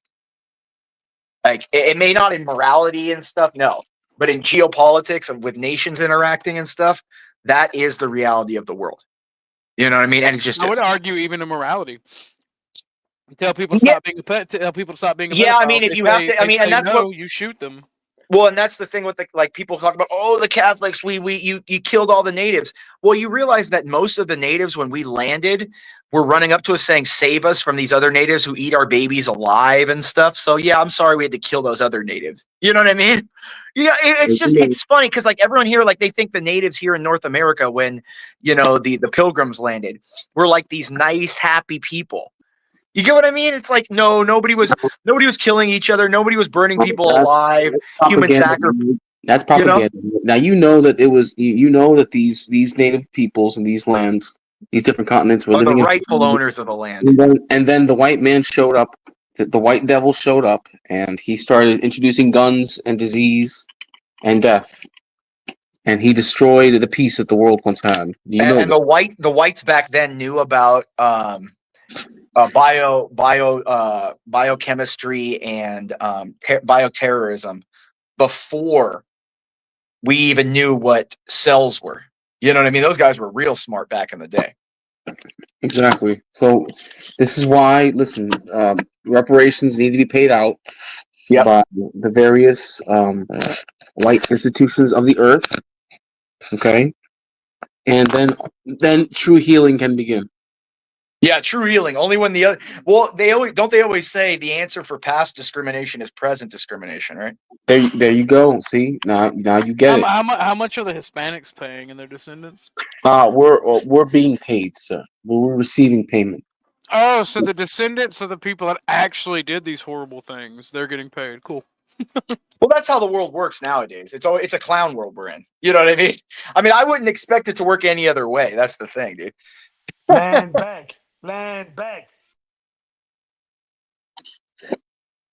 Like it may not in morality and stuff, no, but in geopolitics and with nations interacting and stuff, that is the reality of the world. You know what I mean? And it just I would is. argue even immorality. Tell people to stop being a pet. Tell people to stop being a Yeah, I mean, pedophile. if you have to, I mean, and that's no, what you shoot them. Well, and that's the thing with the, like, people talk about, oh, the Catholics, you killed all the natives. Well, you realize that most of the natives, when we landed, were running up to us saying, save us from these other natives who eat our babies alive and stuff. So yeah, I'm sorry we had to kill those other natives. You know what I mean? Yeah, it's funny because like everyone here, like they think the natives here in North America, when the Pilgrims landed, were like these nice, happy people. You get what I mean? It's like nobody was killing each other. Nobody was burning people alive. Human sacrifice. That's propaganda. Now you know that it was. You know that these native peoples in these lands, these different continents, were living the in rightful owners of the land. And then the white man showed up. The white devil showed up, and he started introducing guns and disease and death, and he destroyed the peace that the world once had. And the whites back then knew about biochemistry and bioterrorism before we even knew what cells were. You know what I mean? Those guys were real smart back in the day. Exactly. So this is why, listen, reparations need to be paid out by the various white institutions of the earth. Okay, and then true healing can begin. Yeah, true healing. Only when they always say the answer for past discrimination is present discrimination, right? There you go. See, now you get it. How much are the Hispanics paying and their descendants? We're being paid, sir. We're receiving payment. Oh, so the descendants of the people that actually did these horrible things, they're getting paid. Cool. Well, that's how the world works nowadays. It's a clown world we're in. You know what I mean? I mean, I wouldn't expect it to work any other way. That's the thing, dude. Land back.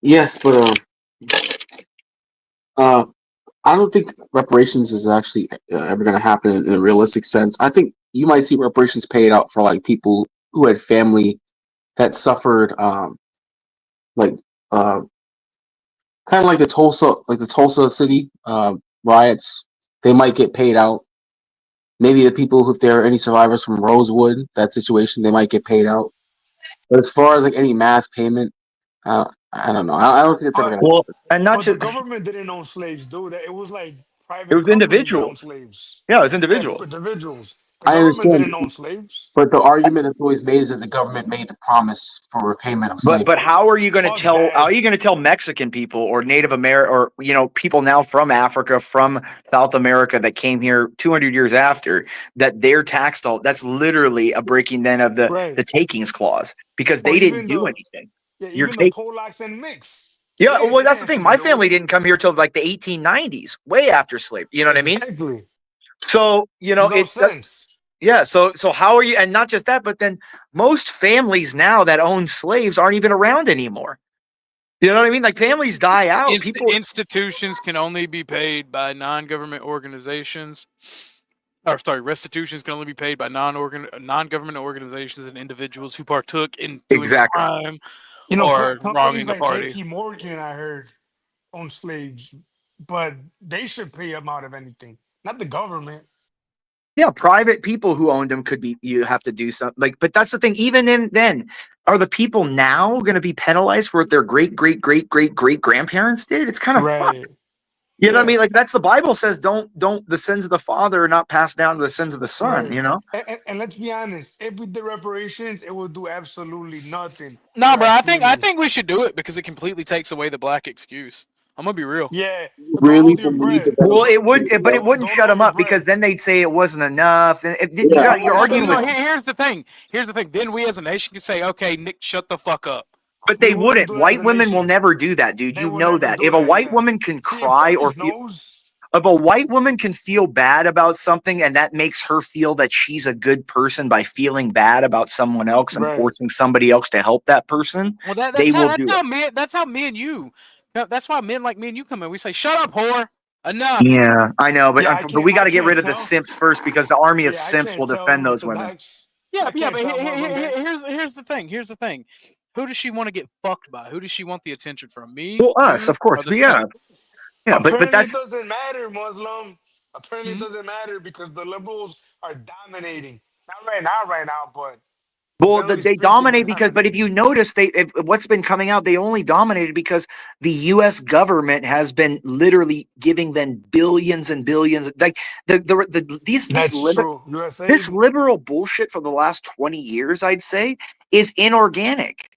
Yes, but I don't think reparations is actually ever going to happen in a realistic sense. I think you might see reparations paid out for like people who had family that suffered, kind of like the Tulsa city riots. They might get paid out. Maybe the people, if there are any survivors from Rosewood, that situation, they might get paid out. But as far as like any mass payment, I don't know. I don't think it's ever going to happen. And not But to the government didn't own slaves, dude. It was like private. It was companies that individuals. owned slaves. Yeah, it was individuals. Individuals. The I government understand, didn't own slaves. but the argument that's always made is that the government made the promise for repayment of slavery. But how are you going to Fuck tell? that. How are you going to tell Mexican people or Native American or people now from Africa, from South America that came here 200 years after that they're taxed all? That's literally a breaking then of the takings clause because they didn't do anything. Yeah, You're even the Polacks and mix. Yeah, well, that's the thing. My family didn't come here till like the 1890s, way after slavery. You know what I mean? Exactly. So Makes no sense. Yeah, so how are you? And not just that, but then most families now that own slaves aren't even around anymore. You know what I mean? Like families die out. Institutions can only be paid by non-government organizations. Restitutions can only be paid by non-government organizations and individuals who partook in doing a crime or wronging the party. JP Morgan, I heard, owned slaves, but they should pay them out of anything, not the government. Yeah, private people who owned them you have to do something but that's the thing. Even then, are the people now going to be penalized for what their great grandparents did? It's kind of fucked. You know what I mean? Like that's the Bible says, don't the sins of the father are not passed down to the sins of the son. Right. You know. And let's be honest, if we did reparations, it would do absolutely nothing. No, bro. I think we should do it because it completely takes away the black excuse. I'm gonna be real. Yeah. Really? Well, it would, but it wouldn't shut them up because then they'd say it wasn't enough. And you're arguing with. Here's the thing. Then we as a nation can say, "Okay, Nick, shut the fuck up." But they wouldn't. White women will never do that, dude. You know that. If a white woman can cry or if a white woman can feel bad about something and that makes her feel that she's a good person by feeling bad about someone else and forcing somebody else to help that person, Well, they will do it. That's how me and you That's why men like me and you come in. We say, "Shut up, whore! Enough." Yeah, I know, but Yeah, but we got to get rid of the tell. simps first because the army of Yeah, I simps can't will tell defend those women. Orthodox. Yeah, I can't but tell Muslim men. here's the thing. Here's the thing. Who does she want to get fucked by? Who does she want the attention from? Me, Well, us, you, of course. or the But yeah, state? yeah, but Apparently, it that's doesn't matter, Muslim. Apparently, it Hmm? doesn't matter because the liberals are dominating. Not right now, but well, generally they speaking, they're dominate because. But if you dominating. notice, what's been coming out, they only dominated because the U.S. government has been literally giving them billions and billions. Like That's true. this USAID. liberal bullshit for the last 20 years, I'd say, is inorganic.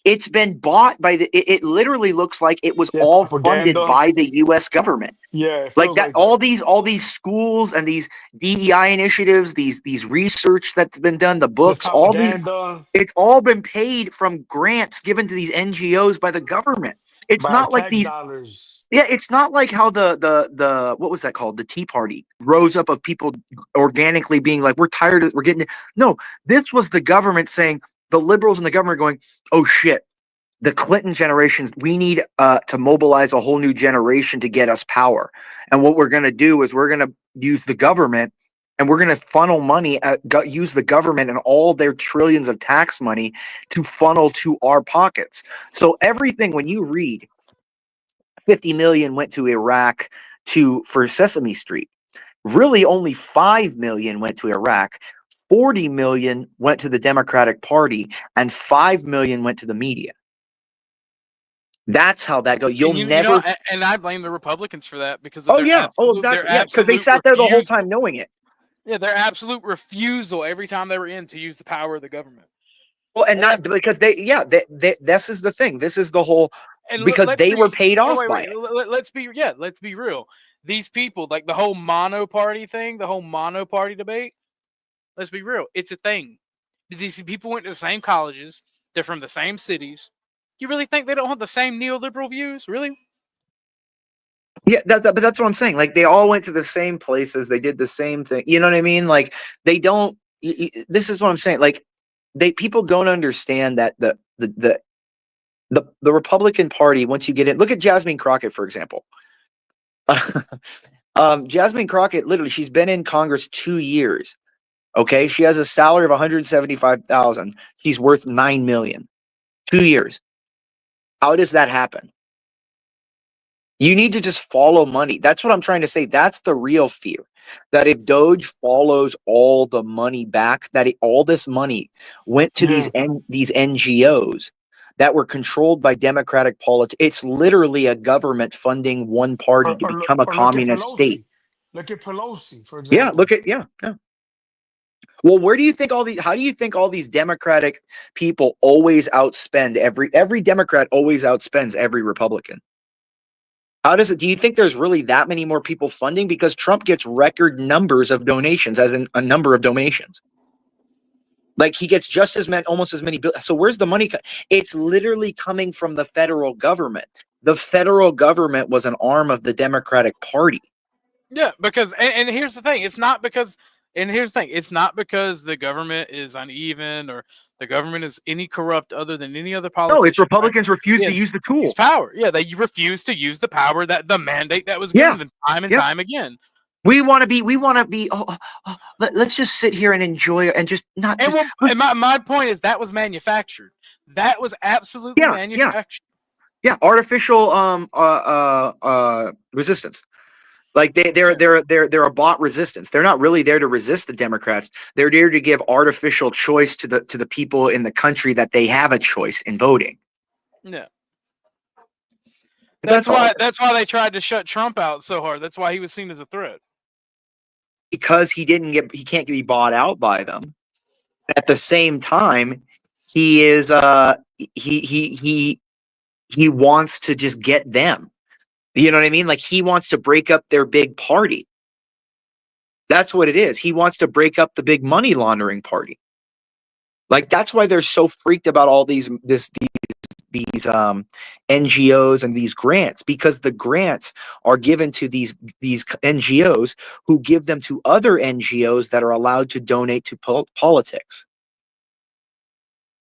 It's been bought by it literally looks like it was Yeah, all funded propaganda. by the US government. Yeah, it Like feels that like that. all these schools and these DEI initiatives, these research that's been done, the This books, propaganda it's all been paid from grants given to these NGOs by the government. It's by our not like tax these dollars. yeah, it's not like how the what was that called? The Tea Party rose up of people organically being like, we're getting it. No, this was the government saying, the liberals and the government going, oh shit, the Clinton generations, we need to mobilize a whole new generation to get us power. And what we're going to do is we're going to use the government and we're going to funnel money, use the government and all their trillions of tax money to funnel to our pockets. So everything, when you read 50 million went to Iraq for Sesame Street, really only 5 million went to Iraq. 40 million went to the Democratic Party and 5 million went to the media. That's how that goes. You'll never. And I blame the Republicans for that because of Oh yeah, because they sat there the whole time knowing it. Yeah, their absolute refusal every time they were in to use the power of the government. Well, and not because this is the thing. This is the whole because they were paid off by it. Let's be real. These people, like the whole mono party thing, the whole mono party debate. Let's be real. It's a thing. These people went to the same colleges. They're from the same cities. You really think they don't have the same neoliberal views? Really? Yeah, but that's what I'm saying. Like they all went to the same places. They did the same thing. You know what I mean? Like they don't. This is what I'm saying. Like people don't understand that the Republican Party. Once you get in, look at Jasmine Crockett, for example. Jasmine Crockett, literally, she's been in Congress 2 years. Okay, she has a salary of $175,000. She's worth $9 million. 2 years. How does that happen? You need to just follow money. That's what I'm trying to say. That's the real fear. That if Doge follows all the money back, that all this money went to these NGOs that were controlled by Democratic politics. It's literally a government funding one party to become a communist state. Look at Pelosi, for example. Yeah. Well, where do you think how do you think all these Democratic people always outspend every Democrat always outspends every Republican? How does it? Do you think there's really that many more people funding? Because Trump gets record numbers of donations, as in a number of donations. Like he gets just as many, almost as many. So where's the money? It's literally coming from the federal government. The federal government was an arm of the Democratic Party. Yeah, because and here's the thing. It's not because the government is uneven or the government is any corrupt other than any other politician. No, it's Republicans refuse to use the tool. Use power. Yeah, they refuse to use the power that the mandate that was given them time and time again. We want to be. Let's just sit here and enjoy it and just not. And, and my point is that was manufactured. That was absolutely manufactured. Yeah, artificial resistance. Like they're a bot resistance. They're not really there to resist the Democrats. They're there to give artificial choice to the people in the country that they have a choice in voting. Yeah. That's why they tried to shut Trump out so hard. That's why he was seen as a threat. Because he can't be bought out by them. At the same time, he is he wants to just get them. You know what I mean? Like he wants to break up their big party. That's what it is. He wants to break up the big money laundering party. Like that's why they're so freaked about all these NGOs and these grants, because the grants are given to these NGOs who give them to other NGOs that are allowed to donate to politics.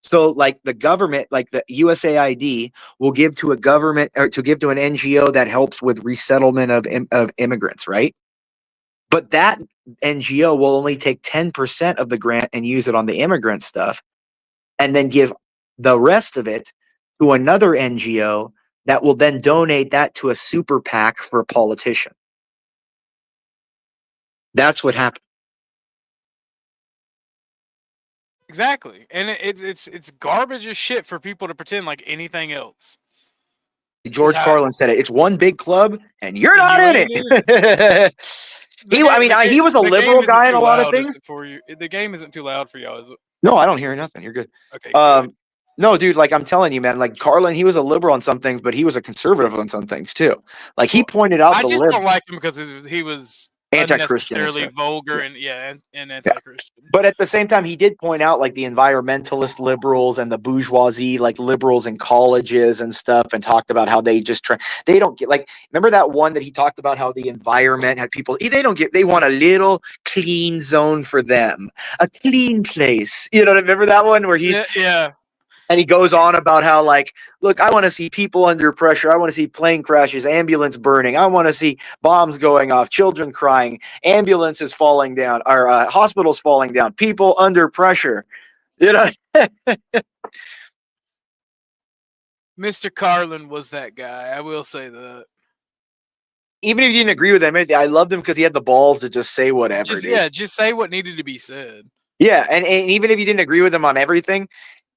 So like the government, like the USAID will give to a government or to give to an NGO that helps with resettlement of immigrants, right? But that NGO will only take 10% of the grant and use it on the immigrant stuff, and then give the rest of it to another NGO that will then donate that to a super PAC for a politician. That's what happened. Exactly, and it's garbage as shit for people to pretend like anything else. George how- Carlin said it. It's one big club, and you're And not you in ain't it. He was a the liberal game isn't guy in a too lot of loud, is things. it, for you? The game isn't too loud for y'all, is it? No, I don't hear nothing. You're good. Okay, good. No, dude, like I'm telling you, man, like Carlin, he was a liberal on some things, but he was a conservative on some things too. Like he pointed out I the just lib don't like him because he was anti-Christian and unnecessarily stuff. vulgar and anti-Christian. But at the same time, he did point out like the environmentalist liberals and the bourgeoisie, like liberals in colleges and stuff, and talked about how they just they don't get like, remember that one that he talked about how the environment had people, they want a little clean zone for them, a clean place. You know, remember that one where he's, yeah. And he goes on about how, like, look, I want to see people under pressure. I want to see plane crashes, ambulance burning. I want to see bombs going off, children crying, ambulances falling down, or hospitals falling down, people under pressure. You know? Mr. Carlin was that guy. I will say that. Even if you didn't agree with him, I loved him because he had the balls to just say whatever. Just say what needed to be said. Yeah, and even if you didn't agree with him on everything,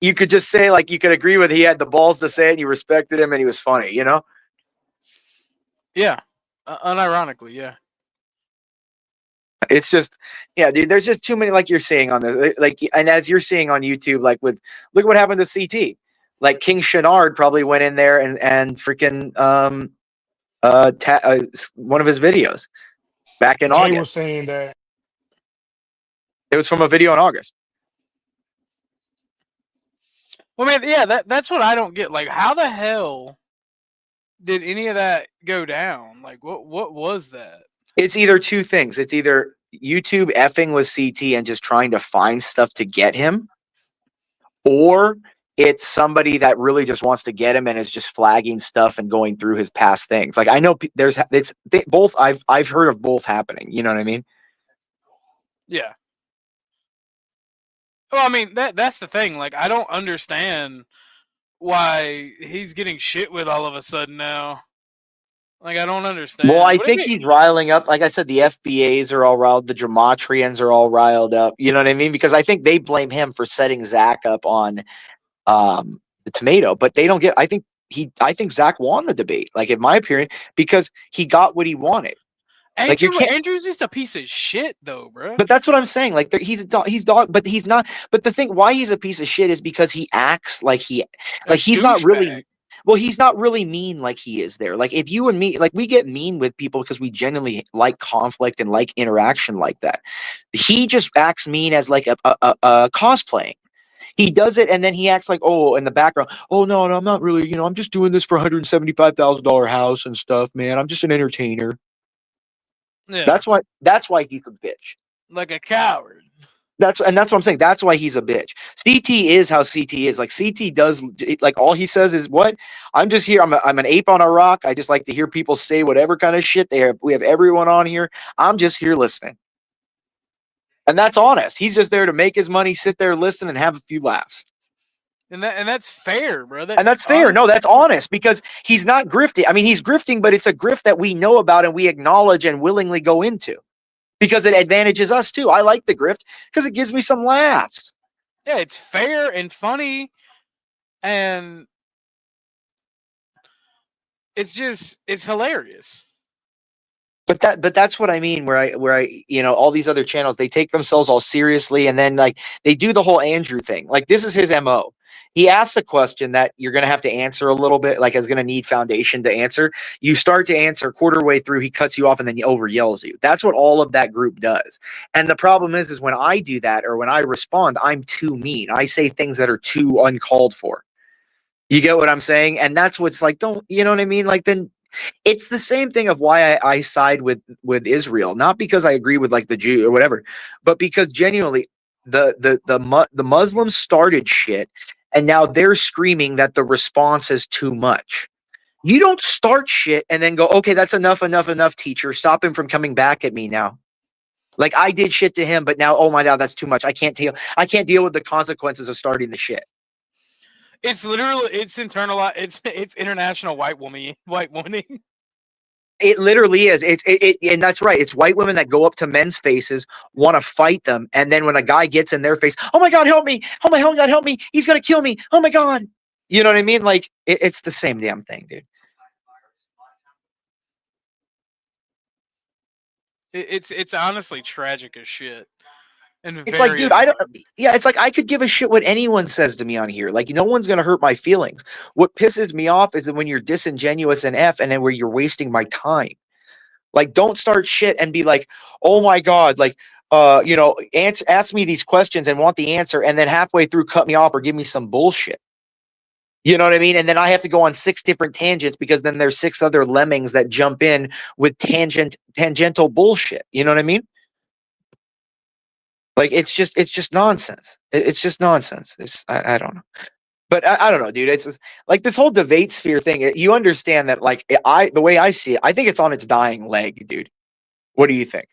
you could just say, like, you could agree with he had the balls to say it and you respected him and he was funny, you know? Yeah. Unironically, yeah. It's just, yeah, dude, there's just too many, like you're saying on this, like, and as you're seeing on YouTube, like look what happened to CT. Like King Shinard probably went in there and freaking, one of his videos back in Jay August. was saying that. It was from a video in August. Well, man, yeah, that's what I don't get. Like, how the hell did any of that go down? Like, what was that? It's either two things. It's either YouTube effing with CT and just trying to find stuff to get him, or it's somebody that really just wants to get him and is just flagging stuff and going through his past things. Like, I know both. I've heard of both happening. You know what I mean? Yeah. Well, I mean, that's the thing. Like, I don't understand why he's getting shit with all of a sudden now. Like, I don't understand. Well, I think he's riling up. Like I said, the FBAs are all riled. The Gematrians are all riled up. You know what I mean? Because I think they blame him for setting Zach up on the tomato, but they don't get. I think Zach won the debate. Like, in my opinion, because he got what he wanted. Andrew's just a piece of shit, though, bro. But that's what I'm saying. Like, he's dog, but he's not. But the thing, why he's a piece of shit is because he acts like he's not really. Well, he's not really mean like he is there. Like, if you and me, like, we get mean with people because we genuinely like conflict and like interaction like that. He just acts mean as like a cosplaying. He does it, and then he acts like, oh, in the background, oh no, I'm not really. You know, I'm just doing this for $175,000 house and stuff, man. I'm just an entertainer. Yeah. That's why he's a bitch. Like a coward. That's what I'm saying. That's why he's a bitch. CT is how CT is. Like, CT does, like, all he says is, what? I'm just here. I'm an ape on a rock. I just like to hear people say whatever kind of shit. We have everyone on here. I'm just here listening. And that's honest. He's just there to make his money, sit there, listen, and have a few laughs. And that's fair, bro. That's fair. No, that's honest, because he's not grifting. I mean, he's grifting, but it's a grift that we know about and we acknowledge and willingly go into because it advantages us too. I like the grift because it gives me some laughs. Yeah, it's fair and funny, and it's hilarious. But that's what I mean, where I you know, all these other channels, they take themselves all seriously, and then, like, they do the whole Andrew thing. Like, this is his MO. He asks a question that you're going to have to answer a little bit, like, is going to need foundation to answer. You start to answer, quarter way through, he cuts you off and then he over yells you. That's what all of that group does. And the problem is when I do that, or when I respond, I'm too mean. I say things that are too uncalled for. You get what I'm saying? And that's what's like, don't, you know what I mean? Like, then it's the same thing of why I side with Israel, not because I agree with, like, the Jew or whatever, but because genuinely the Muslims started shit, and now they're screaming that the response is too much. You don't start shit and then go, okay, that's enough, teacher. Stop him from coming back at me now. Like I did shit to him, but now, oh my God, that's too much. I can't deal with the consequences of starting the shit. It's literally, it's internalized. It's international white womaning. It literally is. And that's right. It's white women that go up to men's faces, want to fight them, and then when a guy gets in their face, oh my God, help me! Oh my God, help me! He's gonna kill me! Oh my God! You know what I mean? Like it's the same damn thing, dude. It's honestly tragic as shit. And It's like, dude, it's like I could give a shit what anyone says to me on here. Like, no one's gonna hurt my feelings. What pisses me off is that when you're disingenuous and and then where you're wasting my time. Like, don't start shit and be like, oh my God, like, ask me these questions and want the answer, and then halfway through cut me off or give me some bullshit. You know what I mean? And then I have to go on 6 different tangents because then there's 6 other lemmings that jump in with tangential bullshit. You know what I mean? Like it's just nonsense. It's just nonsense. I don't know, but I don't know, dude. It's just, like this whole debate sphere thing. You understand that, like the way I see it, I think it's on its dying leg, dude. What do you think?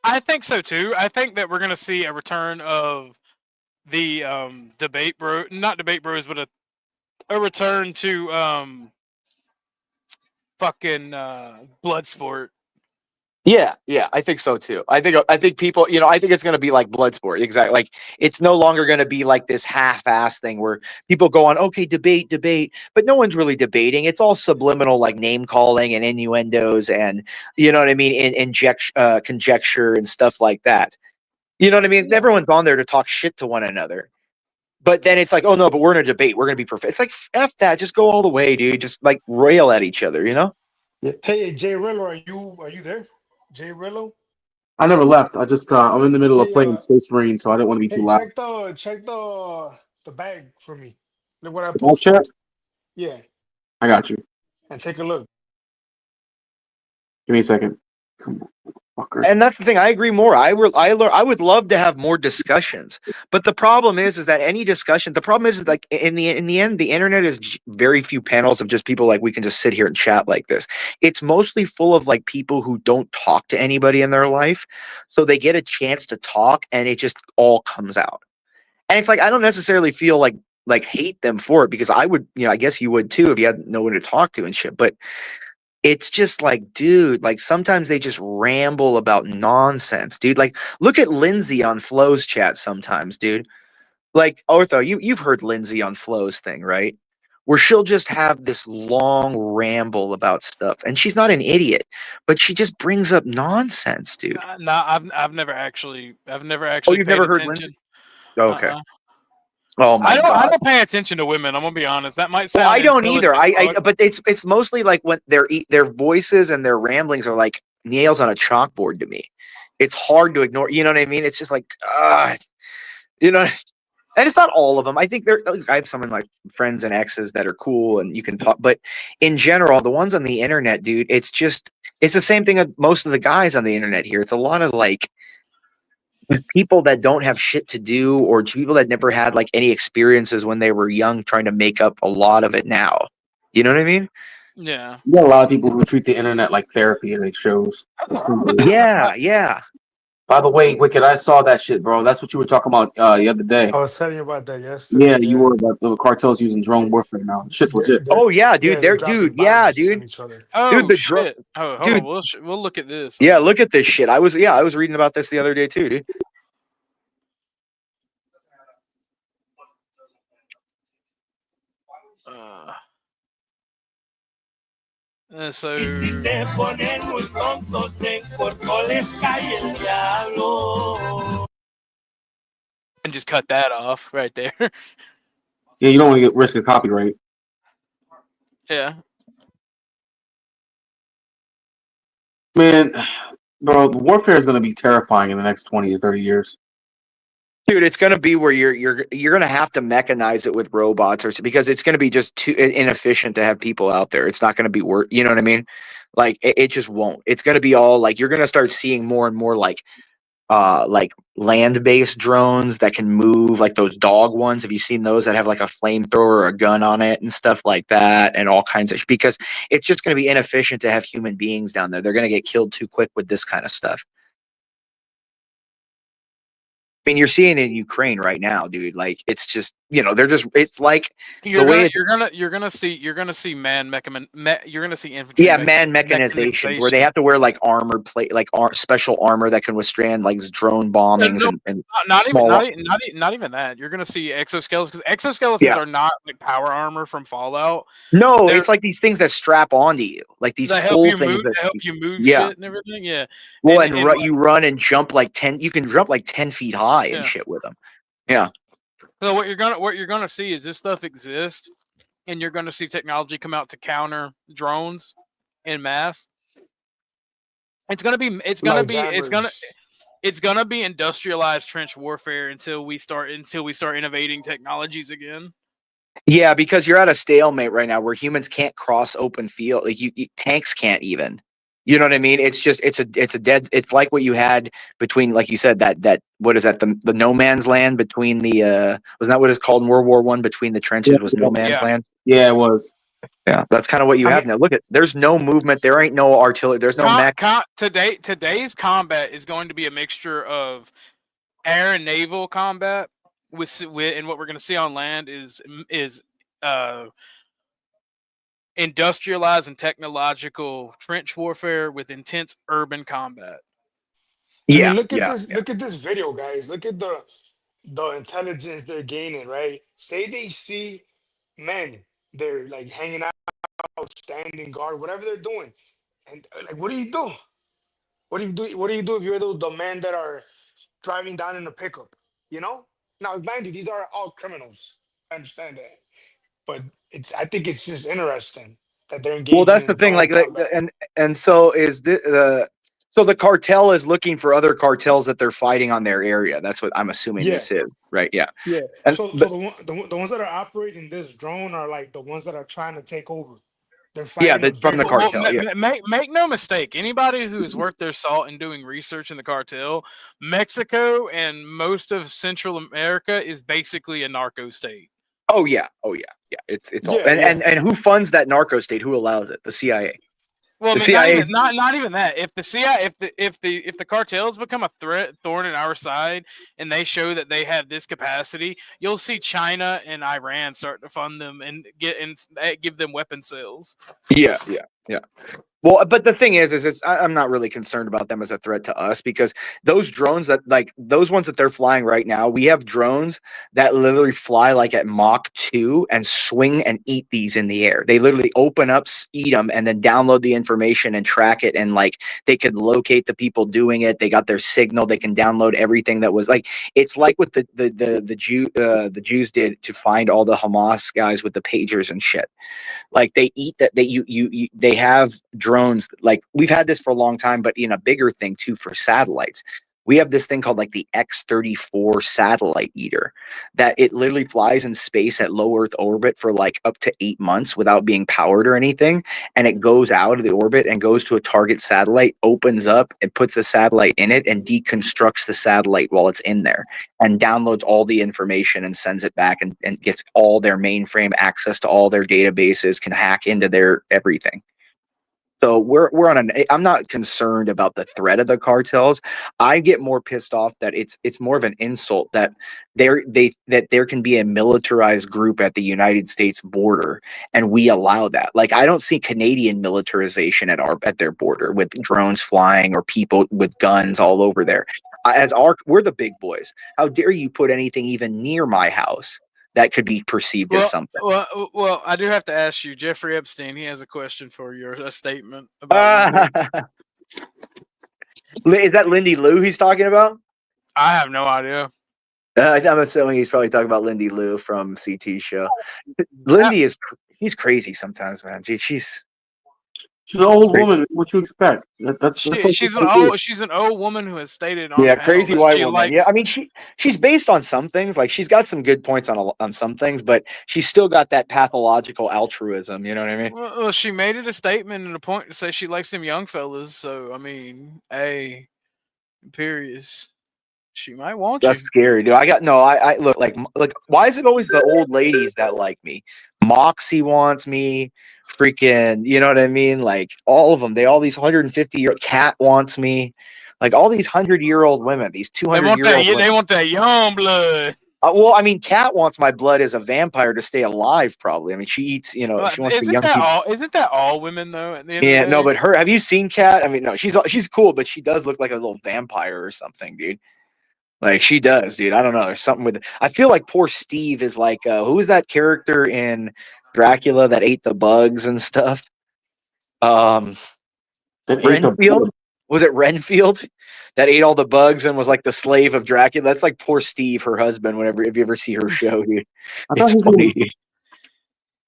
I think so too. I think that we're gonna see a return of the not debate bros, but a return to fucking blood sport. Yeah, I think so too. I think people, I think it's going to be like Bloodsport. Exactly. Like it's no longer going to be like this half-ass thing where people go on, okay, debate, but no one's really debating. It's all subliminal, like name calling and innuendos and, you know what I mean, conjecture and stuff like that. You know what I mean? Everyone's on there to talk shit to one another. But then it's like, oh no, but we're in a debate. We're going to be perfect. It's like, F that. Just go all the way, dude. Just like rail at each other, you know? Yeah. Hey, Jay Rillo, are you there? Jay Rillo? I never left. I just I'm in the middle of Hey, playing Space Marine, so I didn't want to be too loud. check the bag for me. Look what I The bag chat? posted. Yeah, I got you. and take a look. Give me a second. Come on, fucker. And that's the thing. I agree more. I would love to have more discussions, but the problem is that any discussion. The problem is like in the end, the internet is very few panels of just people like we can just sit here and chat like this. It's mostly full of like people who don't talk to anybody in their life, so they get a chance to talk, and it just all comes out. And it's like I don't necessarily feel like hate them for it because I would, I guess you would too if you had no one to talk to and shit, but. It's just like, dude, like sometimes they just ramble about nonsense, dude. Like, look at Lindsay on Flo's chat sometimes, dude. Like, Ortho, you've heard Lindsay on Flo's thing, right? Where she'll just have this long ramble about stuff, and she's not an idiot, but she just brings up nonsense, dude. No, I've never actually. Oh, you've never heard Lindsay? Okay. Oh my God. I don't pay attention to women. I'm gonna be honest. That might sound. Well, I don't either. But it's mostly like when their voices and their ramblings are like nails on a chalkboard to me. It's hard to ignore. You know what I mean? It's just like, you know. And it's not all of them. I think I have some of my friends and exes that are cool and you can talk. But in general, the ones on the internet, dude, it's the same thing with most of the guys on the internet here. It's a lot of like. People that don't have shit to do or people that never had like any experiences when they were young trying to make up a lot of it now. You know what I mean? Yeah. You got a lot of people who treat the internet like therapy and it shows. Yeah. By the way, Wicked, I saw that shit, bro. That's what you were talking about the other day. I was telling you about that yesterday. Yeah, you were about the cartels using drone warfare now. Shit's legit. Oh yeah, dude. they're Dude. Oh dude, shit. Hold dude. on. We'll look at this. Yeah, look at this shit. I was reading about this the other day too, dude. So and just cut that off right there. Yeah, you don't want to get risk of copyright. Yeah. Man, bro, the warfare is going to be terrifying in the next 20 to 30 years. Dude, it's going to be where you're going to have to mechanize it with robots because it's going to be just too inefficient to have people out there. It's not going to be worth, you know what I mean? Like it just won't. It's going to be all like you're going to start seeing more and more like like land-based drones that can move, like those dog ones. Have you seen those that have like a flamethrower or a gun on it and stuff like that, and all kinds of, because it's just going to be inefficient to have human beings down there. They're going to get killed too quick with this kind of stuff. I mean, you're seeing it in Ukraine right now, dude. Like, it's just, it's like You're the way gonna see you're gonna see infantry. yeah, man mechanizations where they have to wear like armor plate, like special armor that can withstand like drone bombings and not small. even that. You're gonna see exoskeletons, because exoskeletons are not like power armor from Fallout. No, it's like these things that strap onto you, like these That pull help you things move, that to help you move yeah. shit and everything. Yeah. Well, and you run and jump like 10. You can jump like 10 feet high and shit with them. Yeah. So what you're gonna see is this stuff exists, and you're gonna see technology come out to counter drones in mass. It's gonna be industrialized trench warfare until we start innovating technologies again. Yeah, because you're at a stalemate right now where humans can't cross open field. Like tanks can't even. You know what I mean? It's just it's like what you had between, like you said, that what is that, the no man's land between the wasn't that what it's called in World War I, between the trenches was no man's land? Yeah, it was. Yeah, that's kind of what you have now. Look at, there's no movement, there ain't no artillery, there's no mech. Today's combat is going to be a mixture of air and naval combat with and what we're going to see on land is industrialized and technological trench warfare with intense urban combat. I mean, look at this video, guys. Look at the intelligence they're gaining, right? Say they see men, they're like hanging out, standing guard, whatever they're doing, and like, what do you do? What do you do? What do you do if you're the men that are driving down in a pickup? You know. Now, mind you, these are all criminals. I understand that, but I think it's just interesting that they're engaging. Well, that's the in thing. Like, and so is so the cartel is looking for other cartels that they're fighting on their area. That's what I'm assuming this is, right? Yeah. Yeah. And, So the ones that are operating this drone are like the ones that are trying to take over. They're fighting from the cartel. Make no mistake. Anybody who is worth their salt in doing research in the cartel, Mexico and most of Central America is basically a narco state. Oh yeah. It's all and who funds that narco state? Who allows it? The CIA. Well, the CIA not even that. If the CIA, if the cartels become a thorn in our side, and they show that they have this capacity, you'll see China and Iran start to fund them and give them weapon sales. Yeah. Well, but the thing is I'm not really concerned about them as a threat to us, because those drones those ones that they're flying right now, we have drones that literally fly like at Mach 2 and swing and eat these in the air. They literally open up, eat them, and then download the information and track it. And like, they could locate the people doing it. They got their signal. They can download everything that was like, it's like what the Jews did to find all the Hamas guys with the pagers and shit. Like, they eat that. They have drones. Like, we've had this for a long time, but in a bigger thing too, for satellites, we have this thing called like the X-34 satellite eater, that it literally flies in space at low Earth orbit for like up to 8 months without being powered or anything. And it goes out of the orbit and goes to a target satellite, opens up and puts the satellite in it and deconstructs the satellite while it's in there, and downloads all the information and sends it back, and gets all their mainframe access to all their databases, can hack into their everything. So we're on I'm not concerned about the threat of the cartels. I get more pissed off that it's more of an insult that there can be a militarized group at the United States border, and we allow that. Like, I don't see Canadian militarization at their border with drones flying or people with guns all over there. We're the big boys. How dare you put anything even near my house that could be perceived as something? Well, I do have to ask you, Jeffrey Epstein. He has a question for your statement about. Is that Lindy Lou he's talking about? I have no idea. I'm assuming he's probably talking about Lindy Lou from CT show. Lindy he's crazy sometimes, man. She's an old woman. What you expect? She's an old woman who has stated on crazy white woman. Yeah, I mean, she's based on some things. Like, she's got some good points on some things, but she's still got that pathological altruism. You know what I mean? Well, she made it a statement and a point to say she likes them young fellas. So I mean, imperious. She might want That's you. scary, dude. I look like why is it always the old ladies that like me? Moxie wants me, freaking, you know what I mean? Like all of them. All these 150-year-old Cat wants me. Like all these 100-year-old women, these They want 200-year-old that. They women. want that young blood. Well, I mean, Cat wants my blood as a vampire to stay alive, probably. I mean, she eats, she wants the Isn't young that people. all? Isn't that all women though? At the end Yeah, of the no, day? but have you seen Cat? I mean, no, she's cool, but she does look like a little vampire or something, dude. Like she does, dude. I don't know. There's something with it. I feel like poor Steve is like, who was that character in Dracula that ate the bugs and stuff? Renfield? Was it Renfield that ate all the bugs and was like the slave of Dracula? That's like poor Steve, her husband. Whenever if you ever see her show, dude, it's funny.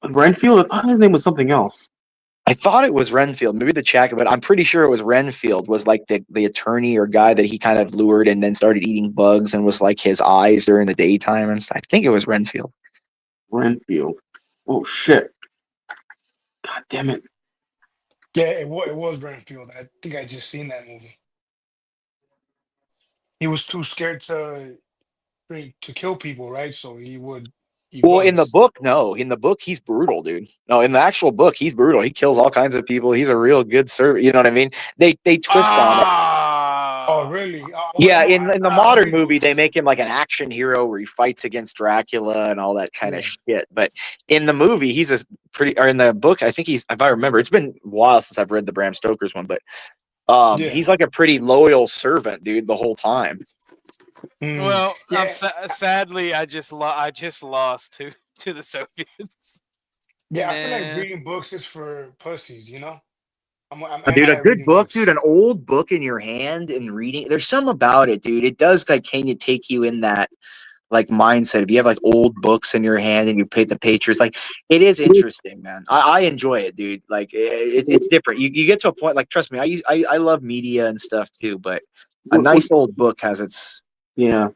Renfield. I thought his name was something else. I thought it was Renfield, maybe the Czech, but I'm pretty sure it was Renfield. Was like the attorney or guy that he kind of lured and then started eating bugs and was like his eyes during the daytime and stuff. I think it was Renfield. Renfield. Oh shit! God damn it! Yeah, it was Renfield. I think I just seen that movie. He was too scared to kill people, right? So he would eat Well, in the bugs. book, no. In the book, he's brutal, dude. No, in the actual book, he's brutal. He kills all kinds of people. He's a real good servant. You know what I mean? They twist on it. Oh, really? Yeah, in the modern movie, they make him like an action hero where he fights against Dracula and all that kind of shit. But in the movie, he's or in the book, I think he's, if I remember, it's been a while since I've read the Bram Stoker's one, but he's like a pretty loyal servant, dude, the whole time. Well, sadly, I just lost to the Soviets. Yeah, I feel like Man. reading books is for pussies, you know? I'm Dude, a good anti-reading book, books. dude, an old book in your hand and reading. There's something about it, dude. It does like kind of take you in that like mindset. If you have like old books in your hand and you paint the pictures, like it is interesting, man. I enjoy it, dude. Like it's different. You get to a point, like trust me, I love media and stuff too, but a nice old book has its Yeah.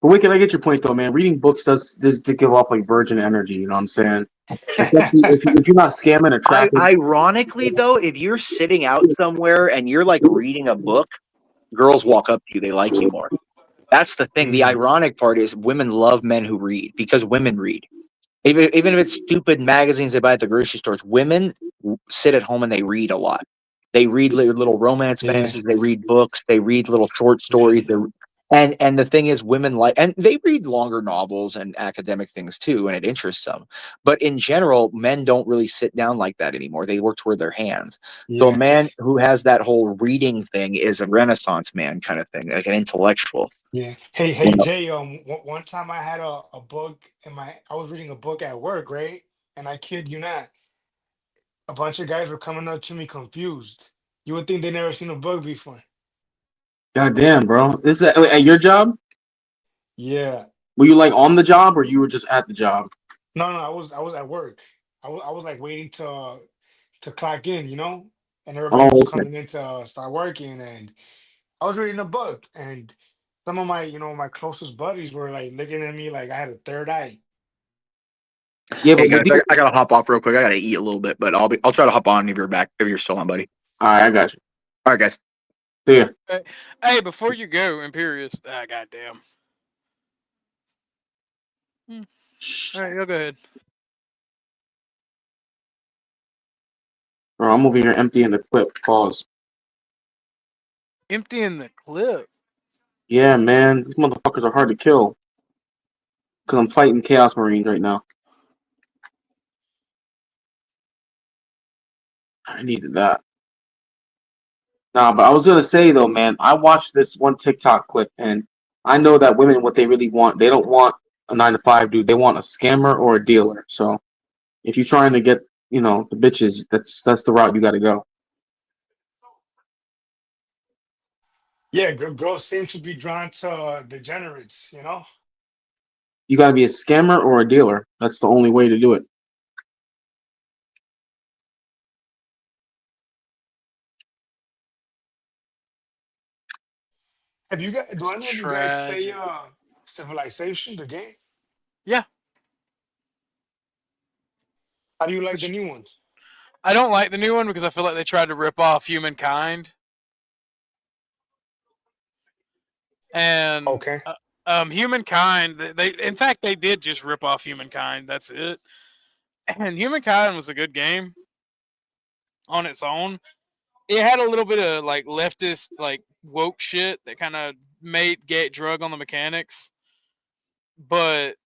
But wait, can I get your point though, man? Reading books does to give off like virgin energy. You know what I'm saying? Especially if you're not scamming or tracking. Ironically, though, if you're sitting out somewhere and you're like reading a book, girls walk up to you, they like you more. That's the thing. The ironic part is women love men who read because women read. Even if it's stupid magazines they buy at the grocery stores, women sit at home and they read a lot. They read little romance fantasies. They read books. They read little short stories. And the thing is, women like, and they read longer novels and academic things too, and it interests them. But in general, men don't really sit down like that anymore. They work toward their hands. So a man who has that whole reading thing is a Renaissance man kind of thing, like an intellectual. Yeah. Hey, Jay. One time I had a book I was reading a book at work, right? And I kid you not, a bunch of guys were coming up to me confused. You would think they never seen a book before. God damn, bro. This is at your job? Yeah. Were you like on the job or you were just at the job? No, I was at work. I was like waiting to clock in, you know, and everybody was coming in to start working, and I was reading a book, and some of my my closest buddies were like looking at me like I had a third eye. Yeah, hey guys, I gotta hop off real quick. I gotta eat a little bit, but I'll try to hop on if you're back, if you're still on, buddy. All right, I got you. All right, guys. See ya. Hey, before you go, Imperious. Goddamn. All right, go ahead. Bro, I'm over here emptying the clip. Pause. Emptying the clip. Yeah, man. These motherfuckers are hard to kill. Because I'm fighting Chaos Marines right now. I needed that. Nah, but I was gonna say though, man, I watched this one TikTok clip and I know that women what they really want, they don't want a 9-to-5 dude, they want a scammer or a dealer. So if you're trying to get, the bitches, that's the route you gotta go. Yeah, girls seem to be drawn to degenerates, you know. You gotta be a scammer or a dealer. That's the only way to do it. Have you guys? Do any of you guys play Tragic. Civilization, the game? Yeah. How do you like the new ones? I don't like the new one because I feel like they tried to rip off humankind. And Okay. Humankind, they in fact they did just rip off Humankind. That's it. And Humankind was a good game on its own. It had a little bit of like leftist, like woke shit that kind of made get drug on the mechanics, but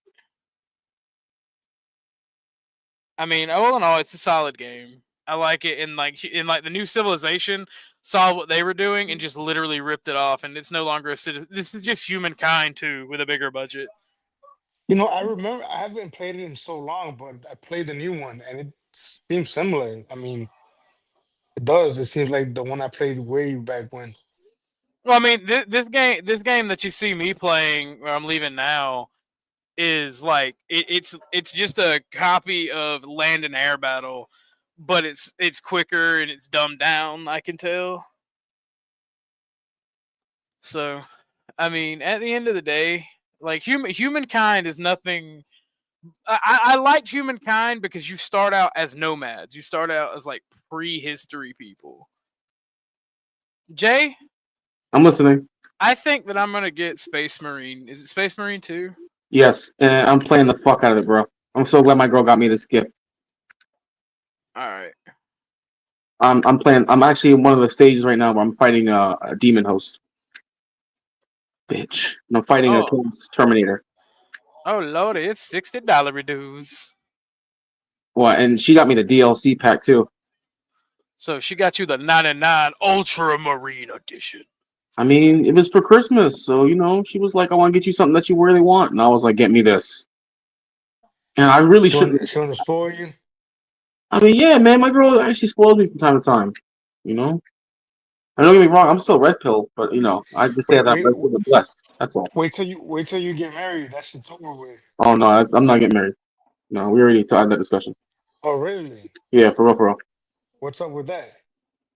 I mean, all in all, it's a solid game. I like it, and like the new Civilization saw what they were doing and just literally ripped it off, and it's no longer this is just Humankind 2 with a bigger budget. You know, I remember I haven't played it in so long, but I played the new one and it seems similar. I mean, it does. It seems like the one I played way back when. Well, I mean, this game that you see me playing, where I'm leaving now, is like it's just a copy of Land and Air Battle, but it's quicker and it's dumbed down. I can tell. So, I mean, at the end of the day, like humankind is nothing. I liked Humankind because you start out as nomads. You start out as like prehistory people. Jay, I'm listening. I think that I'm gonna get Space Marine. Is it Space Marine 2? Yes, I'm playing the fuck out of it, bro. I'm so glad my girl got me this gift. All right. I'm playing. I'm actually in one of the stages right now where I'm fighting a demon host. Bitch, and I'm fighting a Terminator. Oh lordy, it's $60 reduce. What? And she got me the DLC pack too. So she got you the 99 Ultramarine edition. I mean, it was for Christmas, so you know, she was like, "I want to get you something that you really want," and I was like, "Get me this." And I really should. She want to spoil you? I mean, yeah, man, my girl actually spoils me from time to time. You know, and don't get me wrong, I'm still red pill, but you know, I just say that I'm red pill blessed. That's all. Wait till you get married. That shit's over with. Oh no, I'm not getting married. No, we already had that discussion. Oh really? Yeah, for real, for real. What's up with that?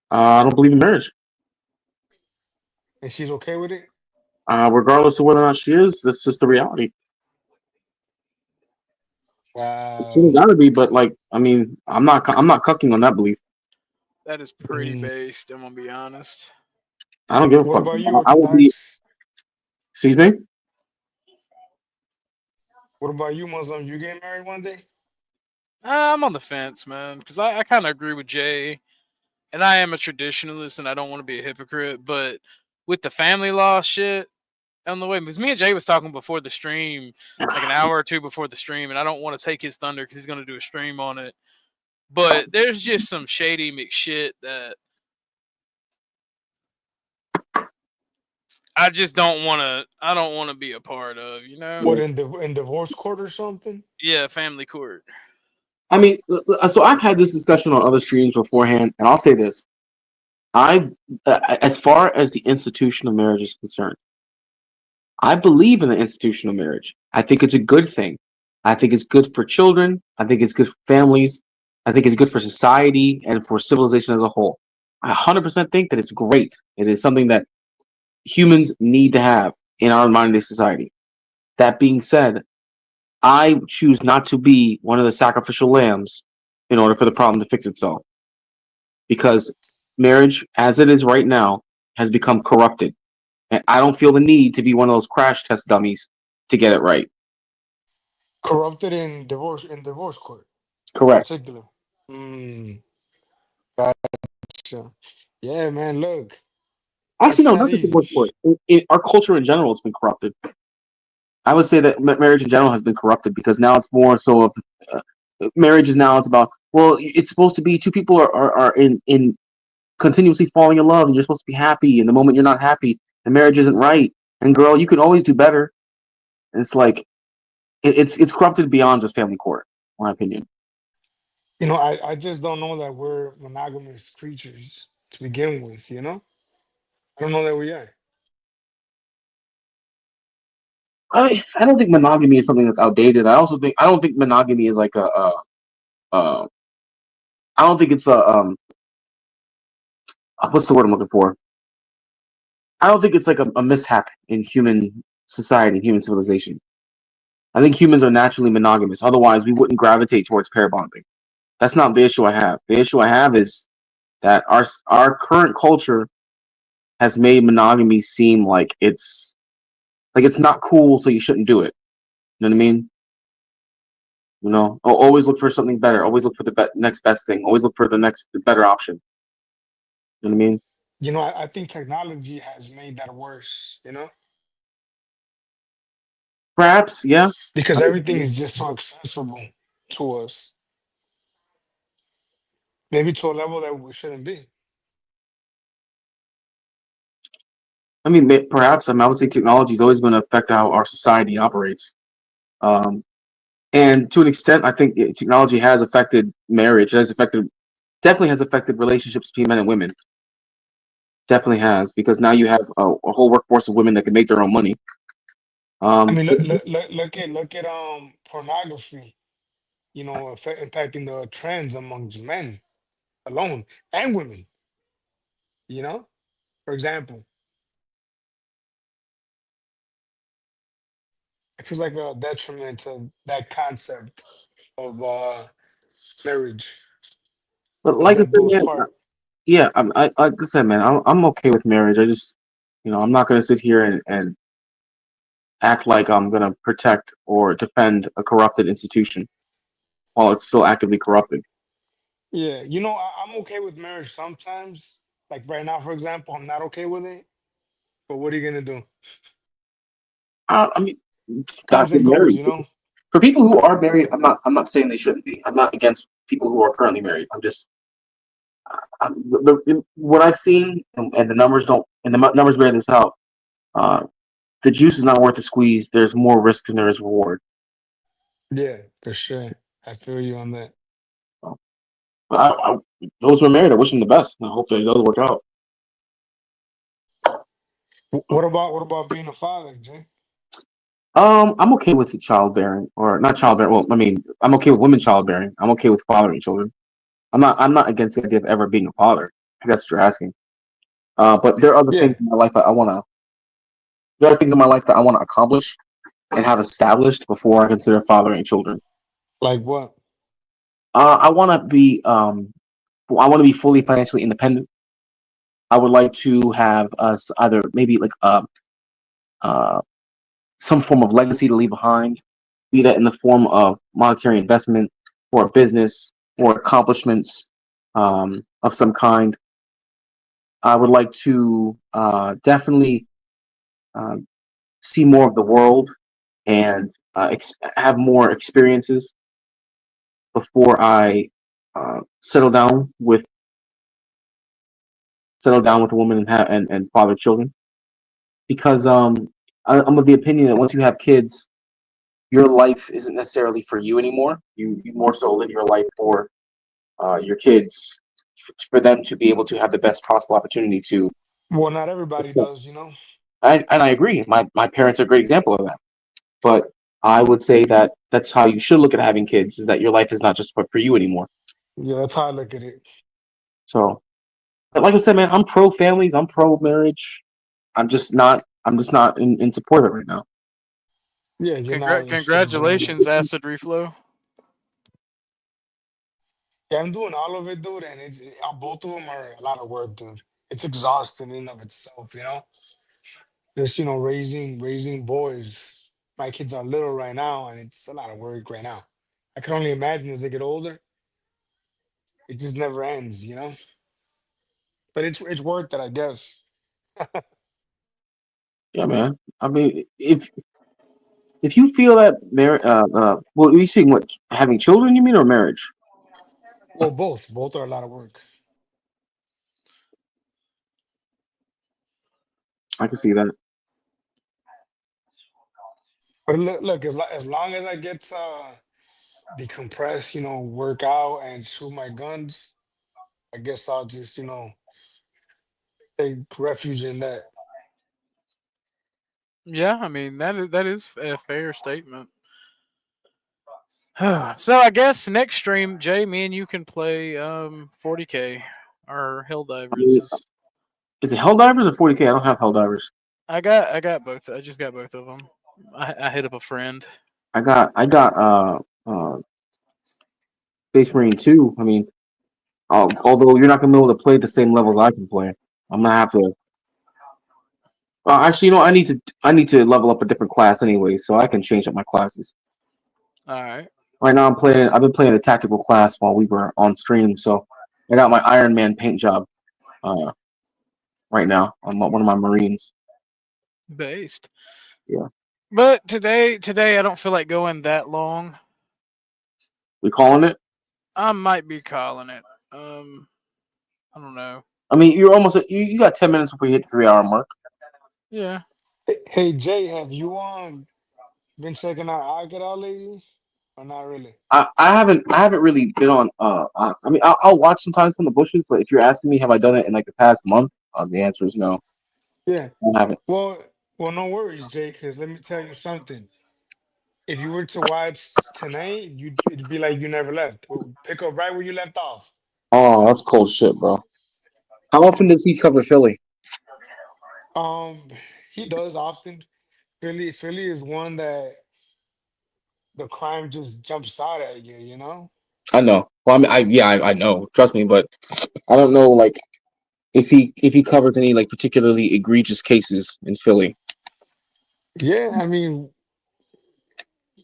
I don't believe in marriage. And she's okay with it? Regardless of whether or not she is, that's just the reality. Wow. She gotta be, but like, I mean, I'm not cucking on that belief. That is pretty based. I'm gonna be honest. I don't give a fuck. What about you, I will be. Orthodox? Excuse me. What about you, Muslim? You getting married one day? I'm on the fence, man, because I kind of agree with Jay, and I am a traditionalist, and I don't want to be a hypocrite. But with the family law shit on the way, because me and Jay was talking before the stream, like an hour or two before the stream, and I don't want to take his thunder because he's going to do a stream on it. But there's just some shady McShit that I just don't want to. I don't want to be a part of. You know. What in divorce court or something? Yeah, family court. I mean, so I've had this discussion on other streams beforehand, and I'll say this: as far as the institution of marriage is concerned, I believe in the institution of marriage. I think it's a good thing. I think it's good for children. I think it's good for families. I think it's good for society and for civilization as a whole. I 100% think that it's great. It is something that humans need to have in our modern day society. That being said, I choose not to be one of the sacrificial lambs in order for the problem to fix itself. Because marriage, as it is right now, has become corrupted. And I don't feel the need to be one of those crash test dummies to get it right. Corrupted in divorce court. Correct. Particular. Gotcha. Yeah, man. Look. Actually, no, not not just easy. divorce court. In our culture in general has been corrupted. I would say that marriage in general has been corrupted because now it's more so of marriage is now it's about, well, it's supposed to be two people are in continuously falling in love and you're supposed to be happy, and the moment you're not happy, the marriage isn't right. And girl, you can always do better. And it's like it's corrupted beyond just family court, in my opinion. You know, I just don't know that we're monogamous creatures to begin with, you know? I don't know that we are. I don't think monogamy is something that's outdated. I don't think monogamy is like I don't think it's a what's the word I'm looking for? I don't think it's like a mishap in human society, human civilization. I think humans are naturally monogamous. Otherwise, we wouldn't gravitate towards pair bonding. That's not the issue I have. The issue I have is that our current culture has made monogamy seem like it's Like it's not cool, so you shouldn't do it. You know what I mean? You know, always look for something better. Always look for the next best thing. Always look for the better option. You know what I mean? You know, I think technology has made that worse. You know, Perhaps, yeah. because I everything mean, is just so accessible to us. Maybe to a level that we shouldn't be. perhaps. I would say technology is always going to affect how our society operates. Um, and to an extent, I think technology has affected marriage. It has definitely has affected relationships between men and women. Definitely has, because now you have a whole workforce of women that can make their own money. I Um, mean, look at pornography. You know, impacting the trends amongst men alone and women. You know, for example, it feels like a detriment to that concept of marriage, but of like I that said, those man, part. yeah, like I said, man, I'm okay with marriage. I just, I'm not going to sit here and act like I'm going to protect or defend a corrupted institution while it's still actively corrupted. Yeah, you know, I'm okay with marriage sometimes. Like right now, for example, I'm not okay with it. But what are you gonna do? I mean, Comes not get and goes, married. you know. For people who are married, I'm not saying they shouldn't be. I'm not against people who are currently married. I'm just, what I've seen, and the numbers don't, and the numbers bear this out. Uh, the juice is not worth the squeeze. There's more risk than there is reward. Yeah, for sure. I feel you on that. So, but those who are married, I wish them the best. I hope that it does work out. What about being a father, Jay? I'm okay with the childbearing, or not childbearing. Well, I mean, I'm okay with women childbearing. I'm okay with fathering children. I'm not against the idea of ever being a father. If that's what you're asking. But there are other things Yeah, in my life that I wanna. There are things in my life that I want to accomplish and have established before I consider fathering children. like what? I want to be I want to be fully financially independent. I would like to have us either maybe like uh some form of legacy to leave behind, be that in the form of monetary investment or a business or accomplishments of some kind. I would like to definitely uh, see more of the world and have more experiences before I uh, settle down with a woman and father children. Because I'm of the opinion that once you have kids, your life isn't necessarily for you anymore. You more so live your life for your kids, for them to be able to have the best possible opportunity to Well, not everybody succeed. does, you know. And I agree. My parents are a great example of that. But I would say that that's how you should look at having kids: is that your life is not just for you anymore. Yeah, that's how I look at it. So, but like I said, man, I'm pro families. I'm pro marriage. I'm just not in support of it right now. Yeah, you're not interested in doing that. Congratulations, acid reflow. Yeah, I'm doing all of it, dude, and both of them are a lot of work, dude. It's exhausting in and of itself, you know. Just raising boys. My kids are little right now, and it's a lot of work right now. I can only imagine as they get older, it just never ends, you know. But it's worth it, I guess. Yeah, man. I mean, if you feel that marriage, well, are you seeing what, having children? You mean, or marriage? Well, both are a lot of work. I can see that. But look, as long as I get to decompress, you know, work out and shoot my guns, I guess I'll just, you know, take refuge in that. Yeah, I mean that is a fair statement. So I guess next stream, Jay, me and you can play 40K or I mean, Helldivers. is it Helldivers or 40K? I don't have Helldivers. I got both. I just got both of them. I hit up a friend. I got Space Marine 2. I mean, although you're not gonna be able to play the same levels I can play, I'm gonna have to Actually, I need to level up a different class anyway, so I can change up my classes. All right. Right now, I've been playing a tactical class while we were on stream, so I got my Iron Man paint job. Right now on one of my Marines. Based. Yeah. But today I don't feel like going that long. We calling it? I might be calling it. I don't know. I mean, you're almost you got 10 minutes before you hit the 3 hour mark. Yeah. Hey Jay, have you been checking out Agora lately, or not really? I haven't really been on. I mean, I'll watch sometimes from the bushes, but if you're asking me, have I done it in like the past month? The answer is no. Yeah. I haven't. Well, no worries, Jay. Because let me tell you something. If you were to watch tonight, it'd be like you never left. Pick up right where you left off. Oh, that's cold shit, bro. How often does he cover Philly? Um, he does often. Philly is one that the crime just jumps out at you. You know. I know. Well, I mean, I know. Trust me, but I don't know like if he covers any like particularly egregious cases in Philly. Yeah, I mean,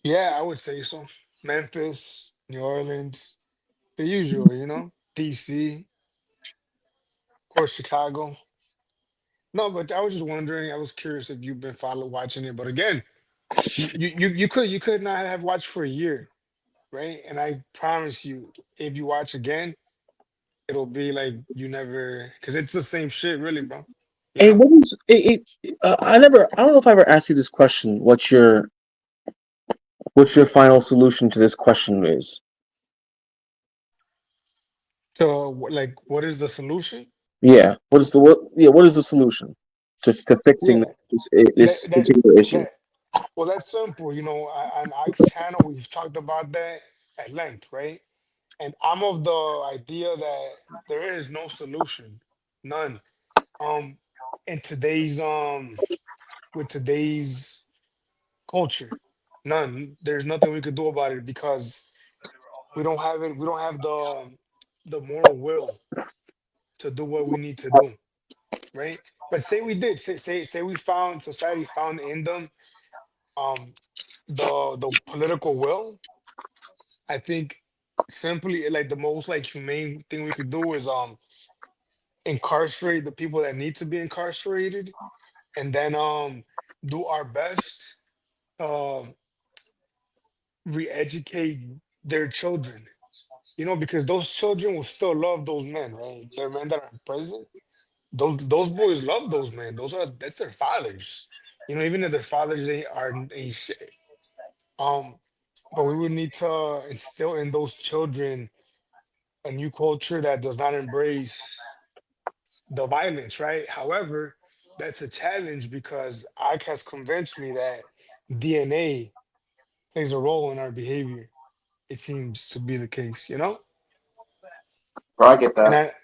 yeah, I would say so. Memphis, New Orleans, the usual. You know, DC, of course, Chicago. No, but I was just wondering. I was curious if you've been watching it. But again, you could not have watched for a year, right? And I promise you, if you watch again, it'll be like you never, because it's the same shit, really, bro. You Hey, know? what is I don't know if I ever asked you this question. What's your final solution to this question is? So, like, what is the solution? Yeah. What is the solution to fixing Yeah, this particular issue? that well, that's simple. You know, on Ike's channel, we've talked about that at length, right? And I'm of the idea that there is no solution, none. Um, in today's with today's culture, none. There's nothing we could do about it because we don't have it. We don't have the moral will to do what we need to do, right? But say we did. Say we found society found in them um the political will. I think simply like the most like humane thing we could do is incarcerate the people that need to be incarcerated, and then do our best um re-educate their children, you know, because those children will still love those men, right? They're men that are in prison. Those boys love those men. That's their fathers. You know, even if their fathers ain't shit. Um, but we would need to instill in those children a new culture that does not embrace the violence, right? However, that's a challenge because Ike has convinced me that DNA plays a role in our behavior. It seems to be the case, you know? Bro, I get And that.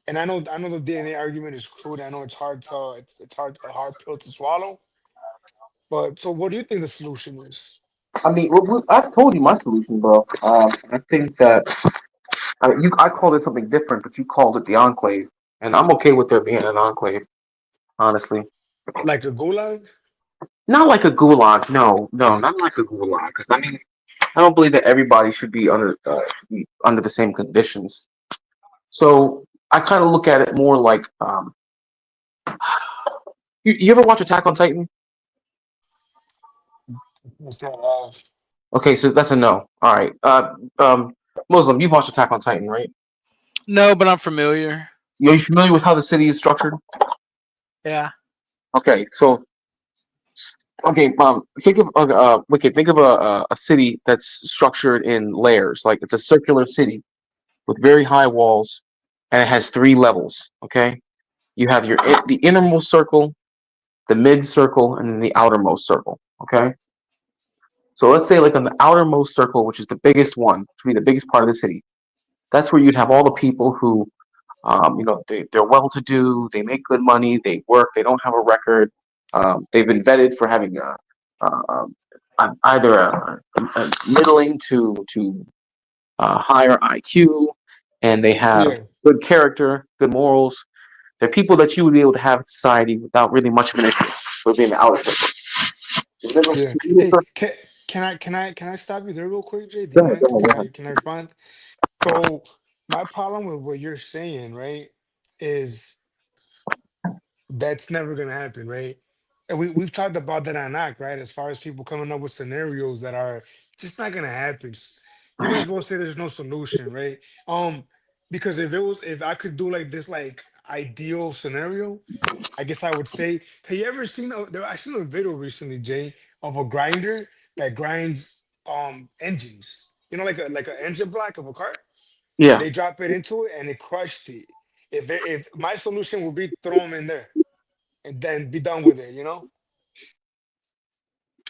I know the DNA argument is crude. I know it's hard a hard pill to swallow. But so what do you think the solution is? I mean, I've told you my solution, bro. I think that I called it something different, but you called it the enclave, and I'm okay with there being an enclave. Honestly, Like a gulag? not like a gulag. No, no, not like a gulag. Because I mean, I don't believe that everybody should be under the same conditions. So I kind of look at it more like you ever watch Attack on Titan? It's not love. Okay, so that's a no. All right. Muslim, you've watched Attack on Titan, right? No, but I'm familiar. Are you familiar with how the city is structured? Yeah. Okay, so think of think of a city that's structured in layers. Like it's a circular city with very high walls, and it has 3 levels. Okay, you have the innermost circle, the mid circle, and then the outermost circle. Okay, so let's say like on the outermost circle, which is the biggest one, to be the biggest part of the city. That's where you'd have all the people who, they're well-to-do, they make good money, they work, they don't have a record, they've been vetted for having either a middling to higher IQ, and they have Yeah. good character, good morals. They're people that you would be able to have in society without really much of an issue with being out of it. Yeah. Hey, can I stop you there real quick, Jay? Do you Go ahead, mind? go ahead. Can I respond? So my problem with what you're saying, right, is that's never gonna happen, right? And we've talked about that on act, right? As far as people coming up with scenarios that are just not gonna happen. You might as well say there's no solution, right? Because if I could do like this like ideal scenario, I guess I would say, have you ever seen I seen a video recently, Jay, of a grinder that grinds engines. You know, like an engine block of a car? Yeah. They drop it into it and it crushed it. If my solution would be throw them in there and then be done with it, you know?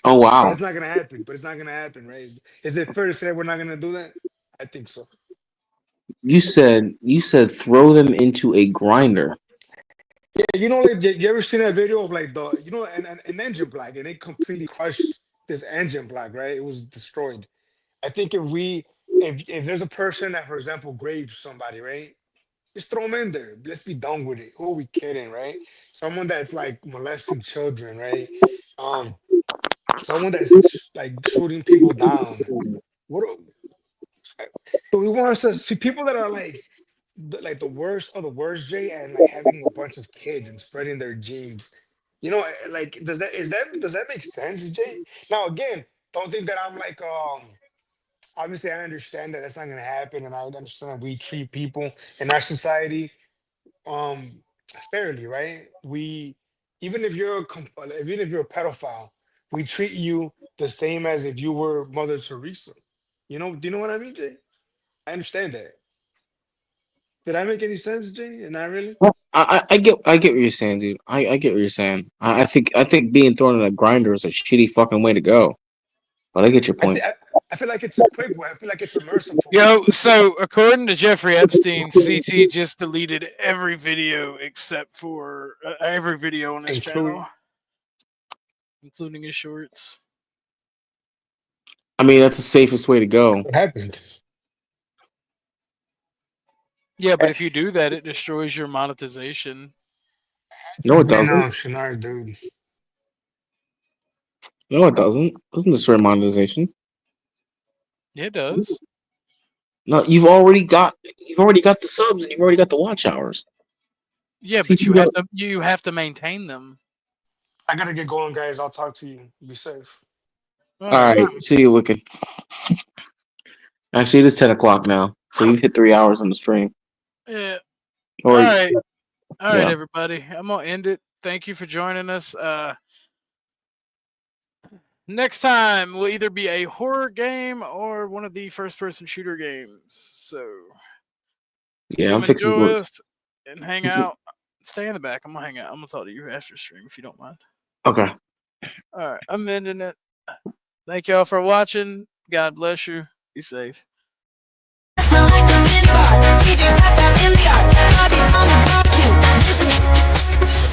Oh But wow. it's not gonna happen. But it's not gonna happen, right? Is it fair to say we're not gonna do that? I think so. You said throw them into a grinder. Yeah, you know, like you ever seen that video of like an engine block and it completely crushed this engine block, right? It was destroyed. I think if there's a person that, for example, grapes somebody, right? Just throw them in there. Let's be done with it. Who are we kidding, right? Someone that's like molesting children, right? Um, someone that's like shooting people down. What do we want to see people that are like like the worst of the worst, Jay, and like having a bunch of kids and spreading their genes. You know, like does that make sense, Jay? Now again, don't think that I'm like obviously I understand that that's not gonna happen, and I understand that we treat people in our society um fairly, right? We even if you're even if you're a pedophile, we treat you the same as if you were Mother Teresa. You know, do you know what I mean, Jay? I understand that. Did I make any sense, Jay? Not really. Well, I get what you're saying, dude. I get what you're saying. I think being thrown in a grinder is a shitty fucking way to go. But I get your I, point. th- I I feel like it's a quick way. I feel like it's a merciful way. Yo, so according to Jeffrey Epstein, CT just deleted every video except for every video on his Including channel, including his shorts. I mean, that's the safest way to go. what happened. Yeah, but if you do that, it destroys your monetization. No, it Been doesn't. Shinard, dude. No, it doesn't. It doesn't destroy monetization. Yeah, it does. No, you've already got the subs and you've already got the watch hours. Yeah, See, but you have to maintain them. I gotta get going, guys. I'll talk to you. Be safe. all right. See you, Wicked. Actually, it is 10 o'clock now, so you've hit 3 hours on the stream. Yeah. Or, All right, yeah. everybody. I'm gonna end it. Thank you for joining us. Next time will either be a horror game or one of the first-person shooter games. So Yeah, I'm come fixing enjoy to. us and hang out. Stay in the back. I'm gonna hang out. I'm gonna talk to you after stream if you don't mind. Okay. All right, I'm ending it. Thank y'all for watching. God bless you. Be safe. Smell like a minibar. DJ got that in the art. Bobby on the barbecue. Listen.